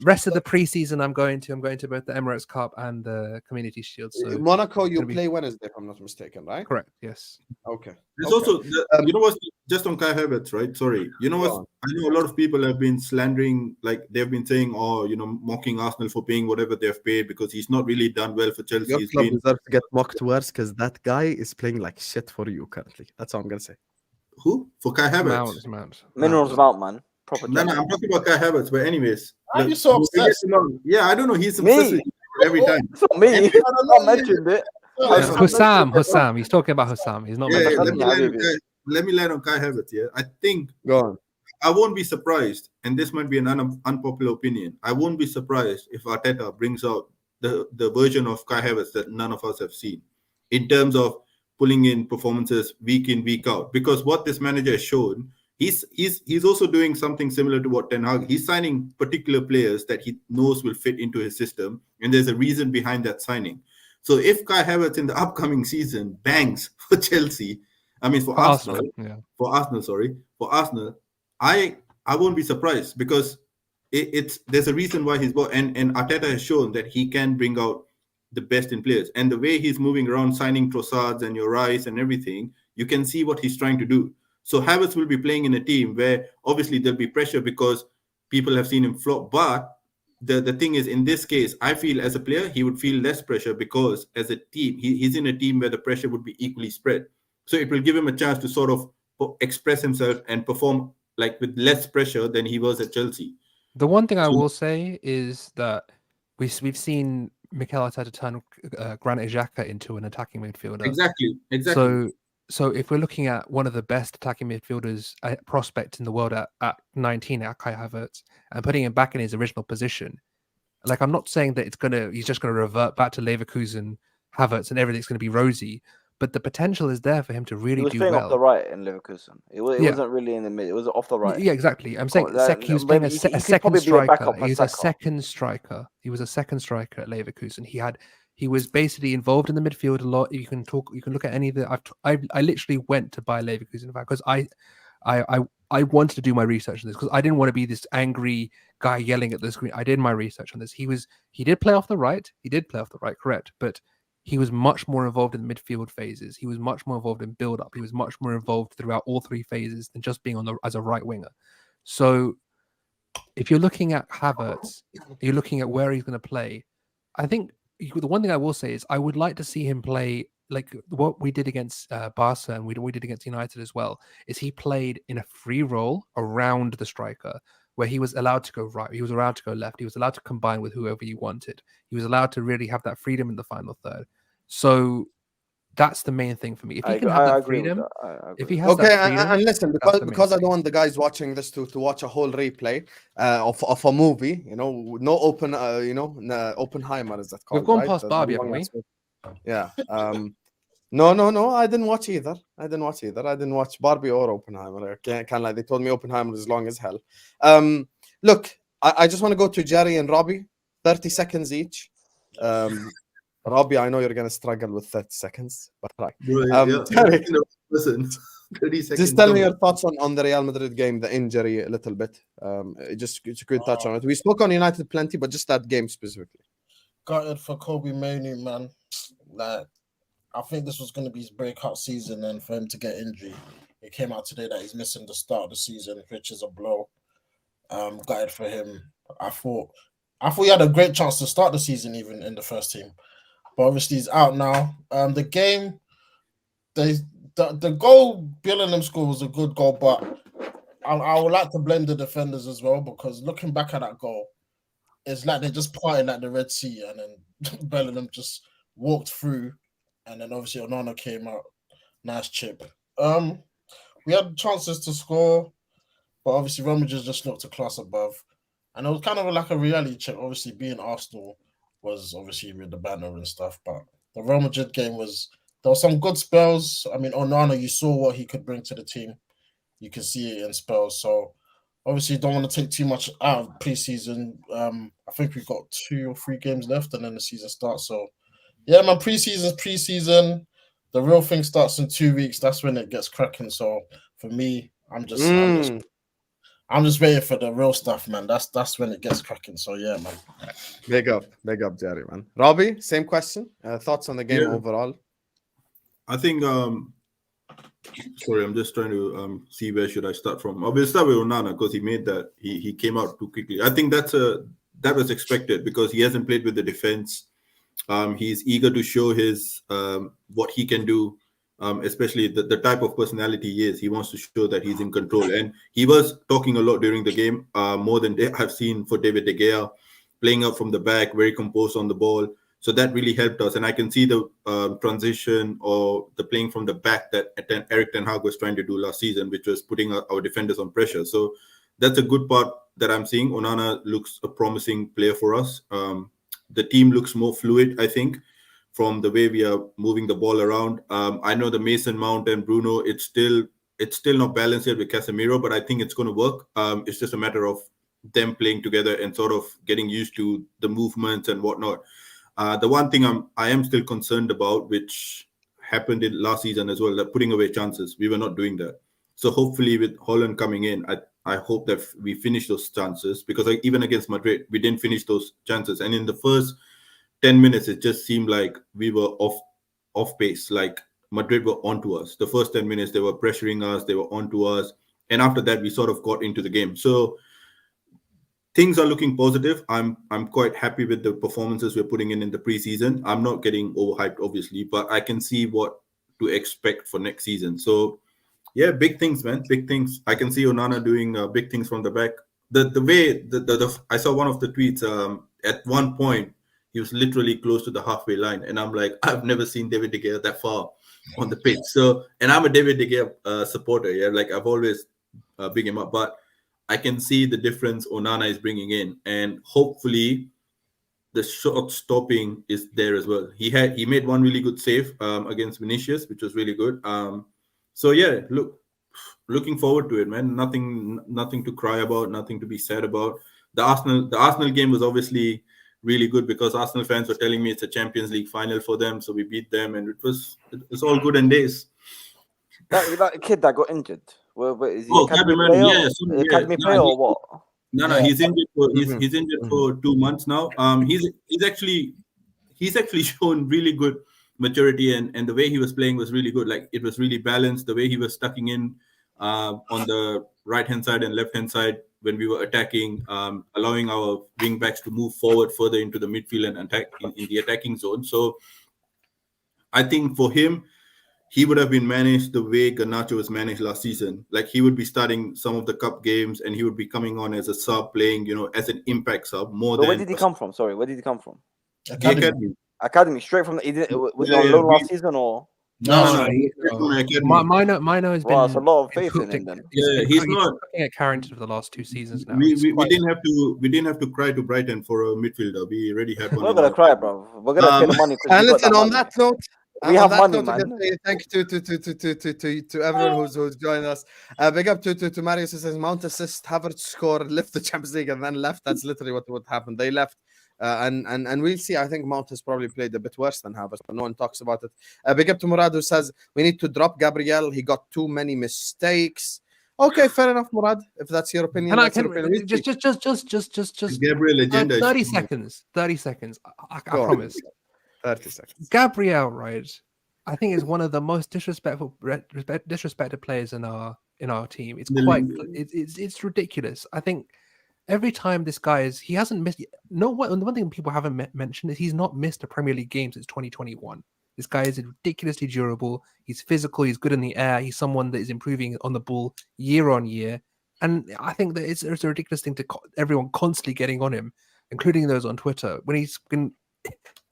Rest of the preseason, I'm going to both the Emirates Cup and the Community Shield. So Monaco, you play Wednesday, if I'm not mistaken, right? Correct. Yes. Okay. There's also, you know what? Just on Kai Havertz, right? Sorry. You know what? I know a lot of people have been slandering, like they've been saying, mocking Arsenal for paying whatever they've paid because he's not really done well for Chelsea. Your club deserves to get mocked worse because that guy is playing like shit for you currently. That's all I'm gonna say. Who? For Kai Havertz? Minerals amount, man. No, I'm talking about Kai Havertz, but anyways. Why are you so obsessed? Yeah, I don't know. He's obsessed with every time. It's not me. I mentioned it. Hussam. He's talking about Hussam. He's not. Let me land on Kai Havertz. Yeah, I think. Go on. I won't be surprised, and this might be an unpopular opinion. I won't be surprised if Arteta brings out the version of Kai Havertz that none of us have seen, in terms of pulling in performances week in, week out. Because what this manager has shown. He's also doing something similar to what Ten Hag. He's signing particular players that he knows will fit into his system, and there's a reason behind that signing. So if Kai Havertz in the upcoming season bangs for Chelsea, for Arsenal, I won't be surprised because there's a reason why he's bought, and Arteta has shown that he can bring out the best in players, and the way he's moving around, signing Trossards and your Rice and everything, you can see what he's trying to do. So Havertz will be playing in a team where obviously there'll be pressure because people have seen him flop. But the thing is, in this case, I feel as a player, he would feel less pressure because as a team, he's in a team where the pressure would be equally spread. So it will give him a chance to sort of express himself and perform like with less pressure than he was at Chelsea. The one thing I will say is that we've seen Mikel Arteta turn Granit Xhaka into an attacking midfielder. Exactly. So if we're looking at one of the best attacking midfielders prospect in the world at 19, at Kai Havertz, and putting him back in his original position, like I'm not saying that he's just gonna revert back to Leverkusen, Havertz, and everything's gonna be rosy. but the potential is there for him to He really was do playing well. off the right in Leverkusen. It Yeah. wasn't really in the mid. It was off the right. Yeah, exactly. I'm saying he was playing maybe a he could second probably be a backup striker. for He's a Saka. second striker. He was a second striker at Leverkusen. He was basically involved in the midfield a lot. You can look at any of the. I literally went to buy Leverkusen because I wanted to do my research on this because I didn't want to be this angry guy yelling at the screen. I did my research on this. He did play off the right. He did play off the right, correct. But he was much more involved in the midfield phases. He was much more involved in build-up. He was much more involved throughout all three phases than just being as a right winger. So if you're looking at Havertz, you're looking at where he's going to play. I think the one thing I will say is I would like to see him play like what we did against Barca and we did against United as well, is he played in a free role around the striker where he was allowed to go right, he was allowed to go left, he was allowed to combine with whoever he wanted. He was allowed to really have that freedom in the final third. So that's the main thing for me. If he can have that freedom, if he has that freedom, and listen, because I don't want the guys watching this to watch a whole replay of a movie, no open, Oppenheimer is that called? We've gone past Barbie, haven't we? Yeah. No, I didn't watch either. I didn't watch Barbie or Oppenheimer. Can't lie. They told me Oppenheimer is long as hell. Look, I just want to go to Jerry and Robbie, 30 seconds each. Robbie, I know you're going to struggle with 30 seconds, but right. Jerry, listen, 30 seconds. Just tell me your thoughts on the Real Madrid game, the injury a little bit. Just a quick touch on it. We spoke on United plenty, but just that game specifically. Gutted for Kobe Mainoo, man. Like, I think this was going to be his breakout season, and for him to get injury, it came out today that he's missing the start of the season, which is a blow. Gutted for him. I thought he had a great chance to start the season even in the first team, but obviously he's out now. The game, the goal Bellingham scored was a good goal, but I would like to blame the defenders as well, because looking back at that goal, it's like they're just parting at the Red Sea, and then Bellingham just walked through, and then obviously Onana came out. Nice chip. We had chances to score, but obviously Ramy just looked a class above. And it was kind of like a reality check. Obviously, being Arsenal was obviously with the banner and stuff, but the Real Madrid game there were some good spells. I mean, Onana, you saw what he could bring to the team. You can see it in spells. So obviously, don't want to take too much out of preseason. I think we've got 2 or 3 games left, and then the season starts. So yeah, man, preseason's preseason. The real thing starts in 2 weeks. That's when it gets cracking. So for me, I'm just waiting for the real stuff, man. That's when it gets cracking. So yeah, man. Big up, Jerry, man. Robbie, same question. Thoughts on the game overall? I think. Sorry, I'm just trying to see where should I start from. I will start with Onana because he made that. He came out too quickly. I think that was expected because he hasn't played with the defense. He's eager to show his what he can do. Especially the type of personality he is. He wants to show that he's in control. And he was talking a lot during the game, more than I've seen for David De Gea, playing out from the back, very composed on the ball. So that really helped us. And I can see the transition or the playing from the back that Erik ten Hag was trying to do last season, which was putting our defenders on pressure. So that's a good part that I'm seeing. Onana looks a promising player for us. The team looks more fluid, I think, from the way we are moving the ball around. I know the Mason Mount and Bruno, it's still not balanced yet with Casemiro, but I think it's going to work. It's just a matter of them playing together and sort of getting used to the movements and whatnot. The one thing I am still concerned about, which happened in last season as well, that putting away chances. We were not doing that. So hopefully with Hojlund coming in, I hope that we finish those chances, because even against Madrid, we didn't finish those chances. And in the first 10 minutes, it just seemed like we were off pace. Like Madrid were onto us. The first 10 minutes, they were pressuring us. They were onto us. And after that, we sort of got into the game. So things are looking positive. I'm quite happy with the performances we're putting in the preseason. I'm not getting overhyped, obviously, but I can see what to expect for next season. So yeah, big things, man. Big things. I can see Onana doing big things from the back. The way I saw one of the tweets at one point, he was literally close to the halfway line. And I'm like, I've never seen David De Gea that far on the pitch. So, and I'm a David De Gea supporter. Yeah, like I've always big him up. But I can see the difference Onana is bringing in. And hopefully the shot stopping is there as well. He made one really good save against Vinicius, which was really good. So yeah, looking forward to it, man. Nothing to cry about, nothing to be sad about. The Arsenal game was obviously really good because Arsenal fans were telling me it's a Champions League final for them, so we beat them, and it's all good and days. That kid that got injured. Is he academy player or what? No, he's injured for he's injured for 2 months now. He's actually shown really good maturity, and the way he was playing was really good. Like, it was really balanced. The way he was tucking in on the right hand side and left hand side when we were attacking, allowing our wing backs to move forward further into the midfield and attack in the attacking zone. So I think for him, he would have been managed the way Garnacho was managed last season. Like, he would be starting some of the cup games and he would be coming on as a sub, playing, as an impact sub more than. Where did he come from? Sorry, where did he come from? Academy. Straight from was he on loan last season or? No. Mino has been. That's a lot of faith in him. Then. Yeah, he's not looking at Carrington for the last 2 seasons now. We didn't have to cry to Brighton for a midfielder. We already had one. We're gonna cry, bro. We're gonna pay the money. And listen, on that note, we have money, man. Thank you to everyone who's joined us. Big up to Marius, who says Mount assist, Havertz score, lift the Champions League, and then left. That's literally what happened. They left. And we'll see. I think Mount has probably played a bit worse than Havertz, but no one talks about it. Big up to Murad, who says we need to drop Gabriel. He got too many mistakes. Okay, fair enough, Murad. If that's your opinion, just Gabriel agenda. 30 seconds. 30 seconds. I promise. 30 seconds. Gabriel, right? I think is one of the most disrespected players in our team. It's it's ridiculous. I think. Every time this guy he hasn't missed. One thing people haven't mentioned is he's not missed a Premier League game since 2021. This guy is ridiculously durable. He's physical. He's good in the air. He's someone that is improving on the ball year on year. And I think that it's a ridiculous thing to everyone constantly getting on him, including those on Twitter. When he's been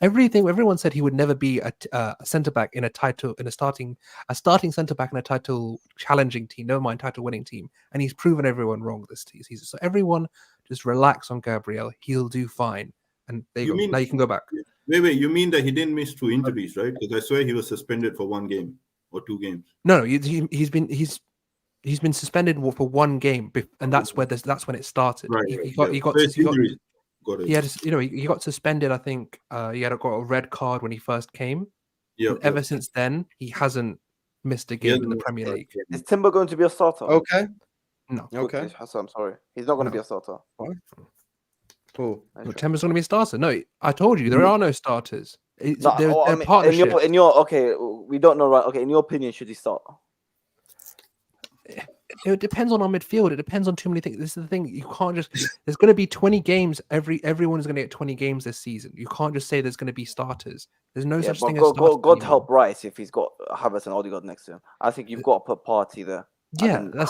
everyone said he would never be a centre back in a starting centre back in a title challenging team, never mind title winning team, and he's proven everyone wrong this season. So everyone just relax on Gabriel; he'll do fine. And now you can go back. Wait, you mean that he didn't miss 2 injuries, right? Because I swear he was suspended for 1 game or 2 games. No, he's been suspended for 1 game, and that's when it started. Right. He got suspended. I think he got a red card when he first came. Yeah. Ever since then, he hasn't missed a game in the Premier League. Is Timber going to be a starter? Okay. No. Okay. I'm sorry. He's not going to be a starter. Cool. Timber's going to be a starter. No, I told you there are no starters. They're partnership. We don't know, right? Okay, in your opinion, should he start? It depends on our midfield. It depends on too many things. This is the thing. You can't just. There's going to be 20 games. Everyone is going to get 20 games this season. You can't just say there's going to be starters. There's no such thing as starters. God help Rice if he's got Havertz and Odegaard next to him. I think you've got to put Party there. Yeah, that's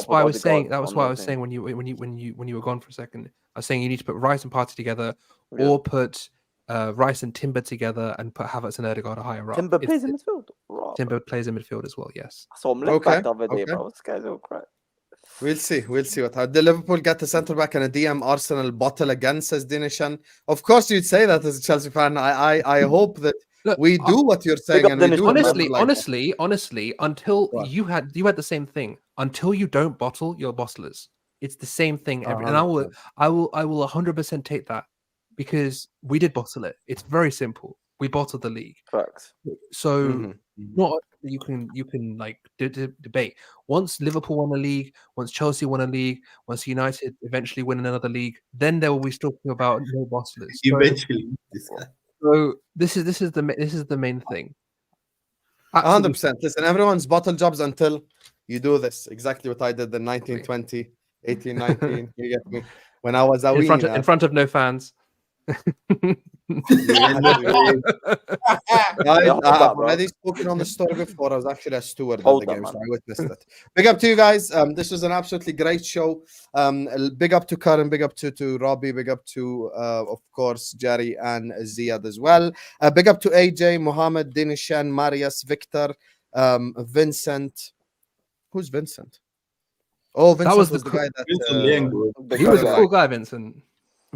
why I was saying. That was why I was saying when you were gone for a second. I was saying you need to put Rice and Party together, or put Rice and Timber together, and put Havertz and Odegaard higher up. Timber plays in midfield. Timber plays in midfield as well. Yes. I saw him left back the other day, bro. This guy's all crap. We'll see what happens. The Liverpool get the centre back and a DM Arsenal bottle again, says Dinishan. Of course, you'd say that as a Chelsea fan. I hope that. Look, we do what you're saying, and we do honestly, until you had the same thing. Until you don't bottle, you're bottlers. It's the same thing. And I will 100% take that because we did bottle it. It's very simple. We bottled the league. Correct. So not you can like debate. Once Liverpool won a league, once Chelsea won a league, once United eventually win another league, then there will be talking about no bottlers. Eventually. So this is the main thing. 100%. Listen, everyone's bottle jobs until you do this. Exactly what I did in 1920, 1819. You get me? When I was in front of no fans. I've already spoken on the story before. I was actually a steward at the game, so I witnessed it. Big up to you guys. This was an absolutely great show. Big up to Karim, big up to Robbie, big up to of course Jerry and Ziad as well. Big up to AJ, Mohammed, Dinishan, Marius, Victor, Vincent. Who's Vincent? Oh, Vincent was the guy that he was a cool guy, Vincent.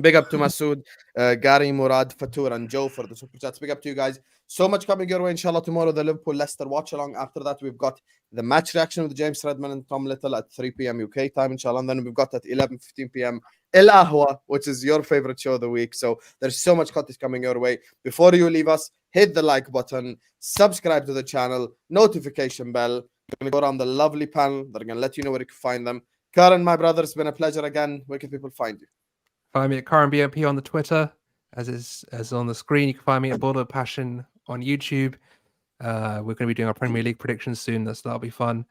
Big up to Masood, Gary, Murad, Fatur, and Joe for the super chats. Big up to you guys. So much coming your way, inshallah. Tomorrow, the Liverpool Leicester watch along. After that, we've got the match reaction with James Redman and Tom Little at 3 p.m. UK time, inshallah. And then we've got at 11:15 p.m. El Ahwa, which is your favorite show of the week. So there's so much content coming your way. Before you leave us, hit the like button, subscribe to the channel, notification bell. We're going to go around the lovely panel. They're going to let you know where you can find them. Karen, my brother, it's been a pleasure again. Where can people find you? Find me at Karen BMP on the Twitter, as on the screen. You can find me at Border Passion on YouTube. We're going to be doing our Premier League predictions soon. That'll be fun.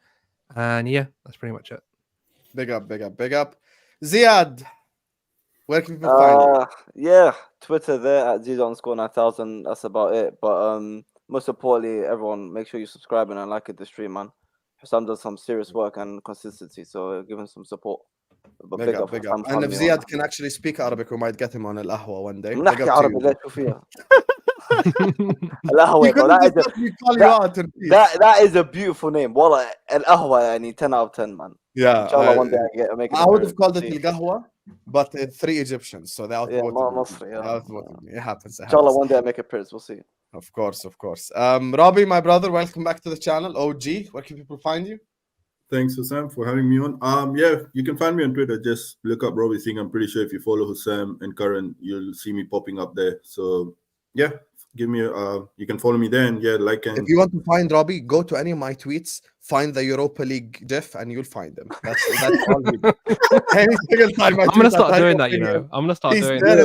And yeah, that's pretty much it. Big up, big up, big up. Ziad, where can people find you? Yeah, Twitter there at Ziad_9000. That's about it. But most importantly, everyone, make sure you subscribe and like the stream, man. Hussam does some serious work and consistency, so give him some support. But big up, big up. And if Ziad can actually speak Arabic, we might get him on Al Ahwa one day. نحكي عربي لا شو فيها. that is a beautiful name. والله القهوة يعني 10 out of 10, man. Yeah. Inshallah one day I make it. I would have called it Al-Qahwa, but 3 Egyptians, so they outvoted me. Yeah. It happens. Inshallah one day I make it Pearce. We'll see. Of course, of course. Robbie, my brother, welcome back to the channel. OG, where can people find you? Thanks, Hussam, for having me on. Yeah, you can find me on Twitter. Just look up Robbie Singh. I'm pretty sure if you follow Hussam and Karan, you'll see me popping up there. So, yeah, give me you can follow me there and like and. If you want to find Robbie, go to any of my tweets, find the Europa League GIF, and you'll find him. That's all we do. Any single time I'm gonna start doing that. I'm gonna start doing that.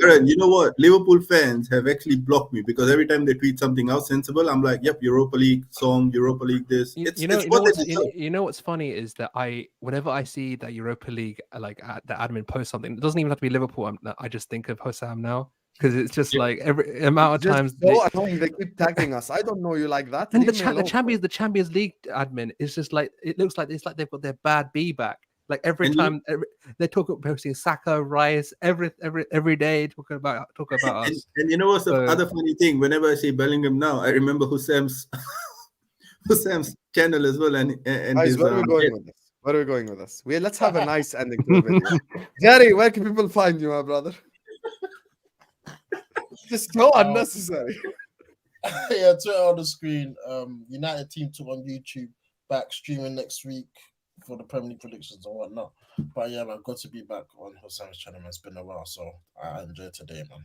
Karan, you know what? Liverpool fans have actually blocked me because every time they tweet something else sensible, I'm like, "Yep, Europa League song, Europa League this." You know what's funny is that whenever I see that Europa League the admin post something, it doesn't even have to be Liverpool. I just think of Hussam now. Because it's just like every amount of times so annoying. They keep tagging us. I don't know you like that. And the Champions League admin is just like, it looks like it's like they've got their bad B back. Like every time they talk about posting Saga, Rice, every day talking about us. And you know what's the other funny thing? Whenever I see Bellingham now, I remember Hussam's channel as well. And guys, where are we going with this? Where are we going with this? Let's have a nice ending to the video. Jerry, where can people find you, my brother? Just so unnecessary. Yeah, Twitter on the screen. United Team 2 on YouTube, back streaming next week for the Premier League predictions and whatnot. But yeah, man, got to be back on Hussam's channel. Man. It's been a while, so I enjoyed today, man.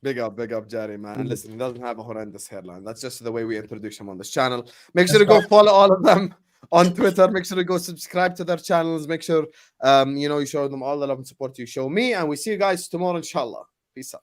Big up, Jerry, man. And listen, he doesn't have a horrendous hairline. That's just the way we introduce him on this channel. Make sure to go follow all of them on Twitter. Make sure to go subscribe to their channels. Make sure you show them all the love and support you show me. And we see you guys tomorrow, inshallah. Peace out.